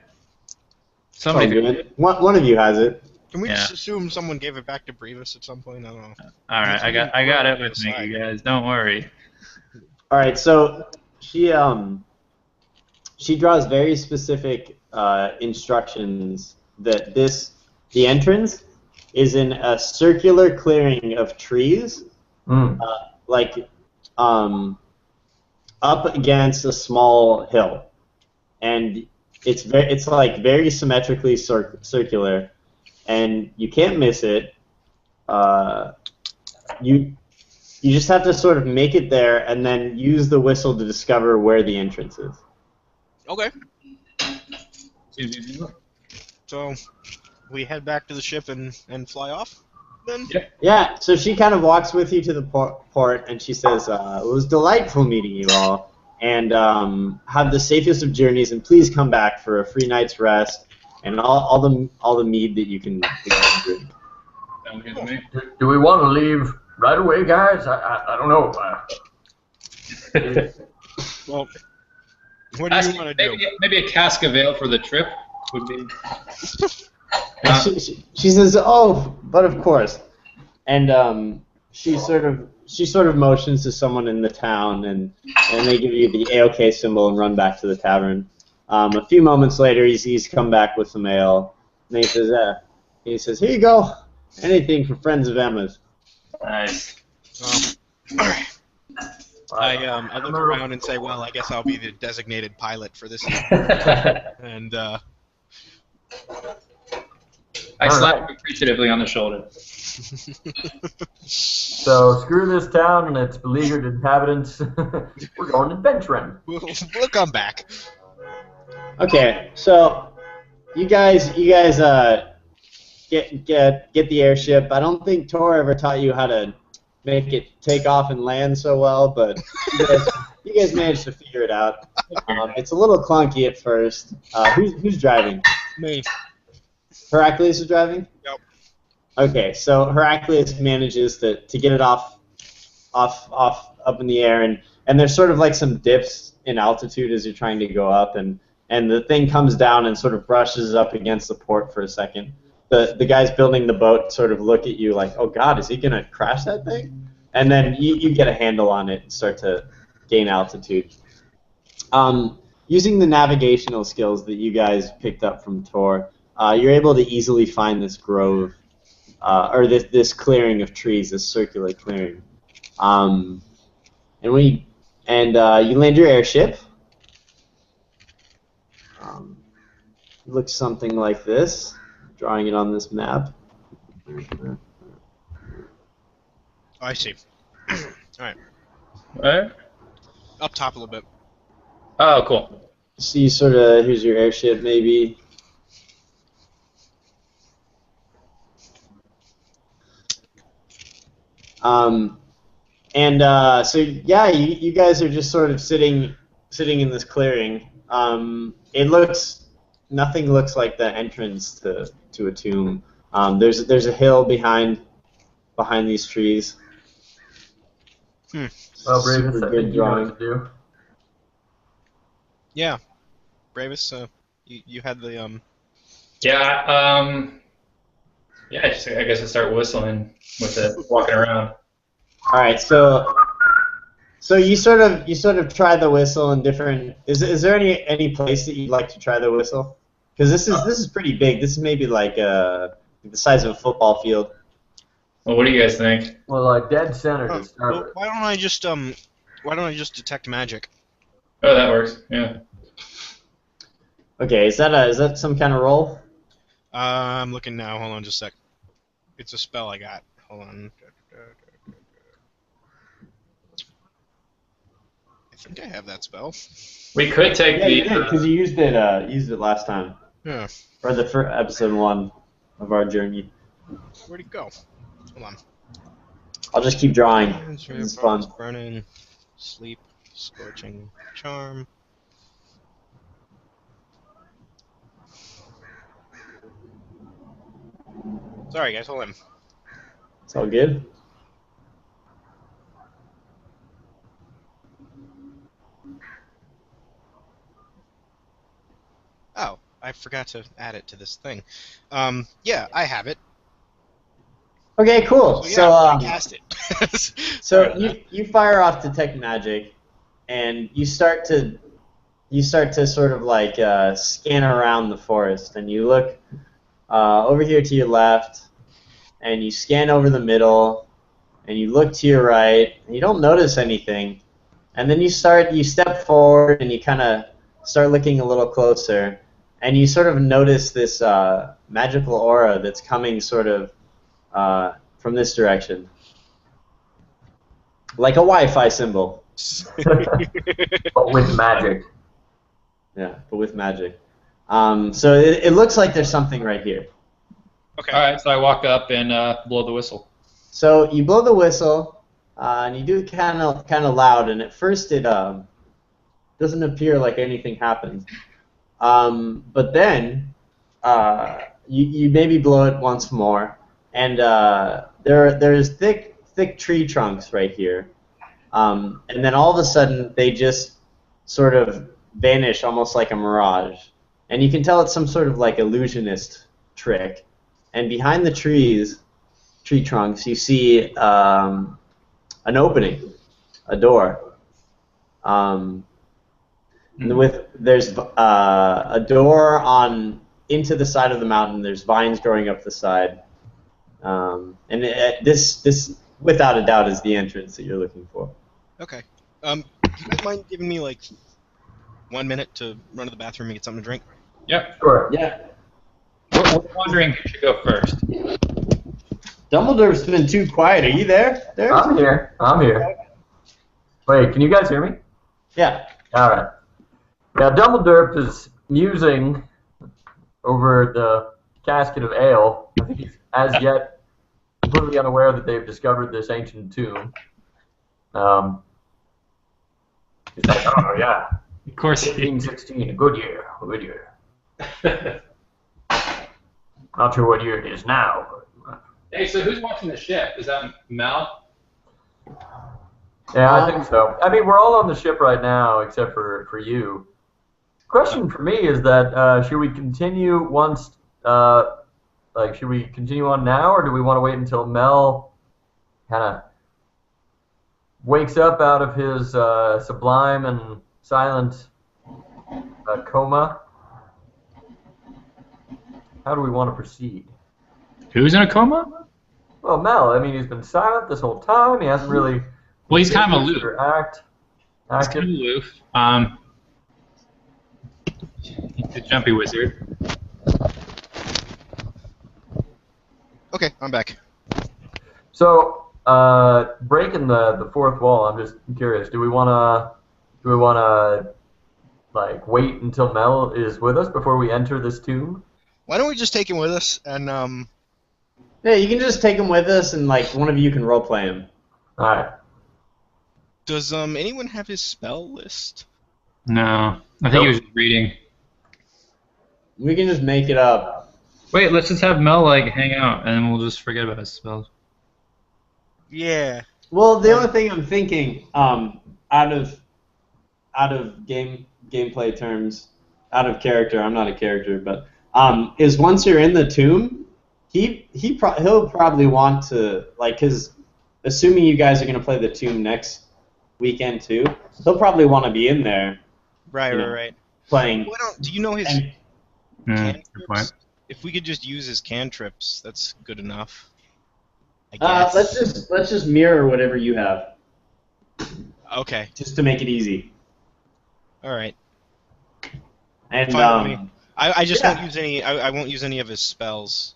Somebody. Good. One of you has it. Can we Yeah. just assume someone gave it back to Brevis at some point? I don't know. All right, I got it with me, you guys. Don't worry. All right, so she draws very specific instructions that the entrance is in a circular clearing of trees, like up against a small hill, and it's like very symmetrically circular, and you can't miss it. You just have to sort of make it there, and then use the whistle to discover where the entrance is. Okay. So we head back to the ship and fly off then? Yeah, so she kind of walks with you to the port, and she says, it was delightful meeting you all, and have the safest of journeys, and please come back for a free night's rest, and all the mead that you can drink. Sounds good to me. Do we want to leave right away, guys? I don't know. Well, what do you want to do? Maybe a cask of ale for the trip would be. She says, "Oh, but of course," and she sort of motions to someone in the town, and they give you the AOK symbol and run back to the tavern. A few moments later, he's come back with some ale, and he says, "Here you go, anything for friends of Emma's." Nice. All right. I look around and say, well, I guess I'll be the designated pilot for this evening. And I slap him appreciatively on the shoulder. So screw this town and its beleaguered inhabitants. We're going adventuring. We'll come back. Okay, so you guys get the airship. I don't think Tor ever taught you how to make it take off and land so well, but you guys managed to figure it out. It's a little clunky at first. Who's driving? Me. Heracles is driving? Yep. Okay, so Heracles manages to get it off up in the air, and there's sort of like some dips in altitude as you're trying to go up, and the thing comes down and sort of brushes up against the port for a second. The guys building the boat sort of look at you like, oh god, is he going to crash that thing? And then you get a handle on it and start to gain altitude. Using the navigational skills that you guys picked up from Tor, you're able to easily find this grove, or this clearing of trees, this circular clearing. And you land your airship. It looks something like this. Drawing it on this map. Oh, I see. All right. What? Up top a little bit. Oh, cool. See, sort of, here's your airship, maybe. So yeah, you guys are just sort of sitting in this clearing. Nothing looks like the entrance to a tomb. There's a hill behind these trees. Hmm. Well, Bravis, Super I good think you know drawing. what to do. Yeah, Bravis, you had the Yeah. Yeah. I guess I start whistling with it, walking around. All right, so you sort of try the whistle in different. Is there any place that you'd like to try the whistle? Because this is pretty big. This is maybe like the size of a football field. Well, what do you guys think? Well, dead center to start well, with. why don't I just detect magic? Oh, that works. Yeah. Okay, is that some kind of roll? I'm looking now. Hold on just a sec. It's a spell I got. Hold on. I think I have that spell. We could take Yeah, you the. did because you used it last time, Yeah. or the first episode 1 of our journey. Where'd it go? Hold on. I'll just keep drawing. It's fun. Burning, sleep, scorching, charm. Sorry, guys. Hold on. It's all good. Oh, I forgot to add it to this thing. Yeah, I have it. Okay, cool. So yeah, So I cast it. So Sorry about you fire off detect magic, and you start to sort of like scan around the forest, and you look over here to your left, and you scan over the middle, and you look to your right, and you don't notice anything, and then you step forward, and you kind of start looking a little closer, and you sort of notice this magical aura that's coming sort of from this direction. Like a Wi-Fi symbol. But with magic. Yeah, but with magic. So it looks like there's something right here. Okay. All right, so I walk up and blow the whistle. So you blow the whistle, and you do it kind of loud, and at first it doesn't appear like anything happens. But then you maybe blow it once more, and there's thick tree trunks right here, and then all of a sudden they just sort of vanish almost like a mirage, and you can tell it's some sort of like illusionist trick. And behind the tree trunks, you see an opening, a door. There's a door on into the side of the mountain. There's vines growing up the side, and this without a doubt is the entrance that you're looking for. Okay. You guys mind giving me like 1 minute to run to the bathroom and get something to drink? Yep. Sure. Yeah. We're wondering who should go first. Dumbledore's been too quiet. Are you there? I'm here. Wait, can you guys hear me? Yeah. All right. Now, Dumbledore is musing over the casket of ale. I think he's as yet completely unaware that they've discovered this ancient tomb. He's like, oh, yeah. Of course. 1516, a good year. Not sure what year it is now. Hey, so who's watching the ship? Is that Mel? Yeah, I think so. I mean, we're all on the ship right now, except for you. Question for me is that should we continue once, should we continue on now, or do we want to wait until Mel kind of wakes up out of his sublime and silent coma? How do we want to proceed? Who's in a coma? Well, Mel, I mean, he's been silent this whole time. He hasn't really... Well, he's kind of aloof. He's kind of aloof. He's a jumpy wizard. Okay, I'm back. So, breaking the fourth wall, I'm just curious. Do we wanna like wait until Mel is with us before we enter this tomb? Why don't we just take him with us and Yeah, you can just take him with us, and like one of you can roleplay him. All right. does anyone have his spell list? No, I think he was just reading. We can just make it up. Wait, let's just have Mel like hang out, and we'll just forget about his spells. Yeah. Well, the only thing I'm thinking, out of gameplay terms, out of character, I'm not a character, but is once you're in the tomb, he'll probably want to, like, because assuming you guys are going to play the tomb next weekend too, he'll probably want to be in there. Right. Playing. Do you know his Good cantrips? point. If we could just use his cantrips, that's good enough. I guess. Let's just mirror whatever you have, Okay. just to make it easy. All right. And Fine with me. I just yeah. won't use any. I won't use any of his spells.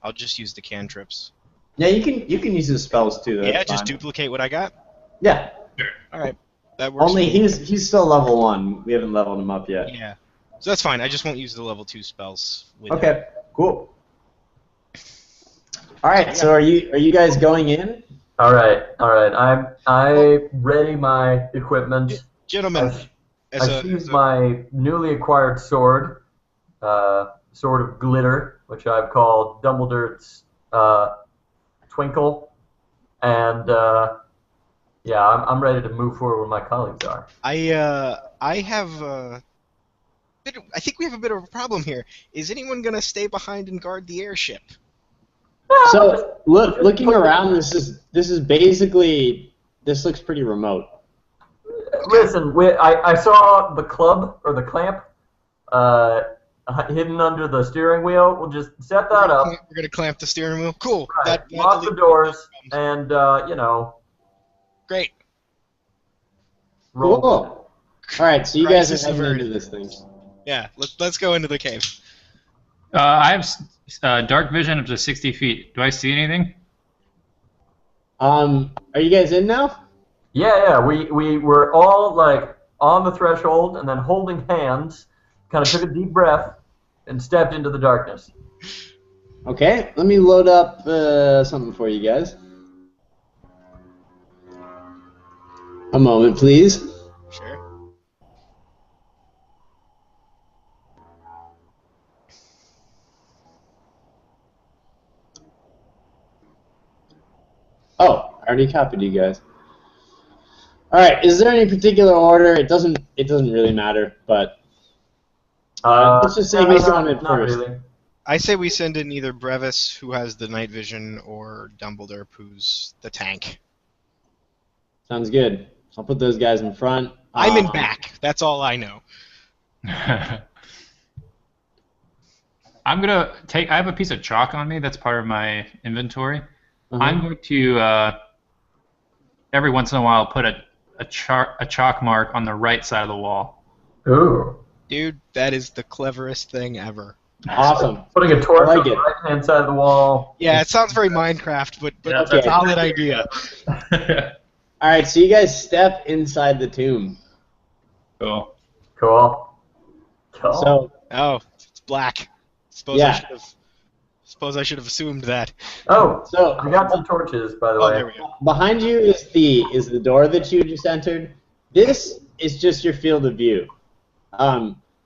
I'll just use the cantrips. Yeah, you can use his spells too. That's Yeah, just fine. duplicate what I got. Yeah. All right. That works. Only for me. he's still level 1. We haven't leveled him up yet. Yeah. So that's fine. I just won't use the level 2 spells. With him. Okay. Cool. All right. So are you guys going in? All right. I ready my equipment. Gentlemen, I choose my newly acquired sword, sword of glitter, which I've called Dumbledore's Twinkle, and yeah, I'm ready to move forward where my colleagues are. I have I think we have a bit of a problem here. Is anyone gonna stay behind and guard the airship? So looking around, this is basically, this looks pretty remote. Listen, I saw the club or the clamp hidden under the steering wheel. We'll just set that up. We're gonna clamp the steering wheel. Cool. Right. Lock the doors and Great. roll. Cool. All right. So you guys Crisis are heading averted. into this thing. Yeah. Let's go into the cave. I have dark vision up to 60 feet. Do I see anything? Are you guys in now? Yeah. We were all like on the threshold and then holding hands, kind of took a deep breath and stepped into the darkness. Okay. Let me load up something for you guys. A moment, please. Sure. Oh, I already copied you guys. All right. Is there any particular order? It doesn't really matter, but let's just say who's going in Not first. really. I say we send in either Brevis, who has the night vision, or Dumbledore, who's the tank. Sounds good. I'll put those guys in front. I'm in back. That's all I know. I'm gonna take. I have a piece of chalk on me. That's part of my inventory. Uh-huh. I'm going to every once in a while put a chalk mark on the right side of the wall. Ooh. Dude, that is the cleverest thing ever. Awesome. Putting a torch I like on the it. right-hand side of the wall. Yeah, it sounds very Minecraft, but Yeah, it's a okay. solid idea. All right. So you guys step inside the tomb. Cool. Cool. So Oh, it's black. Yeah. Suppose I should have assumed that. Oh, so I got some torches, by the Oh, way. there we go. behind you is the door that you just entered. This is just your field of view.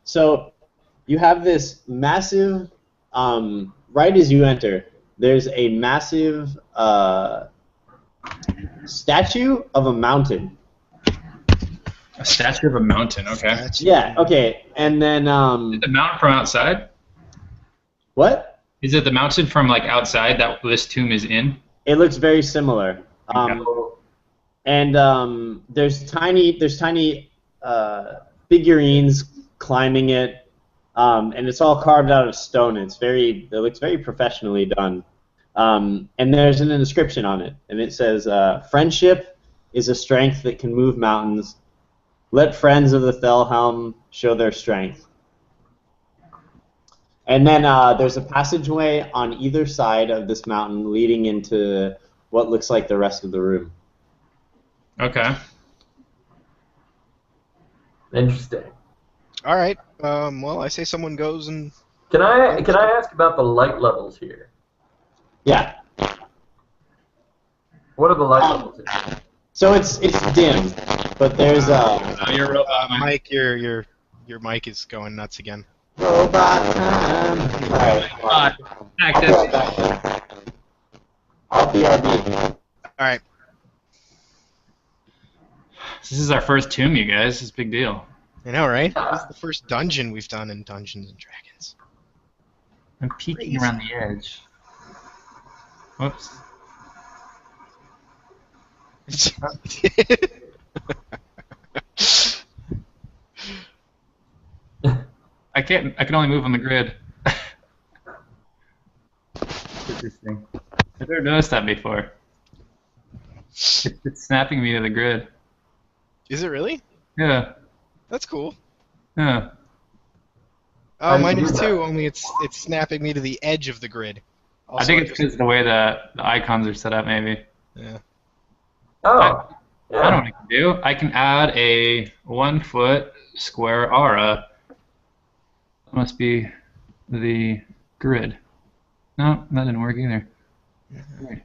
So you have this massive, right as you enter, there's a massive statue of a mountain. A statue of a mountain. Okay. Yeah, okay. And then, Is it the mountain from outside? what? Is it the mountain from like outside that this tomb is in? It looks very similar. Okay. And there's tiny figurines climbing it, and it's all carved out of stone. It looks very professionally done. And there's an inscription on it, and it says, "Friendship is a strength that can move mountains. Let friends of the Thelhelm show their strength." And then there's a passageway on either side of this mountain leading into what looks like the rest of the room. Okay. Interesting. All right. Well, I say someone goes and. Can I ask about the light levels here? Yeah. What are the light levels here? So it's dim. But there's You're a robot, Mike. Mike, your mic is going nuts again. robot time. Alright. Active. I'll BRB. All right. This is our first tomb, you guys. It's a big deal. I know, right? This is the first dungeon we've done in Dungeons and Dragons. I'm peeking Crazy. around the edge. Whoops. I can only move on the grid. Interesting. I've never noticed that before. It's snapping me to the grid. Is it really? Yeah. That's cool. Yeah. Oh, did mine you is do too. Only it's snapping me to the edge of the grid. I think it's because of the way the icons are set up, maybe. Yeah. Oh. I know what I can do. I can add a 1 foot square aura. That must be the grid. No, that didn't work either. Right.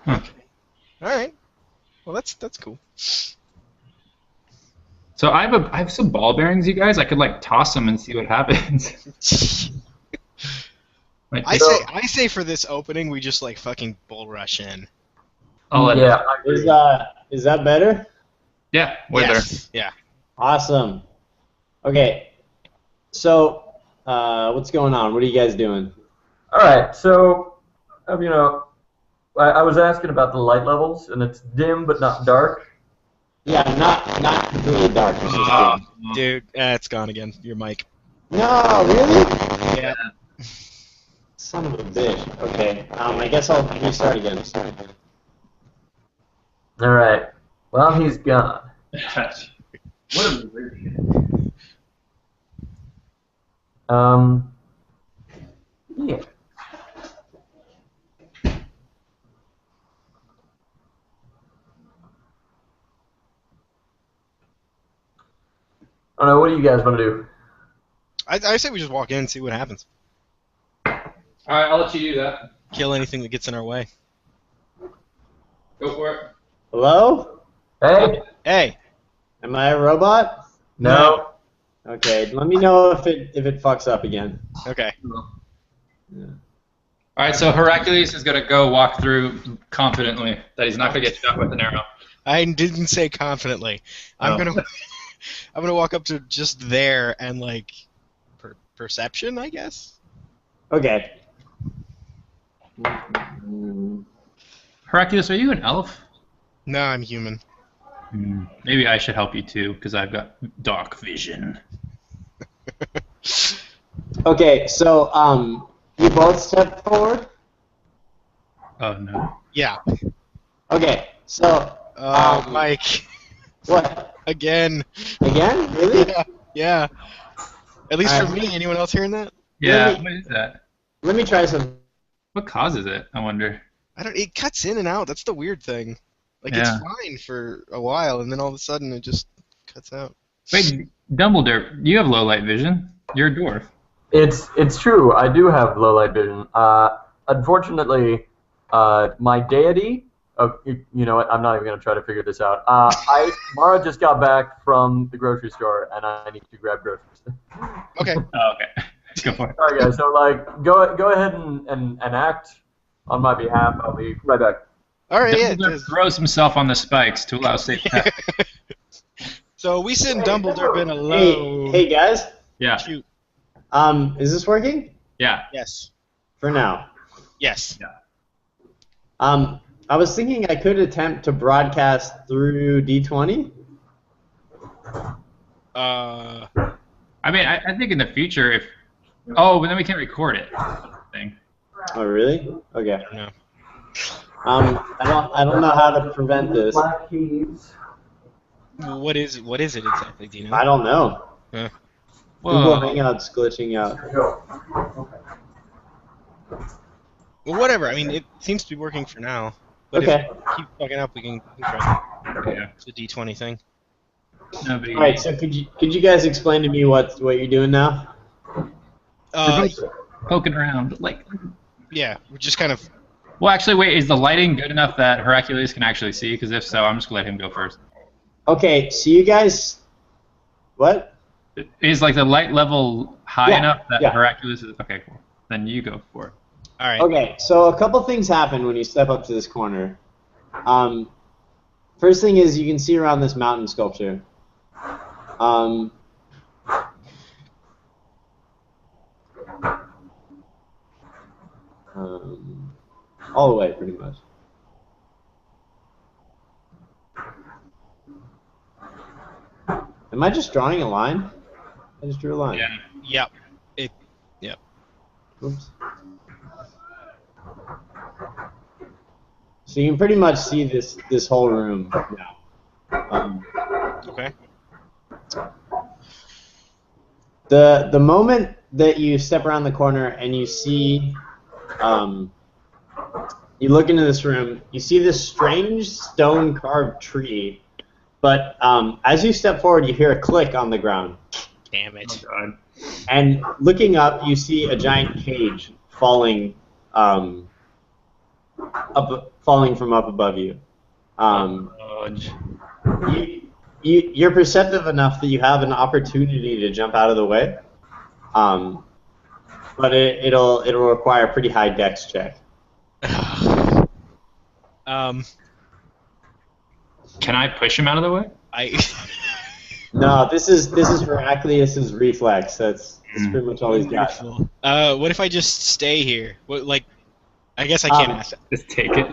Huh. All right. Well, that's cool. So I have some ball bearings, you guys. I could like toss them and see what happens. Like, I say for this opening we just like fucking bull rush in. I'll let Yeah, I agree. Is that better? Yeah, way better. Yes. Yeah. Awesome. Okay. So, what's going on? What are you guys doing? All right, so you know, I was asking about the light levels, and it's dim but not dark. Yeah, not completely dark. It's just dim. Dude, it's gone again. Your mic. No, really? Yeah. Son of a bitch. Okay. I guess I'll restart again. All right. Well, he's gone. What a weird. Yeah. I don't know. What do you guys want to do? I say we just walk in and see what happens. Alright, I'll let you do that. Kill anything that gets in our way. Go for it. Hello? Hey. Hey. Am I a robot? No. Okay. Let me know if it fucks up again. Okay. Alright, so Hercules is going to go walk through confidently that he's not going to get shot with an arrow. I didn't say confidently. I'm gonna walk up to just there and like perception, I guess. Okay. Hercules, are you an elf? No, I'm human. Maybe I should help you too, because I've got dark vision. Okay, so you both step forward. Oh no. Yeah. Okay, so Mike. what? Again. Again? Really? Yeah. Yeah. At least for Alright. me. Anyone else hearing that? Yeah. Really? What is that? Let me try some. What causes it? I wonder. I don't. It cuts in and out. That's the weird thing. Like Yeah. it's fine for a while, and then all of a sudden it just cuts out. Wait, Dumbledore, you have low light vision. You're a dwarf. It's true. I do have low light vision. Unfortunately, my deity. Oh, you know what? I'm not even gonna try to figure this out. Mara just got back from the grocery store, and I need to grab groceries. Okay. Oh, okay. Go for it. Sorry, guys. So like, go ahead and act on my behalf. I'll be right back. All right. Yeah. Dumbledore throws himself on the spikes to allow safe pass. So we send Dumbledore been alone. Hey guys. Yeah. Shoot. Is this working? Yeah. Yes. For now. Yes. I was thinking I could attempt to broadcast through D20. I mean, I think in the future, if but then we can't record it. Thing. Oh really? Okay. No. I don't know how to prevent this. Black keys. What is it exactly? Do you know? I don't know. Huh. Google Well, Hangout's glitching out. Well, whatever. I mean, it seems to be working for now. But Okay. if it keeps fucking up, we can try yeah. the D20 thing. No big All right. So could you guys explain to me what you're doing now? We're both poking around, like. Yeah, we're just kind of Well, actually, wait. Is the lighting good enough that Hercules can actually see? Because if so, I'm just gonna let him go first. Okay, so you guys, what? Is like the light level high Yeah, enough that yeah. Hercules is okay? Cool. Then you go for it. All right. Okay, so a couple things happen when you step up to this corner. First thing is you can see around this mountain sculpture. All the way, pretty much. Am I just drawing a line? I just drew a line. Yeah. Yep. Oops. So you can pretty much see this whole room now. Okay. The moment that you step around the corner and you see, you look into this room, you see this strange stone carved tree, but as you step forward, you hear a click on the ground. Damn it. Oh, God. And looking up, you see a giant cage falling, falling from up above you. You're perceptive enough that you have an opportunity to jump out of the way, but it'll require a pretty high dex check. Um, Can I push him out of the way? No, this is Heraclius' reflex. That's pretty much all he's got. What if I just stay here? What, like, I guess I can't ask. Just take it.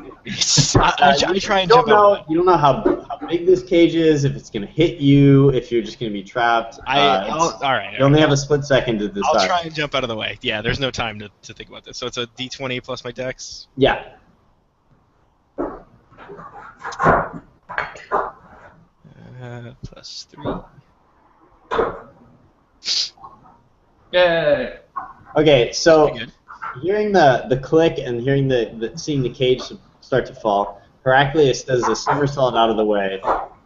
I try and jump out. You don't know how big this cage is, if it's going to hit you, if you're just going to be trapped. All right. You only have a split second to decide. I'll try and jump out of the way. Yeah, there's no time to think about this. So it's a d20 plus my dex? Yeah. Plus 3. Yay! Okay, so Pretty good. hearing the click and hearing seeing the cage start to fall, Heraclius does a somersault out of the way,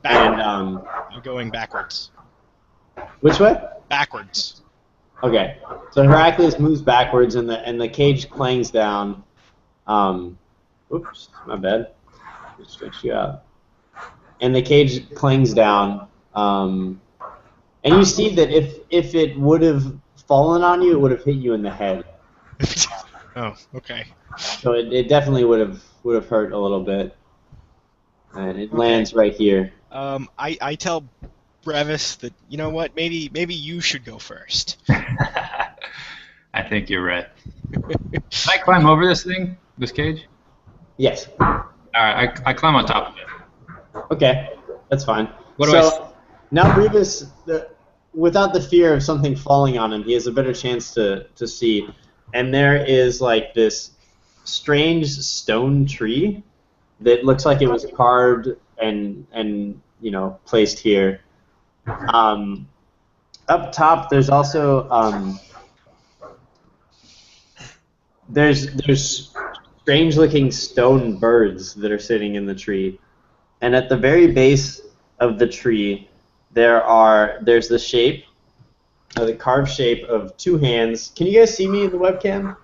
and I'm going backwards. which way? Backwards. Okay, so Heraclius moves backwards, and the cage clangs down. Oops, my bad. Just stretch you out. And the cage clangs down, and you see that if it would have fallen on you, it would have hit you in the head. Oh, okay. So it definitely would have hurt a little bit, and it lands right here. I tell Brevis that, you know what, maybe you should go first. I think you're right. Can I climb over this thing? This cage? Yes. Alright, I climb on top of it. Okay, that's fine. What do I So now Brevis, without the fear of something falling on him, he has a better chance to see. And there is like this strange stone tree that looks like it was carved and placed here. Up top, there's also there's strange-looking stone birds that are sitting in the tree, and at the very base of the tree, there's the carved shape of two hands. Can you guys see me in the webcam?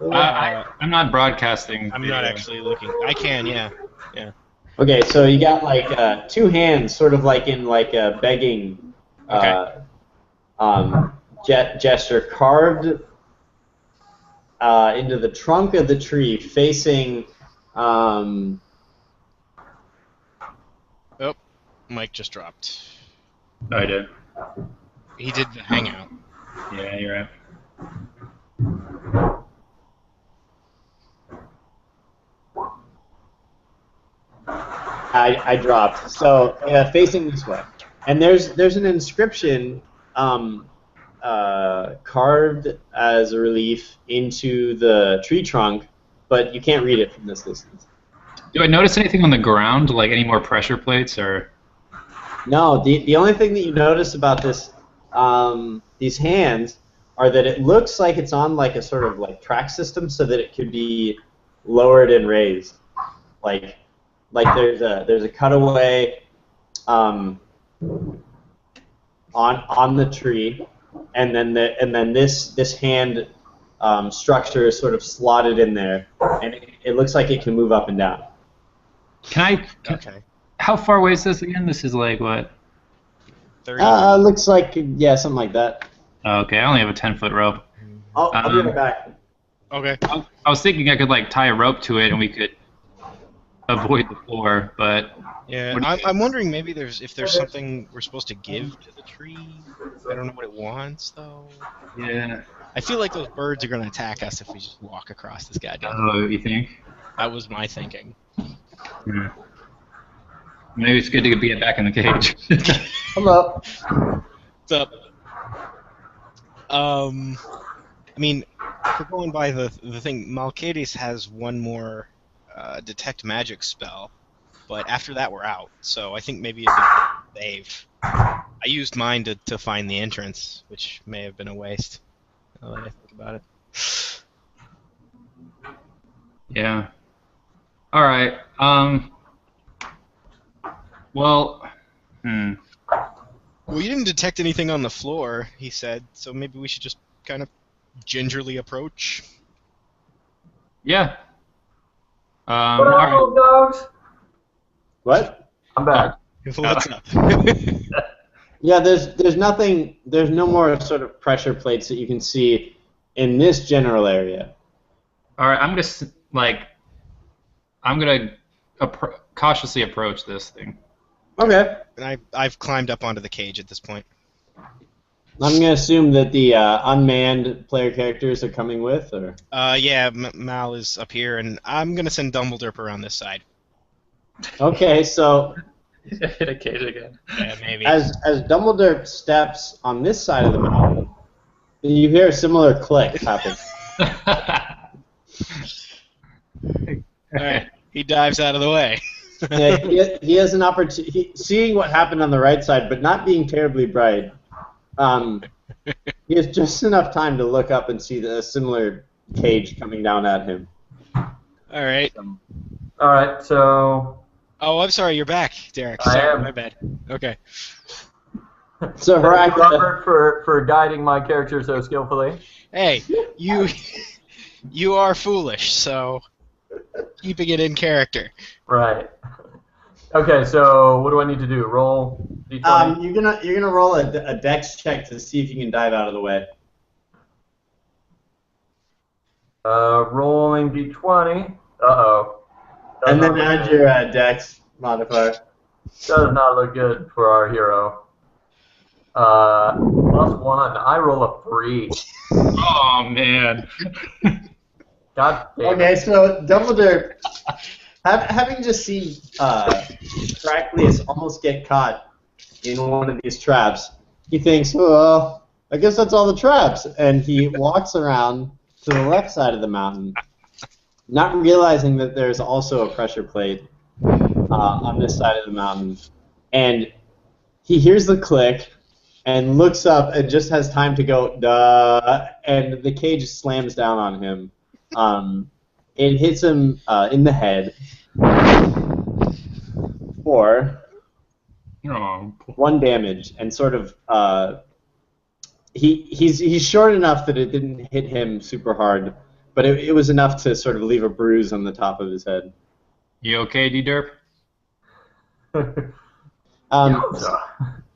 I'm not broadcasting. I'm not actually looking. I can, yeah. Okay, so you got like two hands, sort of like in like a begging gesture, carved into the trunk of the tree, facing. Oh, Mike just dropped. I did. He did the hangout. Yeah, you're right. I dropped. So facing this way, and there's an inscription carved as a relief into the tree trunk, but you can't read it from this distance. Do I notice anything on the ground, like any more pressure plates, or? No, the only thing that you notice about this these hands are that it looks like it's on like a sort of like track system, so that it could be lowered and raised, like there's a cutaway on the tree, and then this hand structure is sort of slotted in there, and it looks like it can move up and down. Okay. How far away is this again? This is like what? 30. Looks like, yeah, something like that. Oh, okay, I only have a 10-foot rope. I'll be right back. Okay. I was thinking I could like tie a rope to it and we could avoid the floor, but Yeah, What do you I'm wondering maybe if there's something we're supposed to give to the tree. I don't know what it wants though. yeah, I feel like those birds are gonna attack us if we just walk across this I goddamn. don't know what you think. That was my thinking. Hmm. Maybe it's good to get back in the cage. Hello. What's up? I mean, if we're going by the thing, Malkades has one more detect magic spell, but after that we're out. So I think maybe it'd be save. I used mine to find the entrance, which may have been a waste. Now that I think about it. Yeah. All right. Well. Well, you didn't detect anything on the floor, he said, so maybe we should just kind of gingerly approach. Yeah. All What right. up, dogs? What? I'm back. What's up? Yeah, there's nothing. There's no more sort of pressure plates that you can see in this general area. All right. I'm gonna cautiously approach this thing. Okay. And I've climbed up onto the cage at this point. I'm gonna assume that the unmanned player characters are coming with, or Yeah, Mal is up here, and I'm gonna send Dumbledore around this side. okay. So Hit a cage again. Yeah, maybe. as Dumbledore steps on this side of the mountain, you hear a similar click happen. Alright, he dives out of the way. Yeah, he has an opportunity. Seeing what happened on the right side, but not being terribly bright, he has just enough time to look up and see a similar cage coming down at him. Alright. All right, so Oh, I'm sorry, you're back, Derek. I Sorry, am. my bad. Okay. So thank you, Harak, Robert, for guiding my character so skillfully. Hey, you are foolish, so keeping it in character. Right. Okay, so what do I need to do? Roll d20. you're gonna roll a dex check to see if you can dive out of the way. Rolling d20. Uh-oh. And then add your dex modifier. Does not look good for our hero. +1. I roll a 3. Oh man. God damn it. Okay, so Dumbledore, having just seen Heraclius almost get caught in one of these traps, he thinks, well, I guess that's all the traps, and he walks around to the left side of the mountain, not realizing that there's also a pressure plate on this side of the mountain, and he hears the click and looks up and just has time to go, duh, and the cage slams down on him. It hits him in the head for Oh. 1 damage, and sort of he's short enough that it didn't hit him super hard, but it was enough to sort of leave a bruise on the top of his head. You okay, D-Derp?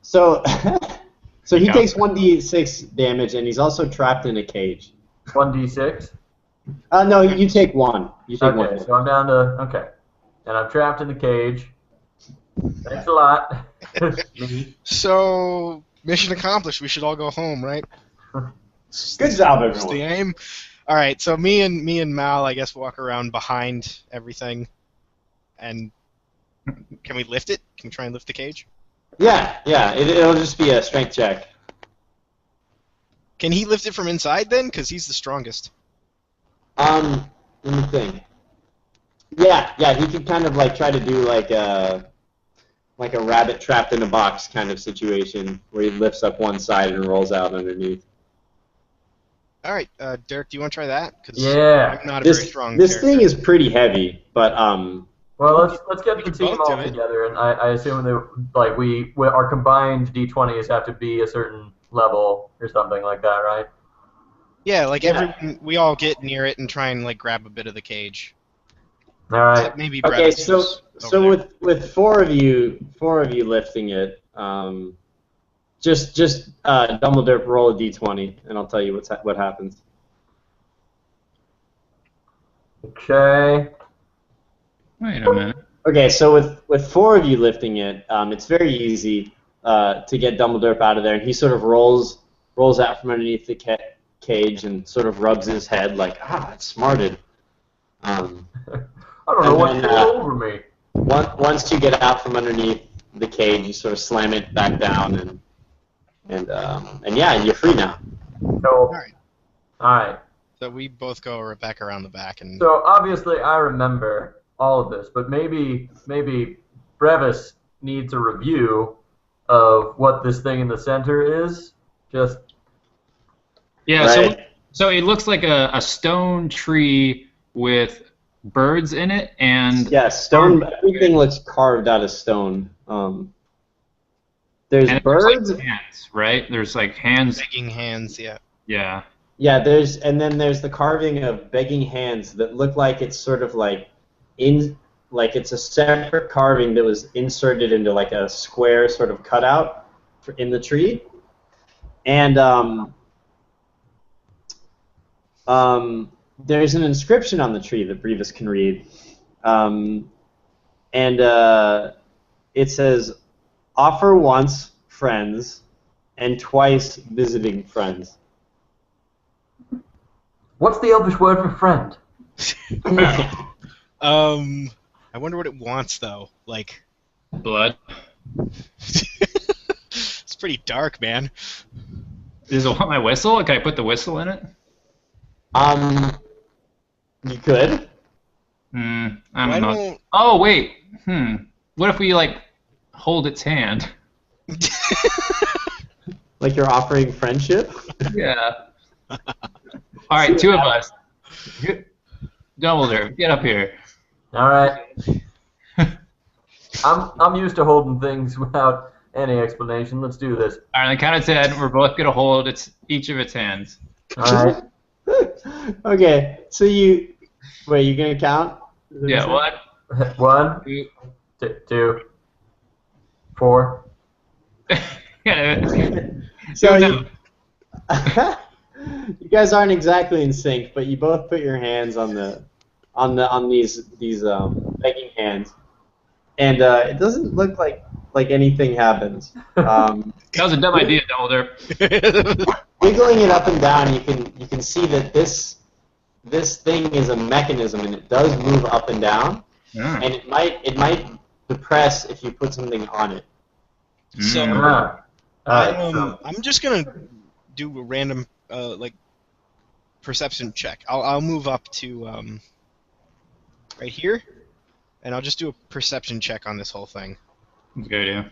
So so he Yeah. takes 1d6 damage, and he's also trapped in a cage. 1d6. No, you take 1. You take Okay, 1. so I'm down to, okay. And I'm trapped in the cage. Thanks a lot. Me. So, mission accomplished. We should all go home, right? Good job, That's the everyone. aim. All right. So me and Mal, I guess, walk around behind everything. And can we lift it? Can we try and lift the cage? Yeah. It'll just be a strength check. Can he lift it from inside then? Because he's the strongest. Let me think. Yeah, he could kind of like try to do like a rabbit trapped in a box kind of situation where he lifts up one side and rolls out underneath. All right, Derek, do you want to try that? 'Cause Yeah. I'm not a very This strong this character. thing is pretty heavy, but Well, let's get the can team both do all it. together, and I assume that like our combined d20s have to be a certain level or something like that, right? Yeah, like Yeah. we all get near it and try and like grab a bit of the cage. All right. Except maybe Okay, Brevis, so who's over so there. with four of you lifting it, just Dumbledore roll a d20, and I'll tell you what happens. Okay. Wait a minute. Okay, so with four of you lifting it, it's very easy to get Dumbledore out of there, and he sort of rolls out from underneath the cage and sort of rubs his head like, it's smarted. I don't know what then, came over me. Once you get out from underneath the cage, you sort of slam it back down, and yeah, you're free now. So, right. all right. So we both go back around the back and. So obviously I remember all of this, but maybe Brevis needs a review of what this thing in the center is. Just Yeah, Right. so it looks like a stone tree with birds in it, and Yeah, stone. Everything looks carved out of stone. There's and it looks birds. like hands, right? There's like hands. Begging hands, yeah. Yeah. Yeah, and then there's the carving of begging hands that look like it's sort of like it's a separate carving that was inserted into like a square sort of cutout in the tree, and there's an inscription on the tree that Brevis can read, and it says, "Offer once, friends, and twice visiting friends." what's the Elvish word for friend? I wonder what it wants though. Like, Blood. it's pretty dark, man. Does it want my whistle? Can I put the whistle in it? You could. I Why don't know. don't? Oh wait. What if we like hold its hand? Like you're offering friendship? Yeah. All right, two of us. Dumbledore, get up here. All right. I'm used to holding things without any explanation. Let's do this. All right, on the count of 10, we're both gonna hold each of its hands. All right. Okay, so you gonna count? Yeah. What? 1, 2, 4. So No. you guys aren't exactly in sync, but you both put your hands on these begging hands, and it doesn't look like anything happens. That was a dumb idea, Dumbledore. Wiggling it up and down, you can see that this thing is a mechanism, and it does move up and down, Yeah. and it might depress if you put something on it. So All right. I'm just gonna do a random like perception check. I'll move up to right here, and I'll just do a perception check on this whole thing. Good idea.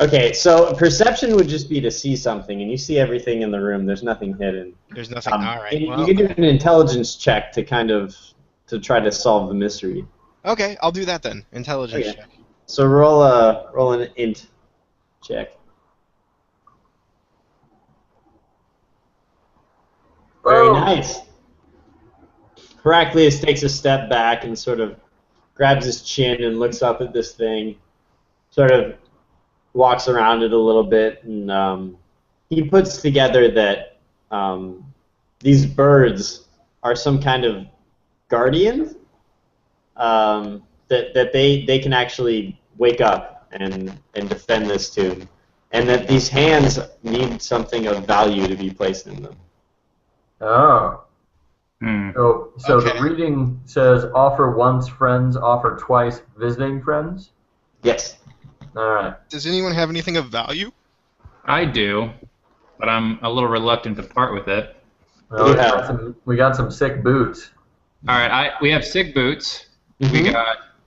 Okay, so perception would just be to see something, and you see everything in the room. There's nothing hidden. There's nothing. All right. And Well, you can do an intelligence check to try to solve the mystery. okay, I'll do that then. Intelligence Okay. check. So roll an int check. Very nice. Heraclius takes a step back and sort of grabs his chin and looks up at this thing, sort of walks around it a little bit, and he puts together that these birds are some kind of guardians, that they can actually wake up and defend this tomb, and that these hands need something of value to be placed in them. Oh. So Okay. the reading says, offer once friends, offer twice visiting friends? Yes. All right. Does anyone have anything of value? I do, but I'm a little reluctant to part with it. Well, Yeah. we got some sick boots. All right, we have sick boots. Mhm.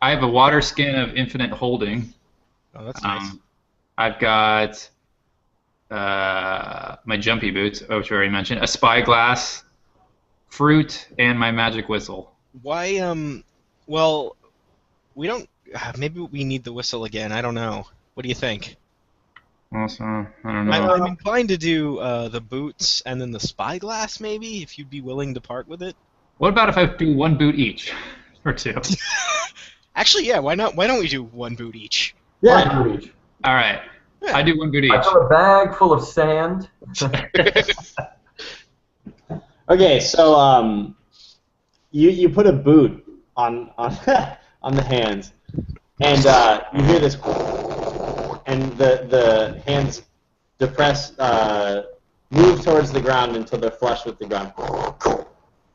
I have a water skin of infinite holding. Oh, that's nice. I've got my jumpy boots, which I already mentioned, a spyglass, fruit, and my magic whistle. Why? Well, we don't. Maybe we need the whistle again. I don't know. What do you think? Also, I don't know. I'm inclined to do the boots and then the spyglass, maybe, if you'd be willing to part with it. What about if I do one boot each? Or two? Actually, yeah, why not? Why don't we do one boot each? Yeah. One boot each. All right. Yeah. I do one boot I each. fill a bag full of sand. Okay, so you put a boot on on the hands, and you hear this, and the hands depress, move towards the ground until they're flush with the ground,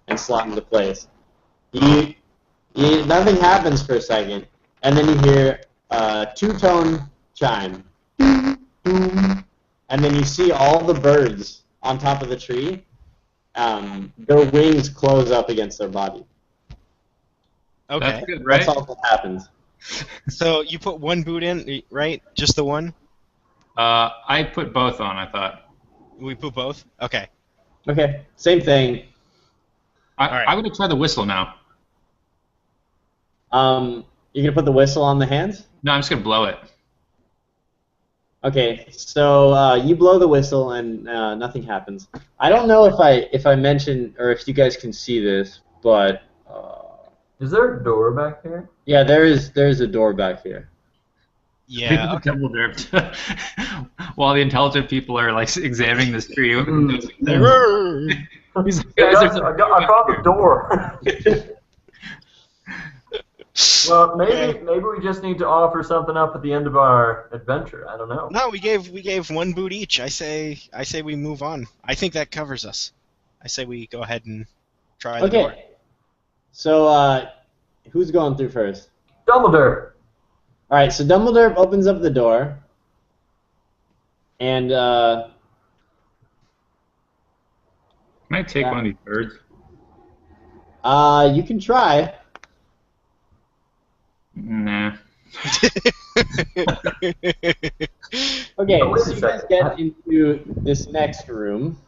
and slot into place. Nothing happens for a second, and then you hear a two-tone chime, and then you see all the birds on top of the tree. Their wings close up against their body. Okay. That's good, right? That's all that happens. So you put one boot in, right? Just the one? I put both on, I thought. We put both? Okay. Okay, same thing. Alright. I'm going to try the whistle now. You're gonna put the whistle on the hands? No, I'm just going to blow it. Okay, so you blow the whistle and nothing happens. I don't know if I mentioned or if you guys can see this, but Is there a door back here? yeah, there's a door back here. Yeah. Maybe the double derped. While the intelligent people are like examining this tree. These guys I found the door. Well, maybe we just need to offer something up at the end of our adventure. I don't know. No, we gave one boot each. I say we move on. I think that covers us. I say we go ahead and try the door. Okay. So who's going through first? Dumbledore. All right, so Dumbledore opens up the door, and Can I take Yeah. one of these birds? you can try. Nah. Okay, Oh, wait so a you guys second. get into this next room,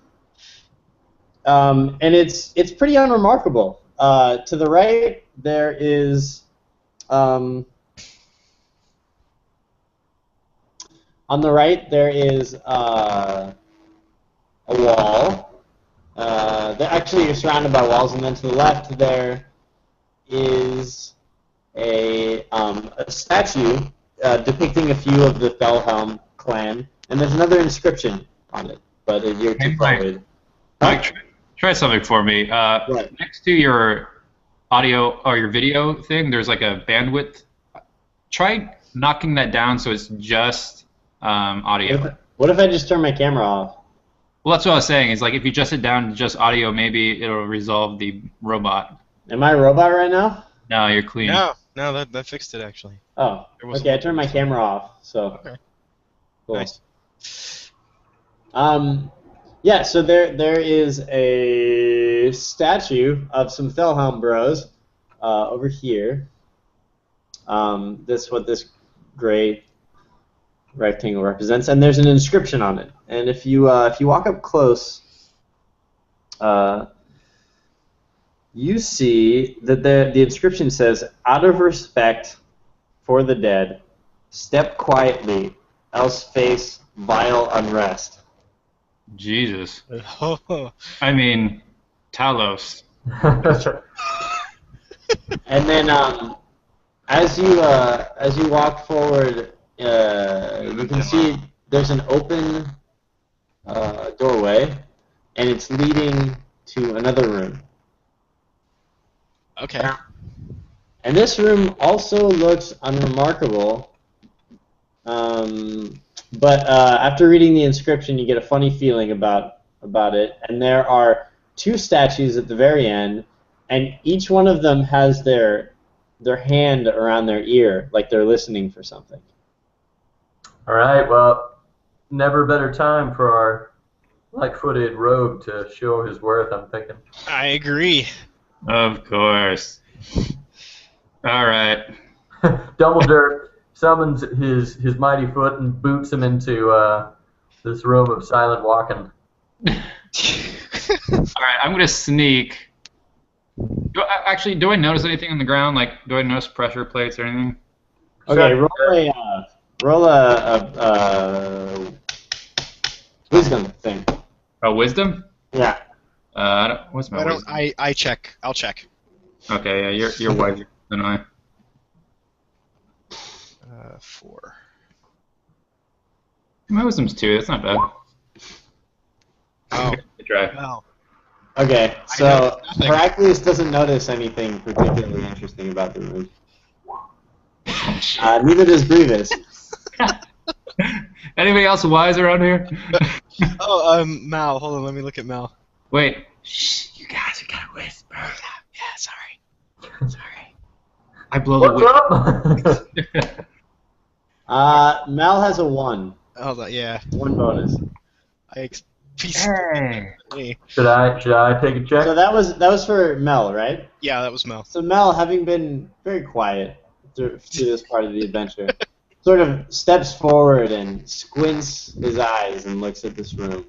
and it's pretty unremarkable. To the right, there is on the right there is a wall. Actually, you're surrounded by walls, and then to the left there is a statue depicting a few of the Felhelm clan, and there's another inscription on it, but you're too far away. Mike, try something for me. Right. Next to your audio or your video thing, there's like a bandwidth. Try knocking that down so it's just audio. What if I just turn my camera off? Well, that's what I was saying. Is like if you adjust it down to just audio, maybe it'll resolve the robot. Am I a robot right now? No, you're clean. No, that fixed it actually. Oh, okay. I turned my camera off, so. Okay. Cool. Nice. Yeah, so there is a statue of some Felhelm bros over here. That's what this gray rectangle represents, and there's an inscription on it. And if you walk up close, you see that the inscription says, "Out of respect for the dead, step quietly, else face vile unrest." Jesus. Oh, I mean, Talos. And then as you walk forward, you can see there's an open doorway, and it's leading to another room. okay. And this room also looks unremarkable, but after reading the inscription, you get a funny feeling about it. And there are two statues at the very end, and each one of them has their hand around their ear, like they're listening for something. All right, well, never a better time for our light-footed rogue to show his worth, I'm thinking. I agree. Of course. All right. Dumbledore summons his mighty foot and boots him into this room of silent walking. All right. I'm gonna sneak. Do I notice anything on the ground? Like, do I notice pressure plates or anything? Okay, Roll a wisdom thing. Oh, wisdom? Yeah. I don't, what's my I don't. wisdom? I check. I'll check. Okay, yeah, you're wiser than I. 4. My wisdom's 2. That's not bad. Oh. Good try. Well. Okay, I so noticed nothing. Heraclius doesn't notice anything particularly interesting about the room. Neither does Brevis. Anybody else wise around here? Oh, Mal. Hold on. Let me look at Mal. Wait. Shh, you guys, we gotta whisper. Yeah. Sorry. I blow the What's whistle. up? Mal has a 1. Hold on. Yeah. 1 bonus. Hey. Me. Should I take a check? So that was for Mel, right? Yeah, that was Mel. So Mel, having been very quiet through this part of the adventure, sort of steps forward and squints his eyes and looks at this room.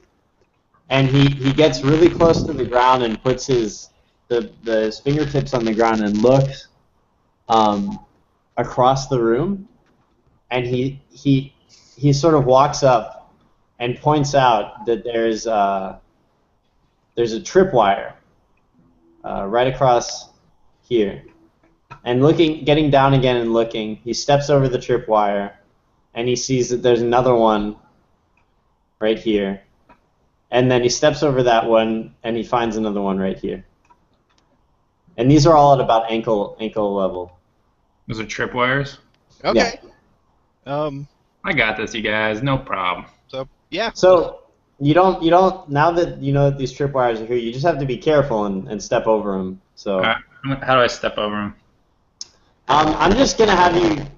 And he gets really close to the ground and puts his fingertips on the ground and looks across the room. And he sort of walks up and points out that there's a tripwire right across here. And getting down again and looking, he steps over the tripwire, and he sees that there's another one right here. And then he steps over that one, and he finds another one right here. And these are all at about ankle level. Those are tripwires? Okay. I got this, you guys. No problem. So yeah. So you don't now that you know that these tripwires are here, you just have to be careful and step over them. So How do I step over them? I'm just gonna have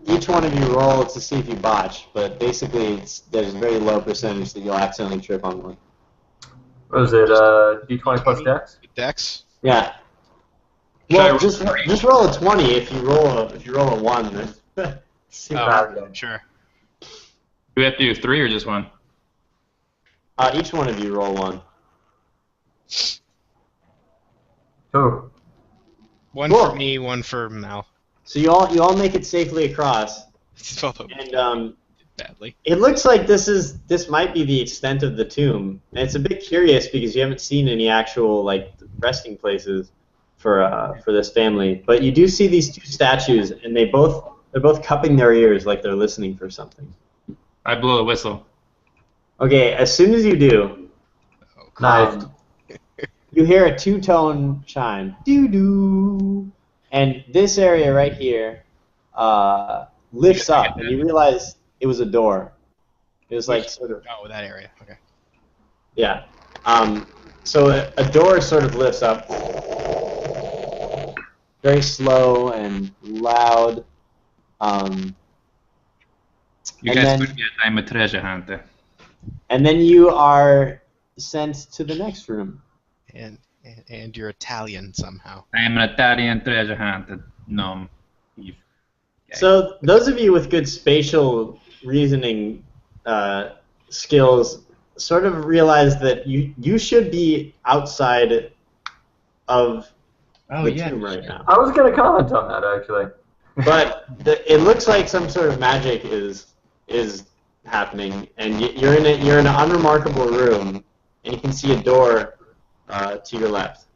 each one of you roll to see if you botch, but basically there's a very low percentage that you'll accidentally trip on one. What is it? D20 plus Dex? Dex. Yeah. Should I Well, roll just roll a 20 if you roll a 1. Then see how it goes. Sure. Do we have to do 3 or just 1? Each one of you roll 1. Oh. One Cool. for me, one for Mal. So you all make it safely across, and badly. it looks like this might be the extent of the tomb. And it's a bit curious because you haven't seen any actual resting places for this family, but you do see these 2 statues, and they're both cupping their ears like they're listening for something. I blow the whistle. Okay, as soon as you do, Nice. you hear a 2-tone chime, doo-doo, and this area right here lifts up, and you realize it was a door. It was sort of, Oh, that area. Okay. yeah. So a door sort of lifts up, very slow and loud. You And guys then- forget I'm a treasure hunter. And then you are sent to the next room. And you're Italian somehow. I am an Italian treasure hunter. No. Okay. So those of you with good spatial reasoning skills sort of realize that you should be outside of the tomb right now. I was going to comment on that, actually. But it looks like some sort of magic is happening, and you're in an unremarkable room, and you can see a door to your left.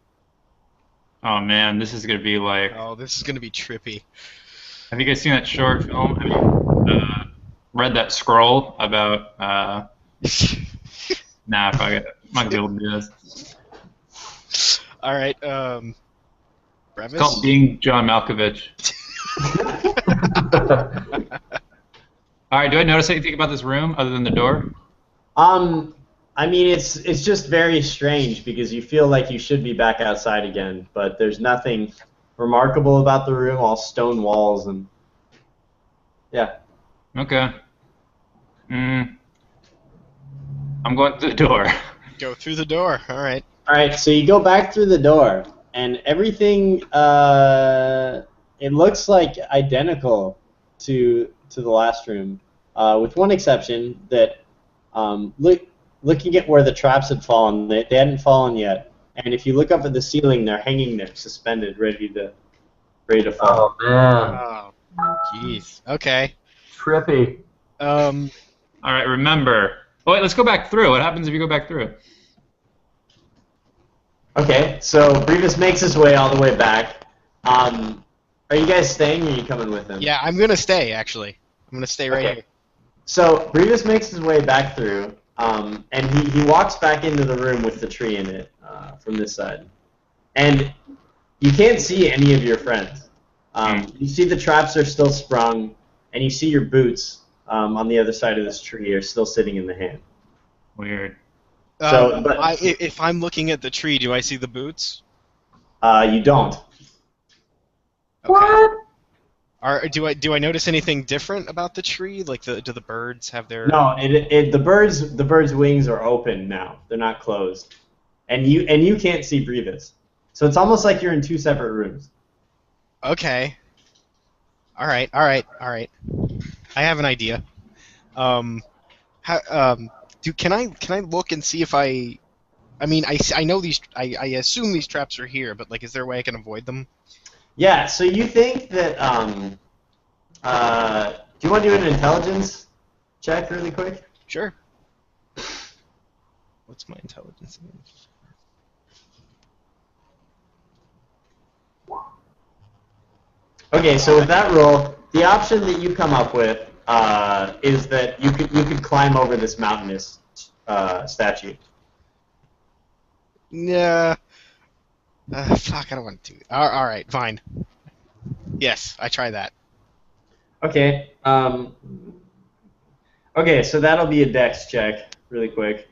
Oh man, this is gonna be like. Oh, this is gonna be trippy. Have you guys seen that short film? Have you read that scroll about? Nah, fuck it. I'm not gonna be able to do this. All right. It's called Being John Malkovich. All right. Do I notice anything about this room other than the door? I mean, it's just very strange because you feel like you should be back outside again, but there's nothing remarkable about the room. All stone walls and yeah. Okay. I'm going through the door. Go through the door. All right. All right, so you go back through the door, and everything it looks like identical to the last room, with one exception that looking at where the traps had fallen, they hadn't fallen yet. And if you look up at the ceiling, they're hanging there, suspended, ready to fall. Oh, man. Oh, jeez. Okay. Trippy. Um, All right, remember. Oh, wait, let's go back through. What happens if you go back through? Okay, so Brevis makes his way all the way back. Are you guys staying or are you coming with him? yeah, I'm gonna stay. Actually, I'm gonna stay right Okay. here. So Brevis makes his way back through, and he walks back into the room with the tree in it from this side. And you can't see any of your friends. You see the traps are still sprung, and you see your boots on the other side of this tree are still sitting in the hand. Weird. So, but if I'm looking at the tree, do I see the boots? you don't. Okay. What? Do I notice anything different about the tree? Like do the birds have their? No, the bird's wings are open now. They're not closed, and you can't see Brevis. So it's almost like you're in two separate rooms. Okay. All right. I have an idea. Can I look and see if I mean, I know these. I assume these traps are here, but like, is there a way I can avoid them? Yeah. So you think that do you want to do an intelligence check really quick? Sure. What's my intelligence? Okay. So with that roll, the option that you come up with is that you could climb over this mountainous statue. Yeah. Fuck, I don't want to do it. All right, fine. Yes, I try that. Okay. Okay, so that'll be a dex check, really quick.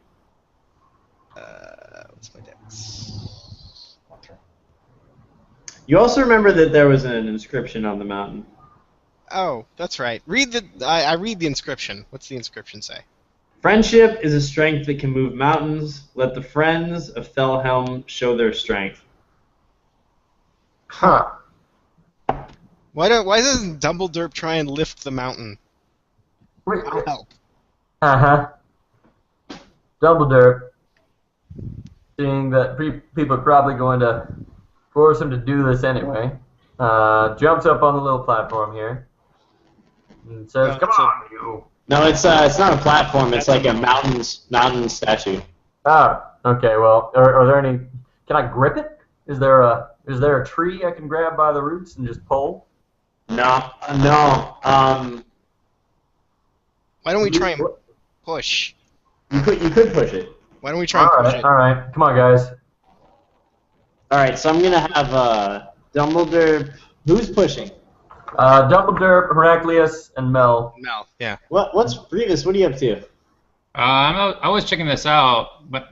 What's my dex? You also remember that there was an inscription on the mountain. Oh, that's right. I read the inscription. What's the inscription say? Friendship is a strength that can move mountains. Let the friends of Thelhelm show their strength. Huh. Why doesn't Dumbledore try and lift the mountain? Wait. I'll help. Uh-huh. Dumbledore, seeing that people are probably going to force him to do this anyway, jumps up on the little platform here and says, "Come on, you." No, it's not a platform. It's like a mountain statue. Ah, okay. Well, are there any? Can I grip it? Is there a tree I can grab by the roots and just pull? No. Why don't we try and push? You could push it. Why don't we try and push it? All right. Come on, guys. All right, so I'm gonna have Dumbledore. Who's pushing? Dumbledore, Heraclius, and Mel. No. Yeah. What's Brevis? What are you up to? I was checking this out, but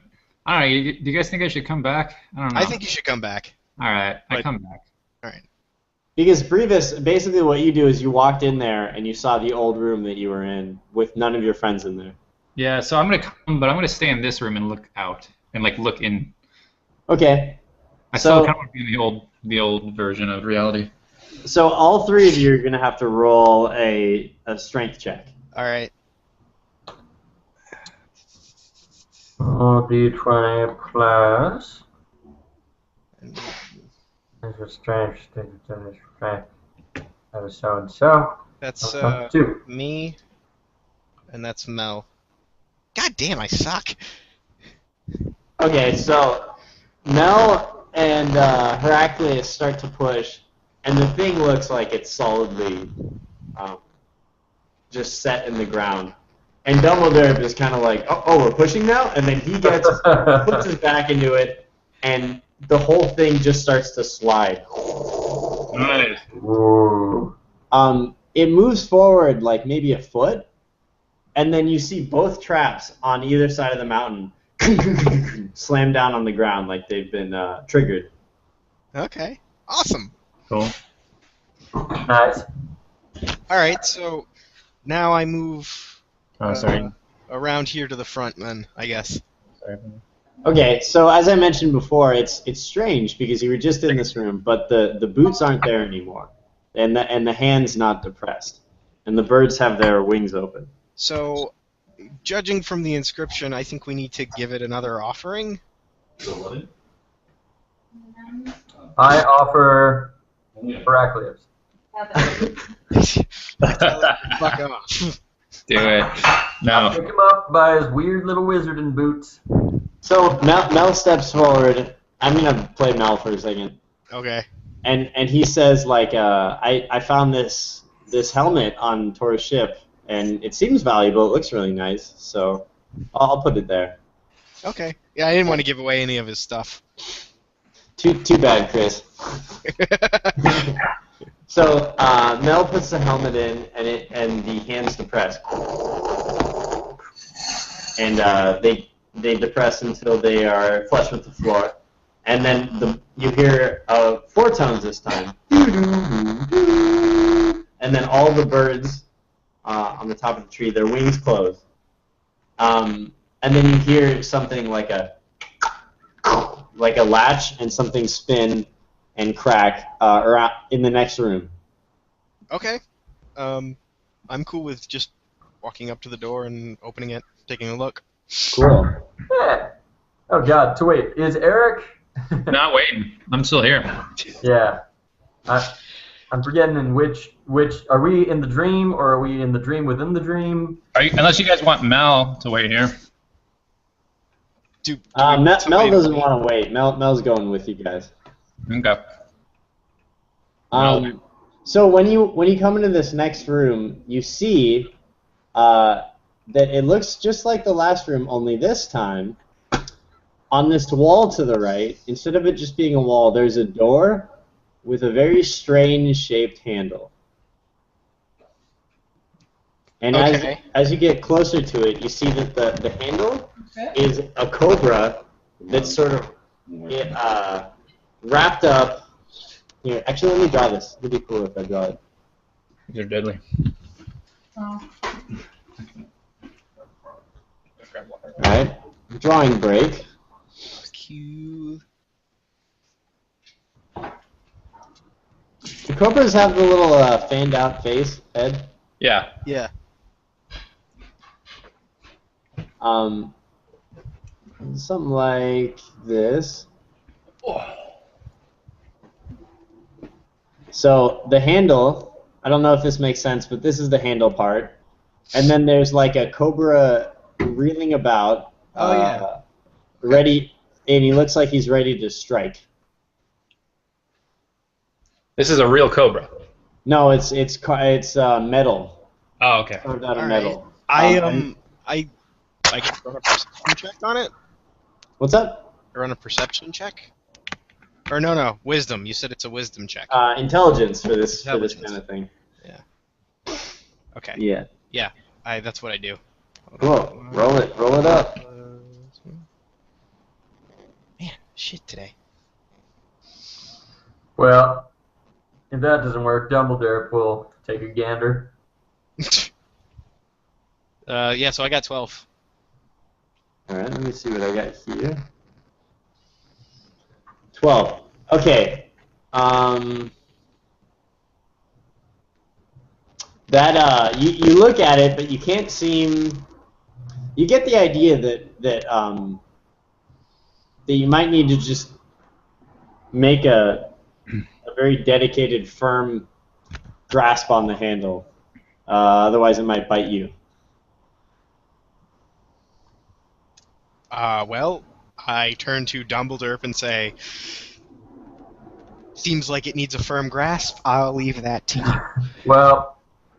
I don't know. Do you guys think I should come back? I don't know. I think you should come back. All right, I But- come back. All right. Because Brevis, basically what you do is you walked in there and you saw the old room that you were in with none of your friends in there. Yeah, so I'm gonna come, but I'm gonna stay in this room and look out and like look in. Okay. I So- still kind of want to be in the old version of reality. So all three of you are gonna have to roll a strength check. All right. D20 plus. There's a strength. That was so and so. That's 2. me, and that's Mel. God damn, I suck. Okay, so Mel and Heraclius start to push, and the thing looks like it's solidly just set in the ground. And Dumbledore is kind of like, oh, we're pushing now? And then he puts his back into it, and the whole thing just starts to slide. Nice. Ooh. It moves forward like maybe a foot, and then you see both traps on either side of the mountain slam down on the ground like they've been triggered. Okay. Awesome. Cool. Nice. All right, so now I move Oh, sorry. around here to the front, then I guess. Sorry. Okay, so as I mentioned before, it's strange because you were just in this room, but the boots aren't there anymore, and the hand's not depressed, and the birds have their wings open. So, judging from the inscription, I think we need to give it another offering. I offer Heraclius. Fuck off. Do it. I'll No. pick him up by his weird little wizarding boots. So Mel steps forward. I'm gonna play Mel for a second, Okay. and he says like, I found this helmet on Tor's ship, and it seems valuable. It looks really nice, so I'll put it there. Okay. Yeah, I didn't want to give away any of his stuff. Too bad, Chris. So Mel puts the helmet in, and the hands depress, and they depress until they are flush with the floor, and then you hear 4 tones this time, and then all the birds on the top of the tree, their wings close, and then you hear something like a latch and something spin and crack around in the next room. Okay. I'm cool with just walking up to the door and opening it, taking a look. Cool. Yeah. Oh God. So wait, is Eric? Not waiting. I'm still here. Yeah. I'm forgetting in which are we in the dream or are we in the dream within the dream? Unless you guys want Mel to wait here. Mel doesn't want to wait. Mel's going with you guys. Okay. So when you come into this next room, you see that it looks just like the last room, only this time, on this wall to the right, instead of it just being a wall, there's a door with a very strange shaped handle. And Okay. as you get closer to it, you see that the handle is a cobra that's sort of wrapped up. Here, actually, let me draw this. It'd be cool if I draw it. These are deadly. Alright, drawing break. Cute. The cobras have the little fanned out face, head. Yeah. Yeah. Something like this. So the handle, I don't know if this makes sense, but this is the handle part. And then there's like a cobra reeling about. Oh, yeah. Ready, and he looks like he's ready to strike. This is a real cobra. No, it's metal. Oh, okay. Carved out of All metal. I can run a perception check on it. What's up? Run a perception check. Or no, wisdom. You said it's a wisdom check. Intelligence for this Intelligence. kind of thing. Okay. Yeah. That's what I do. Cool. Roll it up. Man, shit today. Well, if that doesn't work, Dumbledore will take a gander. Yeah, so I got 12. Alright, let me see what I got here. 12. Okay. You look at it, but you can't seem. You get the idea that you might need to just make a very dedicated, firm grasp on the handle. Otherwise, it might bite you. Well, I turn to Dumbledore and say, seems like it needs a firm grasp. I'll leave that to you. Well,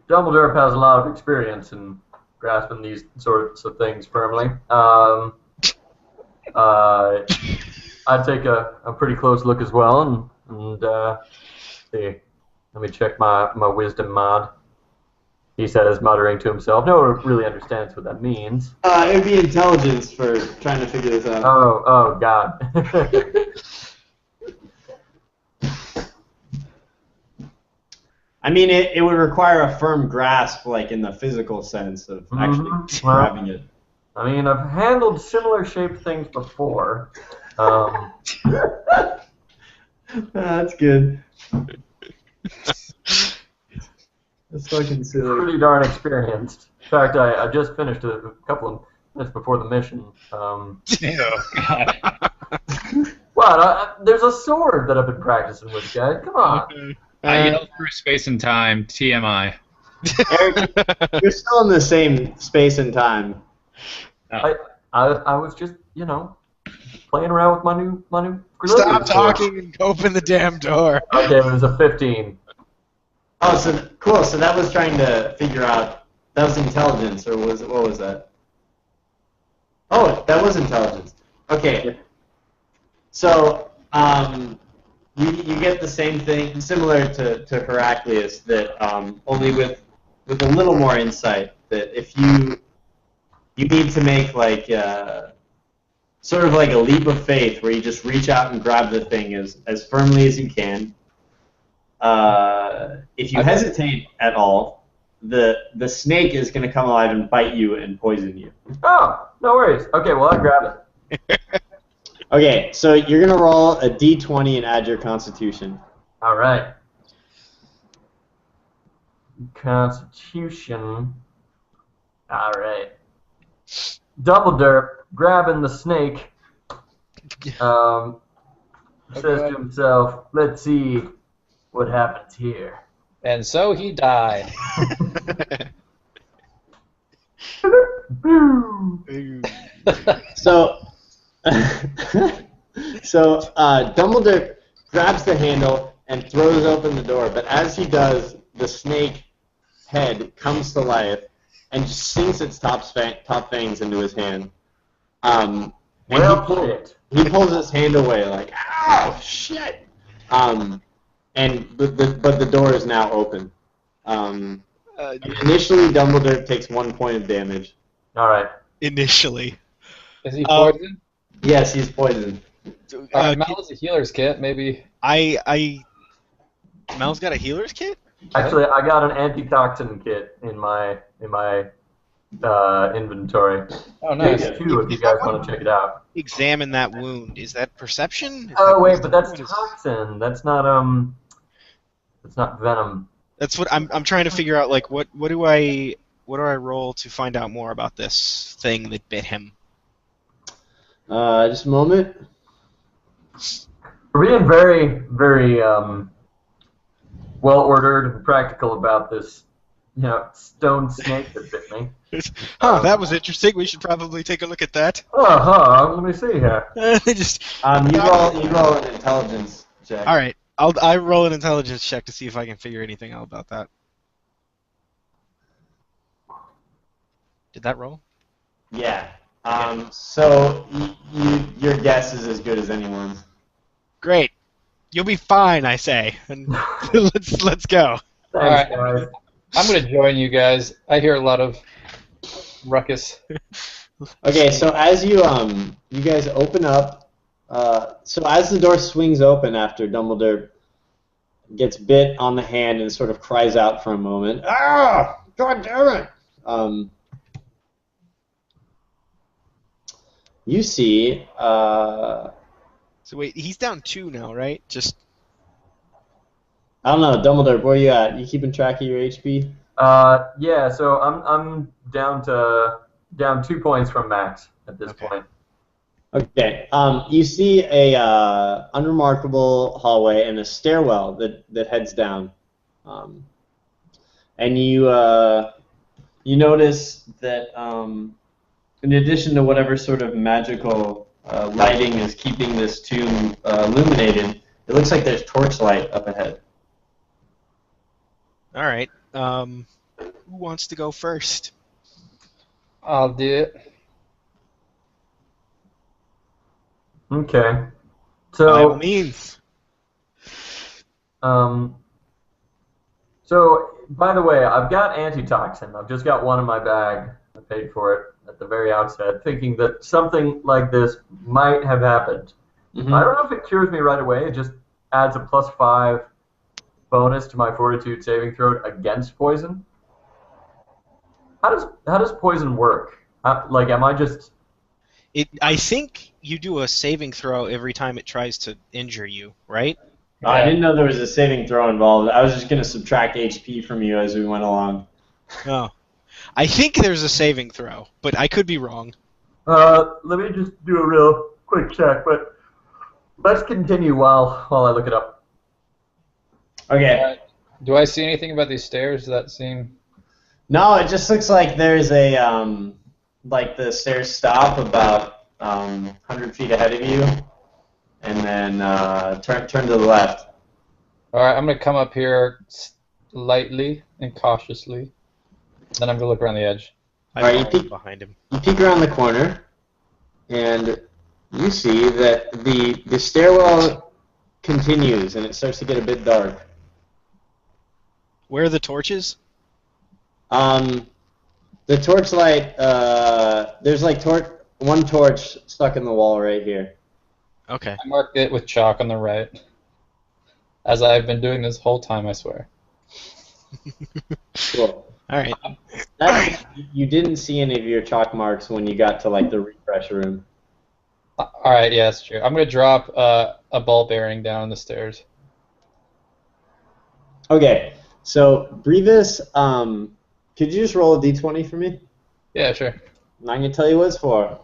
Dumbledore has a lot of experience in grasping these sorts of things firmly. I'd take a pretty close look as well, and see. Let me check my wisdom mod. He says, muttering to himself. No one really understands what that means. It would be intelligence for trying to figure this out. Oh, God. I mean, it would require a firm grasp, like in the physical sense of actually grabbing it. I mean, I've handled similar shaped things before. That's good. That's fucking silly. Pretty darn experienced. In fact, I just finished a couple of minutes before the mission. Oh, God. What? There's a sword that I've been practicing with, guys. Come on. I yelled through space and time. TMI. Eric, you're still in the same space and time. Oh. I was just, playing around with my new Stop delivery store. talking and open the damn door. Okay, it was a 15. Oh, so cool. So that was trying to figure out. That was intelligence, or what was that? Oh, that was intelligence. Okay. So you get the same thing, similar to Heraclius, that only with a little more insight. That if you need to make like sort of like a leap of faith, where you just reach out and grab the thing as firmly as you can. If you hesitate at all, the snake is going to come alive and bite you and poison you. Oh, no worries. Okay, well, I grab it. Okay, so you're going to roll a d20 and add your constitution. All right. Constitution. All right. Double derp, grabbing the snake, says to himself, let's see what happens here. And so he died. So, Dumbledore grabs the handle and throws open the door, but as he does, the snake head comes to life and just sinks its top fangs into his hand. And he pulls his hand away like, "Ow, shit!" But the door is now open. Initially, Dumbledore takes 1 point of damage. All right. Initially. Is he poisoned? Yes, he's poisoned. Mel is a healer's kit, maybe. Mel's got a healer's kit? Actually, I got an antitoxin kit in my inventory. Oh, nice. Maybe 2 if you guys want to check it out. Examine that wound. Is that perception? Oh wait, but that's toxin. That's not venom. That's what I'm trying to figure out. Like, what do I roll to find out more about this thing that bit him? Just a moment. We're being very, very well ordered and practical about this, stone snake that bit me. That was interesting. We should probably take a look at that. Let me see here. You roll an intelligence check. All right, I roll an intelligence check to see if I can figure anything out about that. Did that roll? Yeah. So your guess is as good as anyone's. Great. You'll be fine, I say. And let's go. Thanks, guys. I'm going to join you guys. I hear a lot of ruckus. Okay, so as you guys open up, so as the door swings open after Dumbledore gets bit on the hand and sort of cries out for a moment, "Ah, God damn it!" You see. So wait, he's down 2 now, right? I don't know, Dumbledore. Where are you at? You keeping track of your HP? Yeah. So I'm down 2 points from max at this point. Okay. You see a unremarkable hallway and a stairwell that heads down, and you notice that in addition to whatever sort of magical lighting is keeping this tomb illuminated, it looks like there's torchlight up ahead. All right. Who wants to go first? I'll do it. Okay. By all So, means. so by the way, I've got antitoxin. I've just got one in my bag. I paid for it at the very outset, thinking that something like this might have happened. Mm-hmm. I don't know if it cures me right away. It just adds a +5 bonus to my fortitude saving throw against poison. How does poison work? Am I just... I think you do a saving throw every time it tries to injure you, right? I didn't know there was a saving throw involved. I was just going to subtract HP from you as we went along. Oh. I think there's a saving throw, but I could be wrong. Let me just do a real quick check, but let's continue while I look it up. Okay. Do I see anything about these stairs that seem... No, it just looks like there's a like the stairs stop about 100 feet ahead of you, and then turn to the left. All right, I'm gonna come up here lightly and cautiously. Then I'm gonna look around the edge. Alright, you follow behind him. You peek around the corner, and you see that the stairwell continues, and it starts to get a bit dark. Where are the torches? The torchlight, there's like one torch stuck in the wall right here. Okay. I marked it with chalk on the right, as I've been doing this whole time, I swear. Cool. All right. You didn't see any of your chalk marks when you got to like the refresh room. All right, yeah, that's true. I'm gonna drop a ball bearing down the stairs. Okay, so Brevis, could you just roll a d20 for me? Yeah, sure. I'm not gonna tell you what it's for.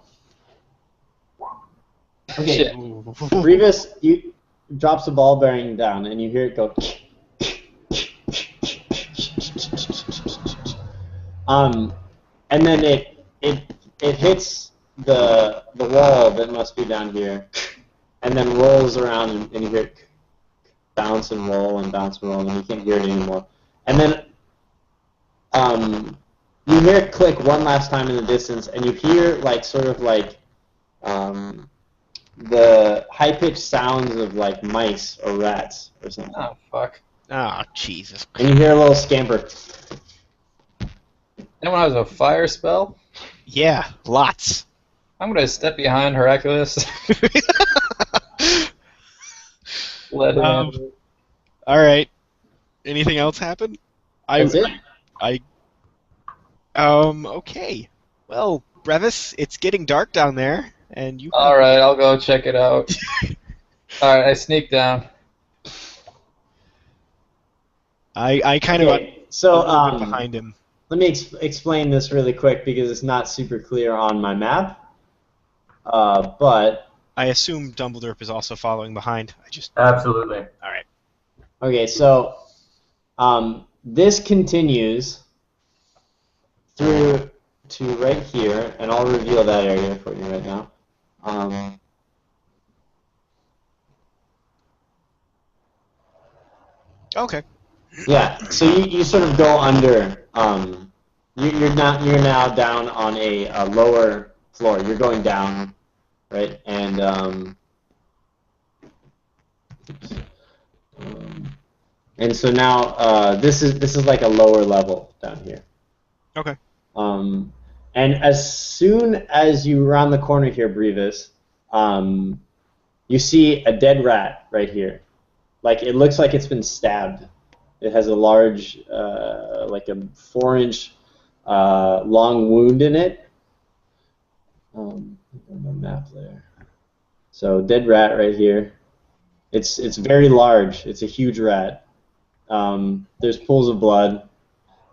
Okay, Shit. Brevis, you drops the ball bearing down, and you hear it go. And then it hits the wall that must be down here, and then rolls around, and you hear it bounce and roll and bounce and roll, and you can't hear it anymore. And then you hear it click one last time in the distance, and you hear like sort of like the high-pitched sounds of like mice or rats or something. Oh, fuck. Oh, Jesus. And you hear a little scamper. Anyone has a fire spell? Yeah, lots. I'm gonna step behind Hercules. Let him in. All right. Anything else happen? That's it? Okay. Well, Brevis, it's getting dark down there, and you. All right, I'll go check it out. All right, I sneak down. I kind of Okay, so a little bit behind him. let me explain this really quick because it's not super clear on my map. But I assume Dumbledore is also following behind. Absolutely. All right. okay, so this continues through to right here, and I'll reveal that area for you right now. Okay. Yeah, so you sort of go under. You're now down on a lower floor. You're going down, right? And so now this is like a lower level down here. Okay. And as soon as you round the corner here, Brevis, you see a dead rat right here. Like it looks like it's been stabbed. It has a large, like a 4-inch long wound in it. On the map there. So dead rat right here. It's very large. It's a huge rat. There's pools of blood,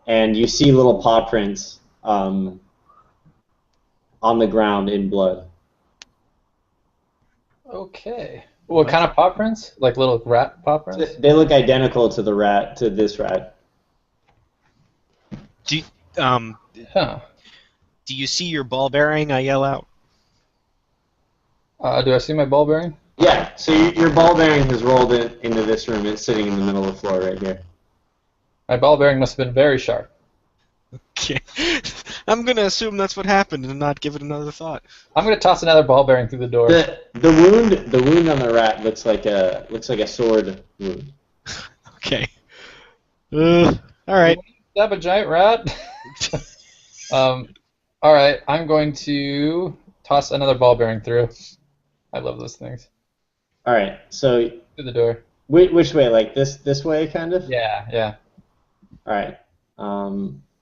and you see little paw prints on the ground in blood. Okay. What kind of paw prints? Like little rat paw prints? They look identical to this rat. Do Huh. Do you see your ball bearing? I yell out. Do I see my ball bearing? Yeah, so your ball bearing has rolled into this room. It's sitting in the middle of the floor right here. My ball bearing must have been very sharp. Okay. I'm gonna assume that's what happened and not give it another thought. I'm gonna toss another ball bearing through the door. The wound on the rat looks like a sword wound. Okay. All right. Stab a giant rat? All right, I'm going to toss another ball bearing through. I love those things. All right, so Through the door. which way? Like this way, kind of? Yeah, yeah. All right.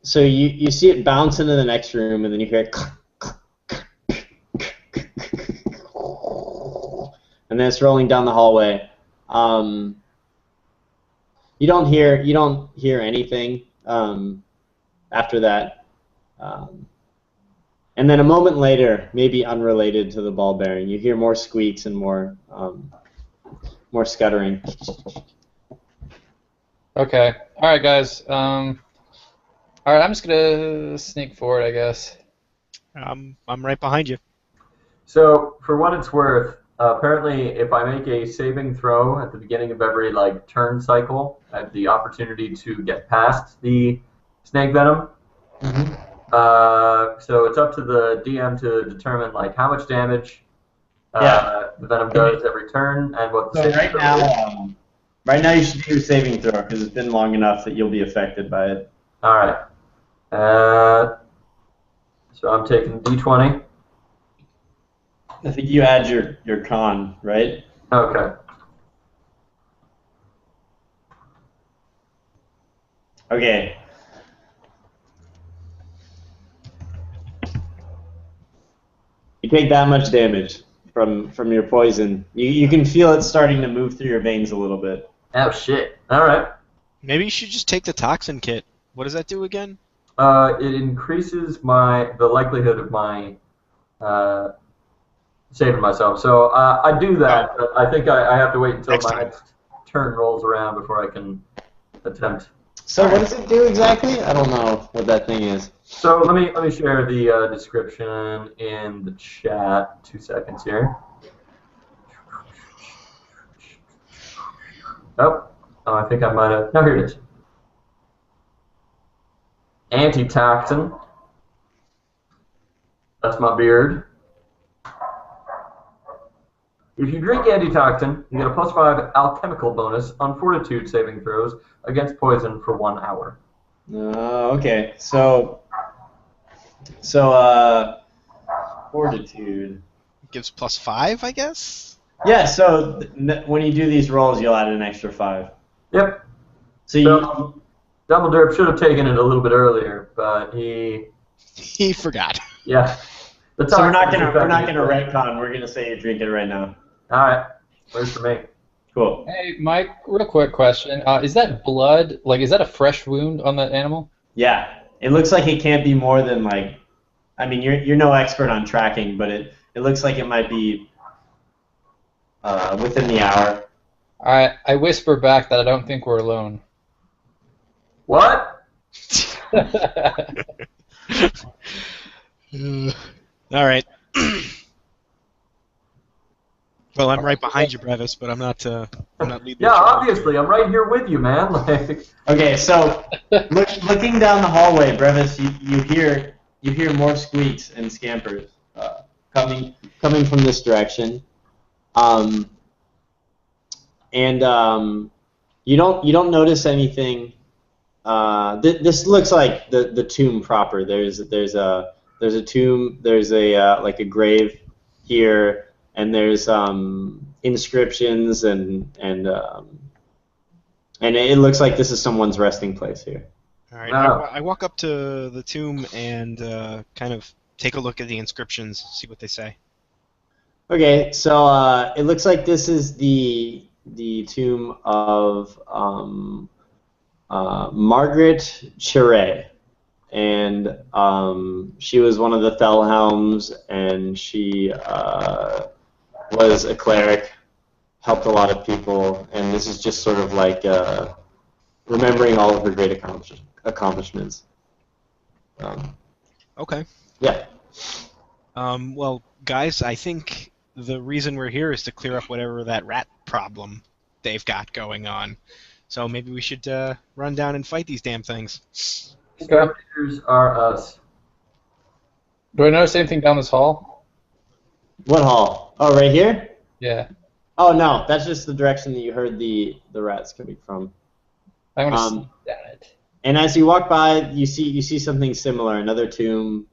So you see it bounce into the next room, and then you hear it, and then it's rolling down the hallway. You don't hear anything after that. And then a moment later, maybe unrelated to the ball bearing, you hear more squeaks and more scuttering. Okay. All right, guys. All right, I'm just gonna sneak forward, I guess. I'm right behind you. So, for what it's worth, apparently, if I make a saving throw at the beginning of every turn cycle, I have the opportunity to get past the snake venom. Mm-hmm. So it's up to the DM to determine how much damage Yeah. the venom does every turn and what the So saving throw is. right now you should do your saving throw because it's been long enough that you'll be affected by it. All right. So I'm taking D20. I think you add your con, right? Okay. Okay. You take that much damage from your poison. You can feel it starting to move through your veins a little bit. Oh shit. All right. Maybe you should just take the toxin kit. What does that do again? It increases the likelihood of my saving myself. So I do that, but I think I have to wait until Next my time. next turn rolls around before I can attempt. So what does it do exactly? I don't know what that thing is. So let me share the description in the chat. 2 seconds here. Oh, I think I might have. No, here it is. Antitoxin. That's my beard. If you drink antitoxin, you get a +5 alchemical bonus on fortitude saving throws against poison for 1 hour. Okay. So fortitude. It gives +5, I guess. Yeah. So when you do these rolls, you'll add an extra 5. Yep. So you. So, Double Derp should have taken it a little bit earlier, but He forgot. yeah. So we're not gonna retcon. We're gonna say you drink it right now. All right. Works for me. Cool. Hey, Mike, real quick question. Is that blood, is that a fresh wound on that animal? Yeah. It looks like it can't be more than I mean, you're no expert on tracking, but it looks like it might be within the hour. I whisper back that I don't think we're alone. What? All right. Well, I'm right behind you, Brevis, but I'm not leading. Yeah, obviously, I'm right here with you, man. Okay, so looking down the hallway, Brevis, you hear more squeaks and scampers coming from this direction, and you don't notice anything. This looks like the tomb proper. There's a tomb. There's a grave here, and there's inscriptions and it looks like this is someone's resting place here. All right. Wow. I walk up to the tomb and kind of take a look at the inscriptions, see what they say. Okay, so it looks like this is the tomb of Margaret Cheret, and she was one of the Fellhelms, and she was a cleric, helped a lot of people, and this is just sort of remembering all of her great accomplishments. Okay. Yeah. Well, guys, I think the reason we're here is to clear up whatever that rat problem they've got going on. So maybe we should run down and fight these damn things. Scavengers are us. Do I notice anything down this hall? What hall? Oh, right here? Yeah. Oh, no, that's just the direction that you heard the rats coming from. I'm going to sneak down it. And as you walk by, you see something similar, another tomb.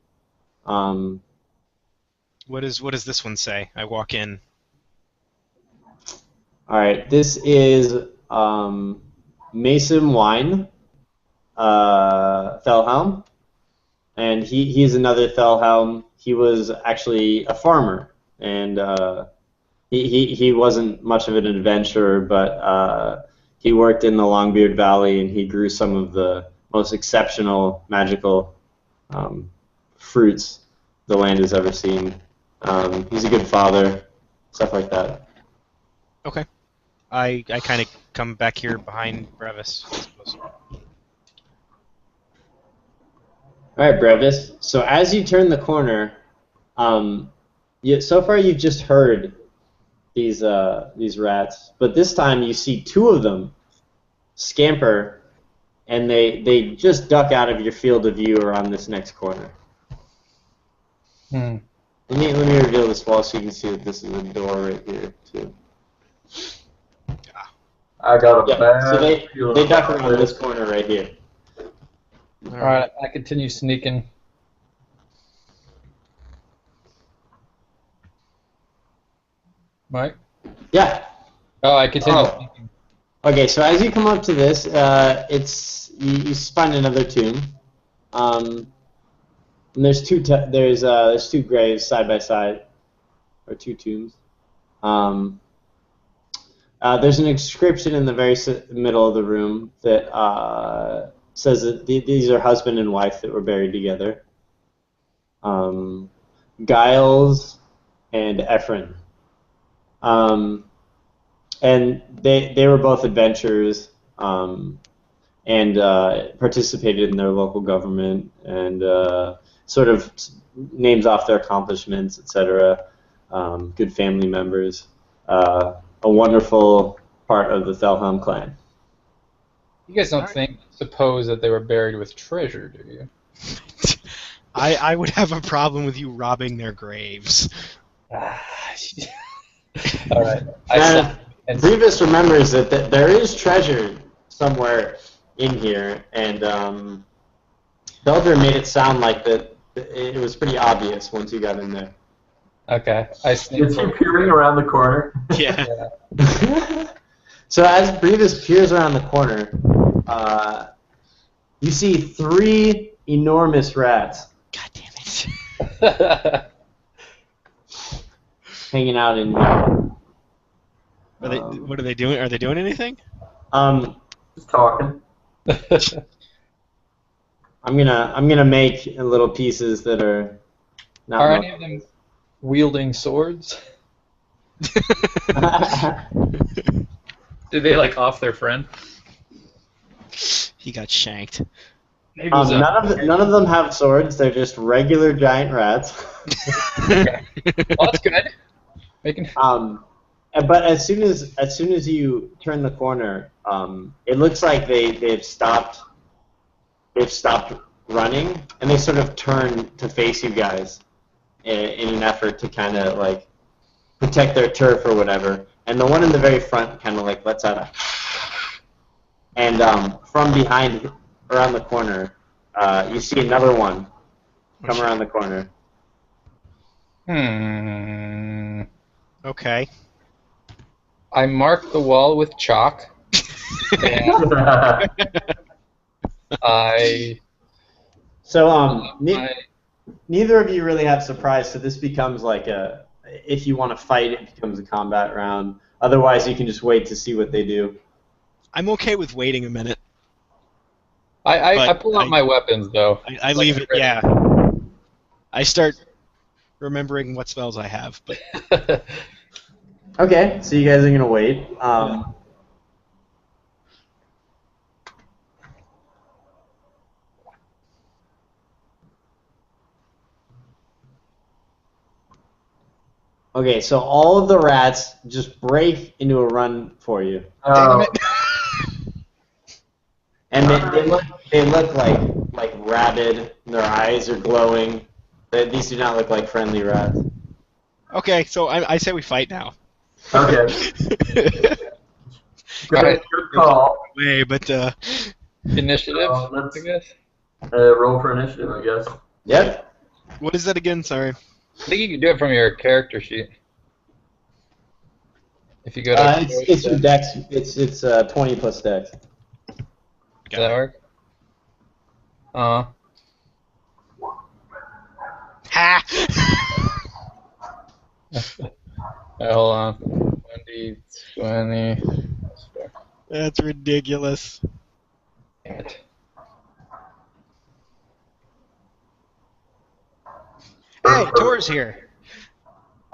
What does this one say? I walk in. All right, this is Mason Wine, Fellhelm, and he's another Fellhelm. He was actually a farmer, and he wasn't much of an adventurer, but he worked in the Longbeard Valley, and he grew some of the most exceptional magical fruits the land has ever seen. He's a good father, stuff like that. Okay. I kind of come back here behind Brevis, I suppose. All right, Brevis. So as you turn the corner, so far you've just heard these rats, but this time you see two of them scamper, and they just duck out of your field of view around this next corner. Hmm. Let me reveal this wall so you can see that this is a door right here too. I got a bad So they feeling duck about around this corner right here. All right, I continue sneaking. Mike? Yeah. Oh, I continue Oh. sneaking. Okay, so as you come up to this, you find another tomb. And there's there's two graves side by side, or two tombs. There's an inscription in the very middle of the room that says that these are husband and wife that were buried together. Giles and Ephraim. And they were both adventurers and participated in their local government and sort of names off their accomplishments, etc. Good family members. A wonderful part of the Thelhelm clan. You guys don't suppose that they were buried with treasure, do you? I would have a problem with you robbing their graves. All right. Brevis remembers that there is treasure somewhere in here, and Belger made it sound like that it was pretty obvious once you got in there. Okay. I sneak Is he peering around the corner? Yeah. So as Brevis peers around the corner, you see three enormous rats. God damn it. Hanging out in here. What are they doing? Are they doing anything? Just talking. I'm gonna make little pieces that are not. Are any of them wielding swords? Did they like off their friend? He got shanked. Maybe it was none of them have swords. They're just regular giant rats. Okay. Well, that's good. But as soon as you turn the corner, it looks like they've stopped running, and they sort of turn to face you guys in an effort to kind of like protect their turf or whatever. And the one in the very front kind of like lets out a, and from behind around the corner, you see another one come around the corner. Okay. I mark the wall with chalk. And neither of you really have surprise, so this becomes like if you want to fight, it becomes a combat round. Otherwise, you can just wait to see what they do. I'm okay with waiting a minute. I pull out my weapons, though. I leave it, yeah. I start remembering what spells I have, but... Okay, so you guys are going to wait. Okay, so all of the rats just break into a run for you. Oh. And they look like rabid. Their eyes are glowing. These do not look like friendly rats. Okay, so I say we fight now. Okay. Alright. Good call. But Initiative, let's I guess. roll for initiative, I guess. Yep. what is that again? Sorry. I think you can do it from your character sheet. If you go to It's your dex. It's 20 plus dex. Does that work? Ha! Hold on. 20. That's ridiculous. Damn it. Hey, Tor's here.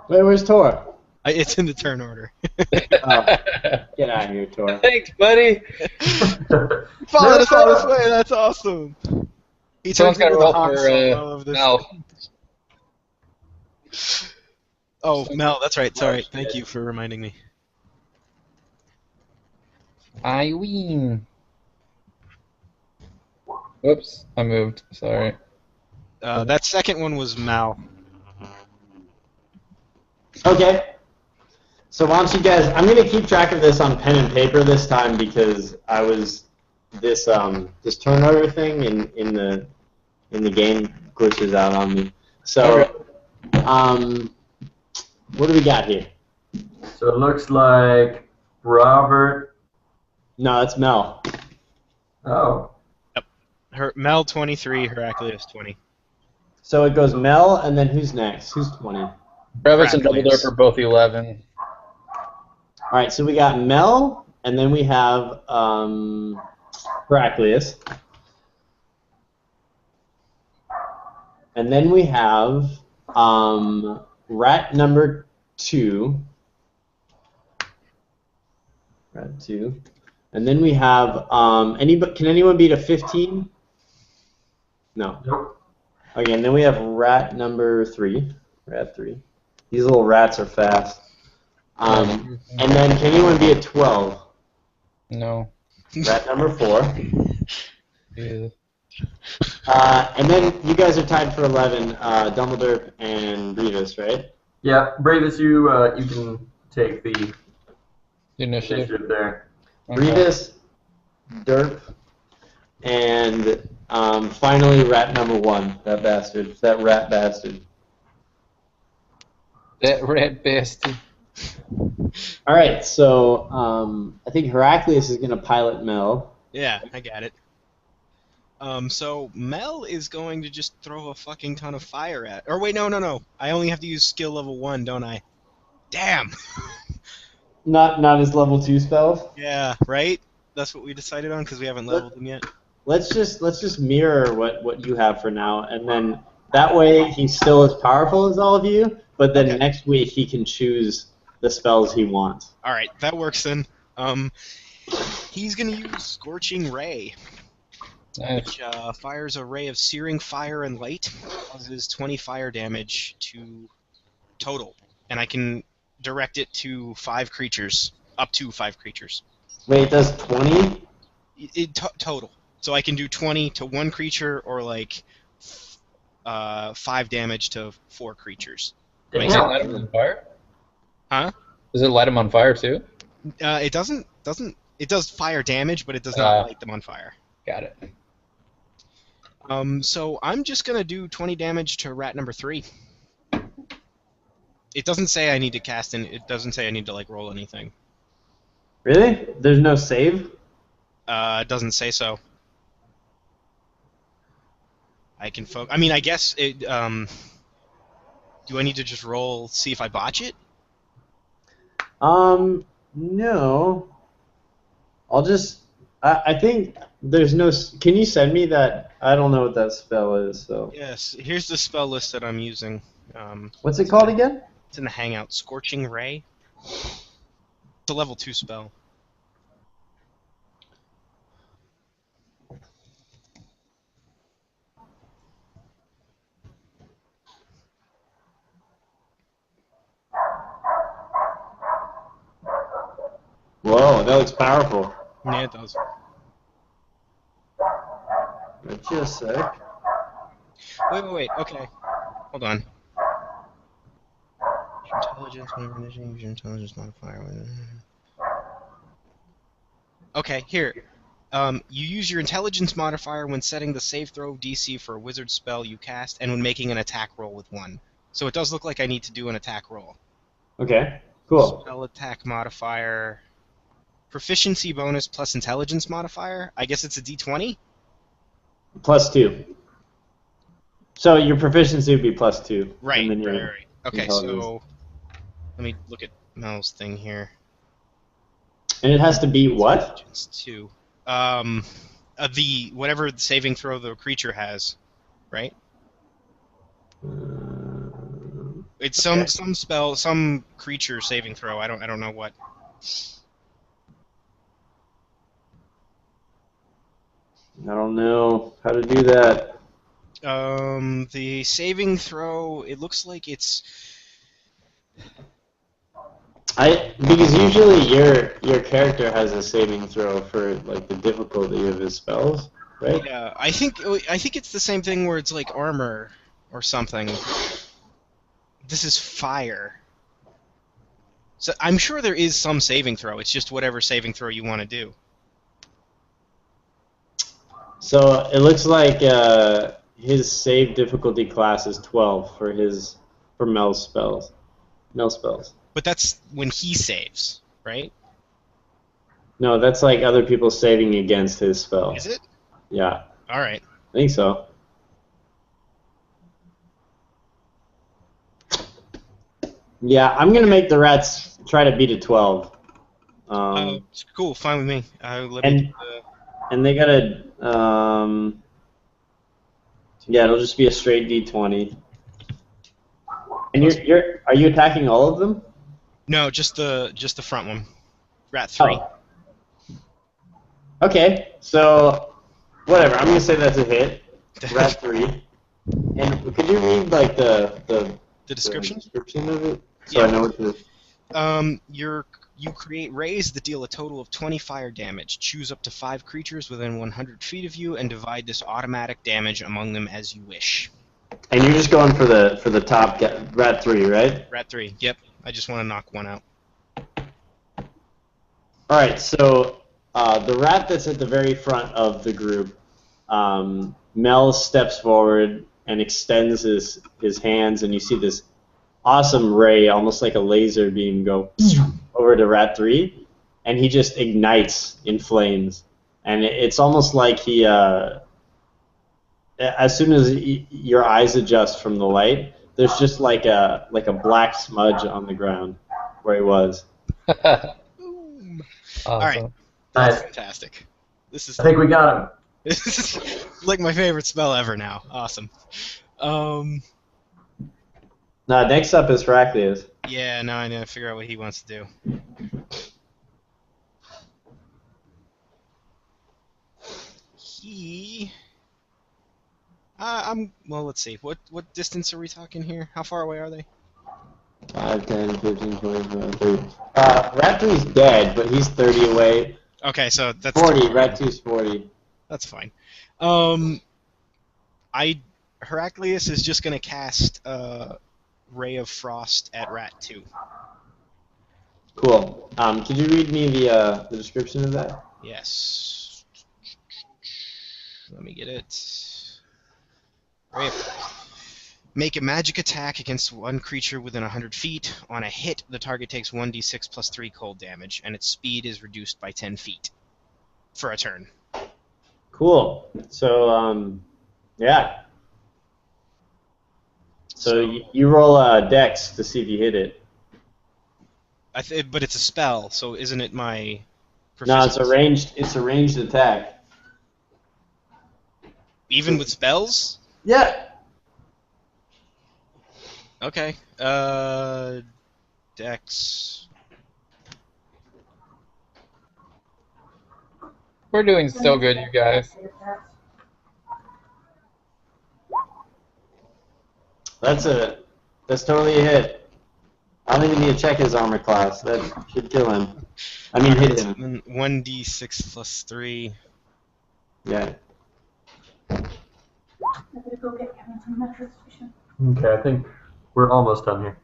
Wait, where's Tor? It's in the turn order. Get out of here, Tor. Thanks, buddy. Followed us all this way. That's awesome. He Someone's turns into gotta the roll Han for Solo of this. Mel. Oh, Mel, that's right. Sorry. Oh, Thank shit. you for reminding me. I win. Whoops, I moved. Sorry. That second one was Mal. Okay. So why don't you guys? I'm gonna keep track of this on pen and paper this time because I was this turnover thing in the game glitches out on me. So what do we got here? So it looks like Robert. No, it's Mel. Oh. Mel 23, Heraclius 20. So it goes Mel, and then who's next? Who's 20? All Brevis and Heraclius. Dumbledore are both 11. right, so we got Mel, and then we have Heraclius. And then we have rat number 2. Rat 2. And then we have can anyone beat a 15? No. Nope. Okay, and then we have rat number 3. Rat 3. These little rats are fast. And then can anyone be a 12? No. Rat number 4. Yeah. And then you guys are tied for 11, Dumbledore and Grievous, right? Yeah, Bravus, you can take the Initiative. initiative there. Okay. Grievous, Derp, and finally rat number 1, that bastard, that rat bastard. That red bastard. All right, so I think Heraclius is going to pilot Mel. Yeah, I got it. So Mel is going to just throw a fucking ton of fire at. Or wait, no. I only have to use skill level 1, don't I? Damn. Not his level 2 spells. Yeah, right. That's what we decided on because we haven't leveled him yet. Let's just mirror what you have for now, and then that way he's still as powerful as all of you. But then Okay. next week he can choose the spells he wants. All right, that works then. He's gonna use Scorching Ray, Nice. which fires a ray of searing fire and light, causes 20 fire damage to total, and I can direct it to 5 creatures, up to 5 creatures. Wait, it does 20? Total. So I can do 20 to 1 creature, or like 5 damage to 4 creatures. Does it light him on fire? Huh? Does it light him on fire too? It doesn't. It does fire damage, but it does not light them on fire. Got it. So I'm just gonna do 20 damage to rat number 3. It doesn't say I need to cast in. It doesn't say I need to like roll anything. Really? There's no save? It doesn't say so. I can focus. I mean, I guess it. Do I need to just roll, see if I botch it? No. I'll just. I think there's no. Can you send me that? I don't know what that spell is. So. Yes. Here's the spell list that I'm using. What's it called again? It's in the Hangout. Scorching Ray. It's a level 2 spell. Whoa, that looks powerful. Yeah, it does. Just a sec. Wait. Okay. Hold on. Your intelligence, whenever initiating, use your intelligence modifier. Okay, here. You use your intelligence modifier when setting the save throw DC for a wizard spell you cast, and when making an attack roll with 1. So it does look like I need to do an attack roll. Okay, cool. Spell attack modifier. Proficiency bonus plus intelligence modifier. I guess it's a D20? +2. So your proficiency would be +2. Right, and then your right. Okay, intelligence. so let me look at Mel's thing here. And it has to be what? Intelligence 2. The whatever the saving throw the creature has, right? It's some spell, some creature saving throw. I don't know what. I don't know how to do that. The saving throw, it looks like it's... Because usually your character has a saving throw for like the difficulty of his spells, right? Yeah, I think it's the same thing where it's like armor or something. This is fire. So I'm sure there is some saving throw. It's just whatever saving throw you want to do. So it looks like his save difficulty class is 12 for Mel's spells. Mel spells. But that's when he saves, right? No, that's like other people saving against his spell. Is it? Yeah, All right. I think so. Yeah, I'm gonna make the rats try to beat a 12. It's cool. Fine with me. And they gotta. Yeah, it'll just be a straight D20. And are you attacking all of them? No, just the front one. Rat 3. Oh. Okay, so whatever. I'm gonna say that's a hit. Rat 3. And could you read like the description? The description of it, so Yeah. I know what to. You create rays that deal a total of 20 fire damage. Choose up to 5 creatures within 100 feet of you and divide this automatic damage among them as you wish. And you're just going for the top Rat 3, right? Rat 3. Yep. I just want to knock one out. All right. So the rat that's at the very front of the group, Mel steps forward and extends his hands, and you see this awesome ray, almost like a laser beam, go over to Rat 3, and he just ignites in flames. And it's almost like he, as soon as your eyes adjust from the light, there's just like a black smudge on the ground where he was. Boom. Awesome. All right. That's Nice. fantastic. This is I think we got him. this is like my favorite spell ever now. Awesome. Next up is Heraclius. Yeah, now I need to figure out what he wants to do. Well, let's see. What distance are we talking here? How far away are they? 5, 10, 15, 20, 30. Rat 3's dead, but he's 30 away. Okay, so that's 40. Rat 2's 40. That's fine. Heraclius is just gonna cast Ray of Frost at Rat 2. Cool. Could you read me the description of that? Yes. Let me get it. Ray of Frost. Make a magic attack against one creature within 100 feet. On a hit, the target takes 1d6 plus 3 cold damage, and its speed is reduced by 10 feet for a turn. Cool. So, yeah. So you roll Dex to see if you hit it. But it's a spell, so isn't it my No, it's proficiency? a ranged attack. Even with spells? Yeah. Okay. Dex. We're doing so good, you guys. That's totally a hit. I don't even need to check his armor class. That should kill him. I mean, hit him. 1d6 plus 3. Yeah. Okay, I think we're almost done here.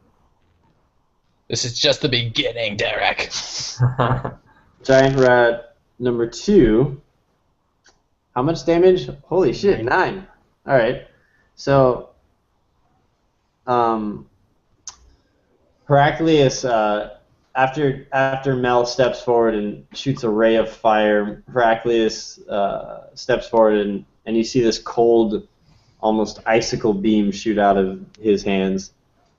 This is just the beginning, Derek. Giant rat number 2. How much damage? Holy shit, 9. All right. So, Heraclius, after Mel steps forward and shoots a ray of fire, Heraclius steps forward and you see this cold, almost icicle beam shoot out of his hands.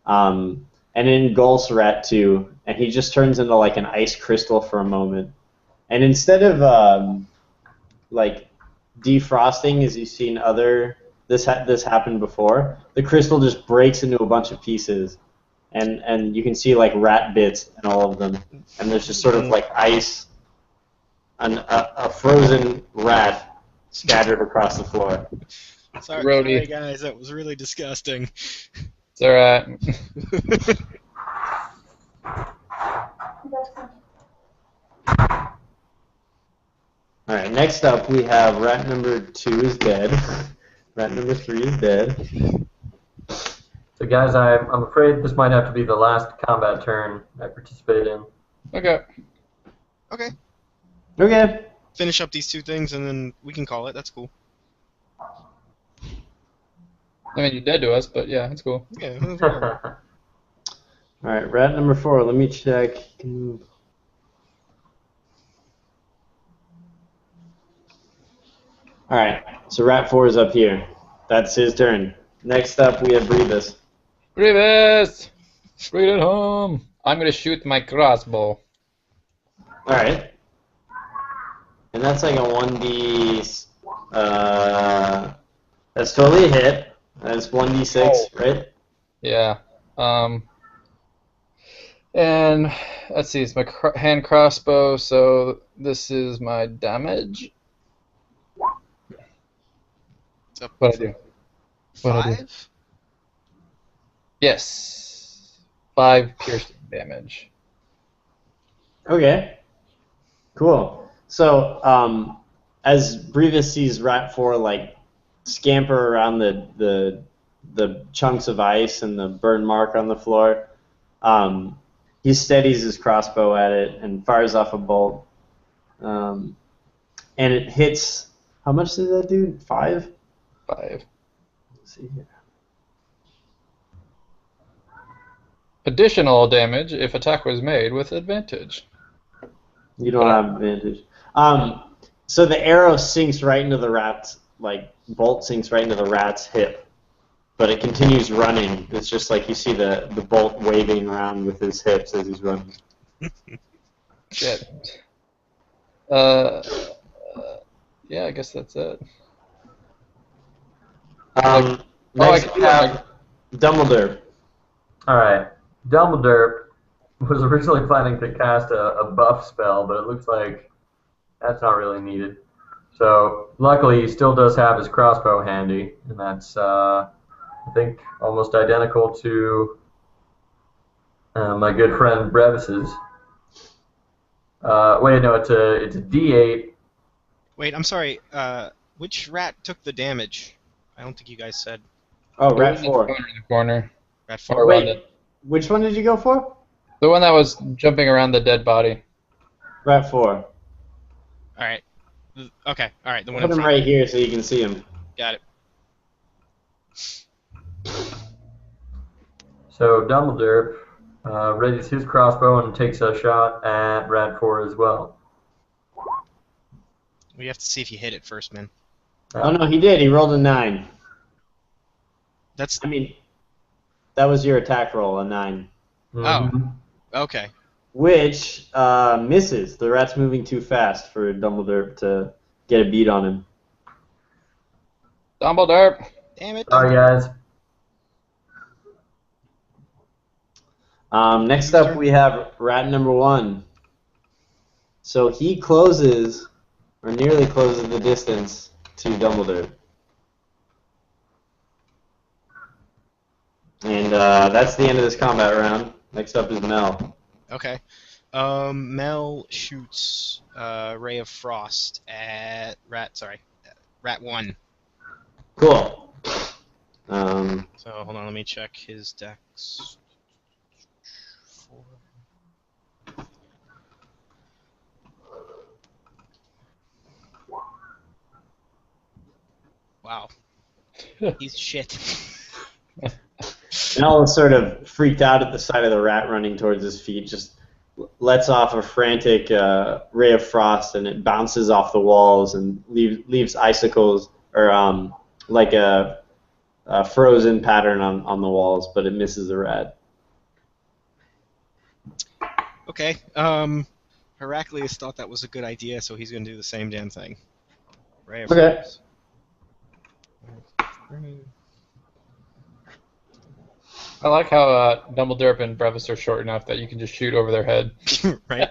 And it engulfs Rat 2, and he just turns into like an ice crystal for a moment. And instead of like defrosting, as you've seen this happened before, the crystal just breaks into a bunch of pieces, and you can see like rat bits in all of them, and there's just sort of like ice, a frozen rat scattered across the floor. Sorry, guys, that was really disgusting. It's alright. All right. Next up, we have rat number 2 is dead. Rat number 3 is dead. So guys, I'm afraid this might have to be the last combat turn I participate in. Okay. Okay. Okay. Finish up these 2 things, and then we can call it. That's cool. I mean, you're dead to us, but yeah, it's cool. Yeah. All right. Rat number 4. Let me check. He can move. All right. So rat 4 is up here. That's his turn. Next up, we have Brevis. Brevis! Bring it home! I'm gonna shoot my crossbow. All right. And that's like a 1d. That's totally a hit. That's 1d6, right? Yeah. And let's see, it's my hand crossbow, so this is my damage. It's up What I do? What I do? 5? Yes. 5 piercing damage. Okay. Cool. So, as Brevis sees rat 4 like scamper around the chunks of ice and the burn mark on the floor, he steadies his crossbow at it and fires off a bolt. And it hits. How much did that do? 5? 5. Let's see here. Additional damage if attack was made with advantage. You don't have advantage. So the arrow sinks right into the rat's, bolt sinks right into the rat's hip. But it continues running. It's just like you see the bolt waving around with his hips as he's running. Shit. Yeah, I guess that's it. Next we have Dumbledore. Alright. Dumbledore was originally planning to cast a buff spell, but it looks like that's not really needed. So, luckily, he still does have his crossbow handy, and that's, I think, almost identical to my good friend Brevis's. Wait, no, it's a D8. Wait, I'm sorry. Which rat took the damage? I don't think you guys said. Oh, rat The 4. one in the corner. Rat Or 4. around Wait, which one did you go for? the one that was jumping around the dead body. Rat 4. Alright. Okay, alright, the one Put in him front. right here so you can see him. Got it. So, Dumbledore readies his crossbow and takes a shot at Rat 4 as well. We have to see if you hit it first, man. Oh no, he did. He rolled a 9. That's... I mean, that was your attack roll, a 9. Mhm. Okay. Which misses. The rat's moving too fast for Dumbledore to get a beat on him. Dumbledore! Damn it. Sorry, guys. Next up, we have rat number 1. So he closes, or nearly closes the distance to Dumbledore. And that's the end of this combat round. Next up is Mel. Okay. Mel shoots Ray of Frost at Rat 1. Cool. So hold on, let me check his dex. 4. Wow. He's shit. Mel is sort of freaked out at the sight of the rat running towards his feet, just lets off a frantic ray of frost, and it bounces off the walls and leaves icicles, or like a frozen pattern on the walls, but it misses the rat. Okay. Heraclius thought that was a good idea, so he's going to do the same damn thing. Ray of Okay. Frost. I like how Dumbledore and Brevis are short enough that you can just shoot over their head. Right?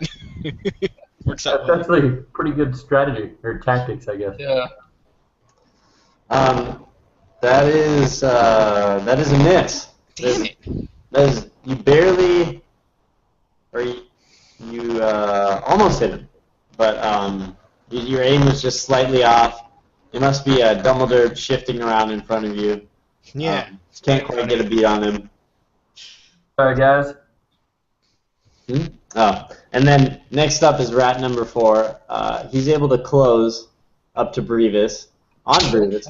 Works That's out well. actually pretty good strategy, or tactics, I guess. Yeah. That is a miss. Damn it. That is, you barely, or you almost hit him, but your aim was just slightly off. It must be a Dumbledore shifting around in front of you. Yeah. Can't quite get a beat on him. Sorry, guys. Oh, and then next up is rat number 4. He's able to close up to Brevis, on Brevis.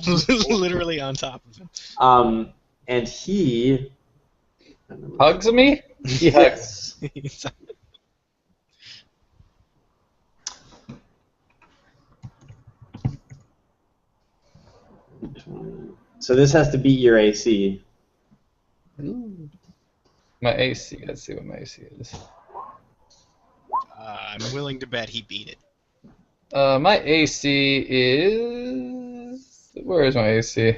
Literally on top of him. And he Hugs me? He hugs. yes. So this has to beat your AC. Ooh. My AC. Let's see what my AC is. I'm willing to bet he beat it. My AC is... Where is my AC?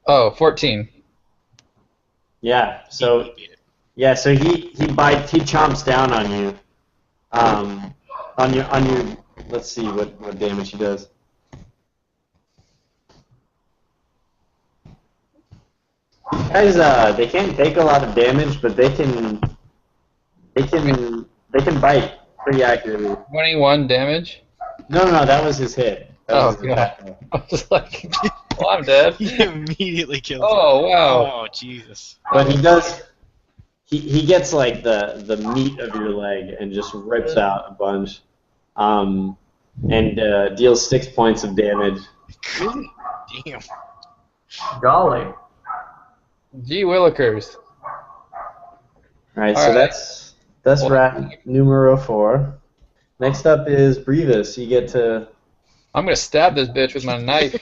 Oh, 14. Yeah. So He beat it. yeah. So he chomps down on you. On your. Let's see what damage he does. Guys, they can't take a lot of damage, but they can bite pretty accurately. 21 damage? No, that was his hit. That Oh, was his God. attack. I was like, well, I'm dead. He immediately kills him. Oh, wow. Oh, Jesus. But he does. He gets like the meat of your leg and just rips out a bunch, and deals 6 points of damage. Damn. Golly. Gee willikers. All right, so Alright. that's rat numero 4. Next up is Brevis. You get to. I'm going to stab this bitch with my knife.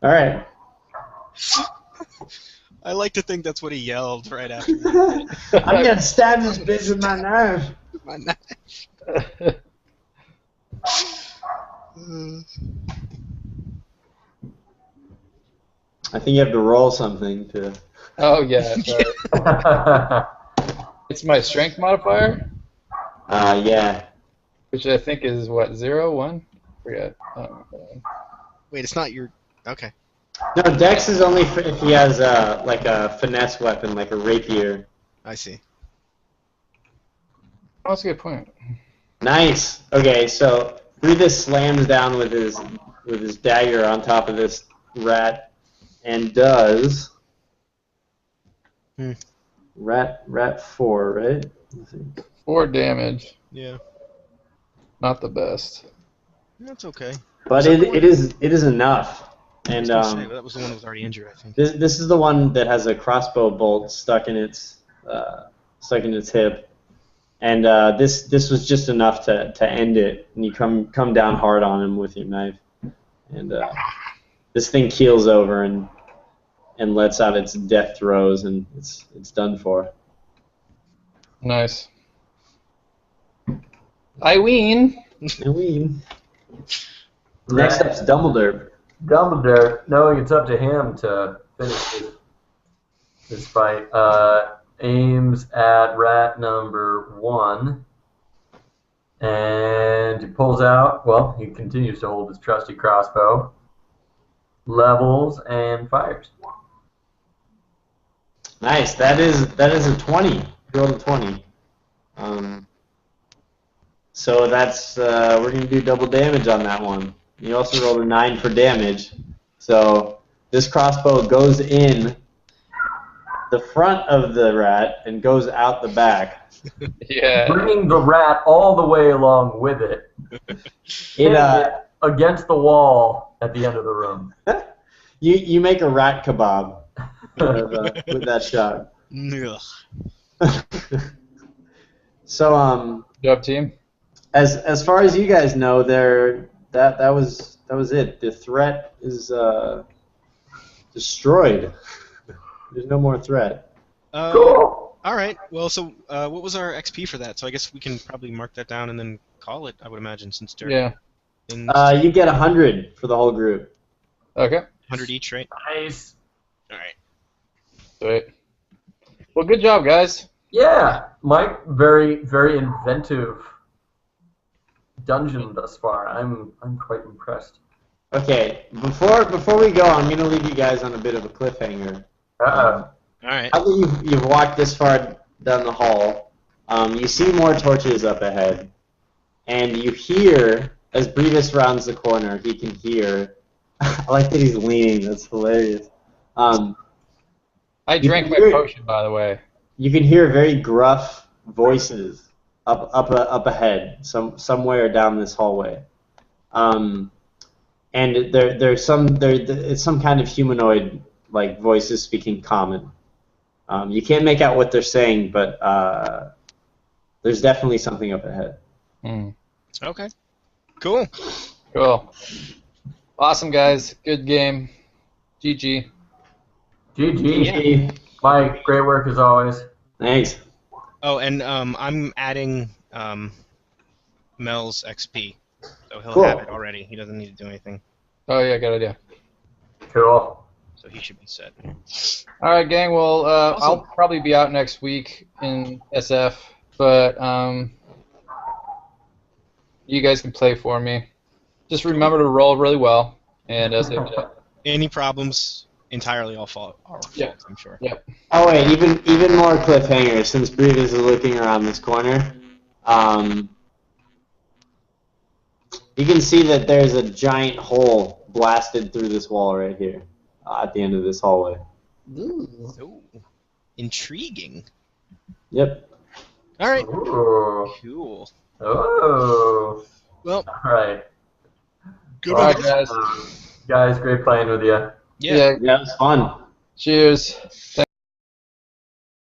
All right. I like to think that's what he yelled right after. I'm gonna stab this bitch with my knife. My knife. I think you have to roll something to. Oh, yeah. Sorry. It's my strength modifier, Yeah. which I think is, what, 0, 1? Forget. Oh, Wait, it's not your... Okay. No, Dex is only if he has like a finesse weapon, like a rapier. I see. oh, that's a good point. Nice. Okay, so Brevis slams down with his dagger on top of this rat, and does rat 4, right? Let's see. 4 damage. Yeah. Not the best. That's okay. But it is enough. And I was gonna say, that was the one that was already injured, I think. this is the one that has a crossbow bolt stuck in its hip, and this was just enough to end it. And you come down hard on him with your knife, and this thing keels over and lets out its death throes, and it's done for. Nice. Irene. Next up's Dumbledore. Dumbledore, knowing it's up to him to finish this fight, aims at rat number 1, and he pulls out. Well, he continues to hold his trusty crossbow, levels, and fires. Nice. That is a 20. You rolled a 20. So that's we're gonna do double damage on that one. You also rolled a 9 for damage. So this crossbow goes in the front of the rat and goes out the back. Yeah. Bringing the rat all the way along with it. It Against the wall at the end of the room. you make a rat kebab with that shot. Ugh. So Good job, team. as far as you guys know, that was it. The threat is destroyed. There's no more threat. Cool. All right. Well, so what was our XP for that? So I guess we can probably mark that down and then call it. I would imagine since they're Yeah. You get 100 for the whole group. Okay. 100 each, right? Nice. All right. Sweet. Well, good job, guys. Yeah, Mike, very, very inventive dungeon thus far. I'm quite impressed. Okay, before we go, I'm gonna leave you guys on a bit of a cliffhanger. All right. Now that you've walked this far down the hall, you see more torches up ahead, and you hear, as Brevis rounds the corner, he can hear. I like that he's leaning. That's hilarious. I You drank can my hear- potion, by the way. You can hear very gruff voices up ahead, somewhere down this hallway. And it's some kind of humanoid like voices speaking common. You can't make out what they're saying, but there's definitely something up ahead. Hmm. Okay. Cool. Cool. Awesome, guys. Good game. GG. GG. Mike, great work as always. Thanks. Oh, and I'm adding Mel's XP, so he'll Cool. have it already. He doesn't need to do anything, Oh, yeah, good idea. Cool. so he should be set. All right, gang. Well, Awesome. I'll probably be out next week in SF, but you guys can play for me. Just remember to roll really well, and save the day. Any problems? Entirely our fault, Yeah. I'm sure. Yeah. Oh wait, even more cliffhangers since Brevis is looking around this corner. You can see that there's a giant hole blasted through this wall right here at the end of this hallway. Ooh, intriguing. Yep. All right. Ooh. Cool. Oh. Well, All right. good All one. right, guys. Guys, great playing with you. Yeah. Yeah, it was fun. Cheers.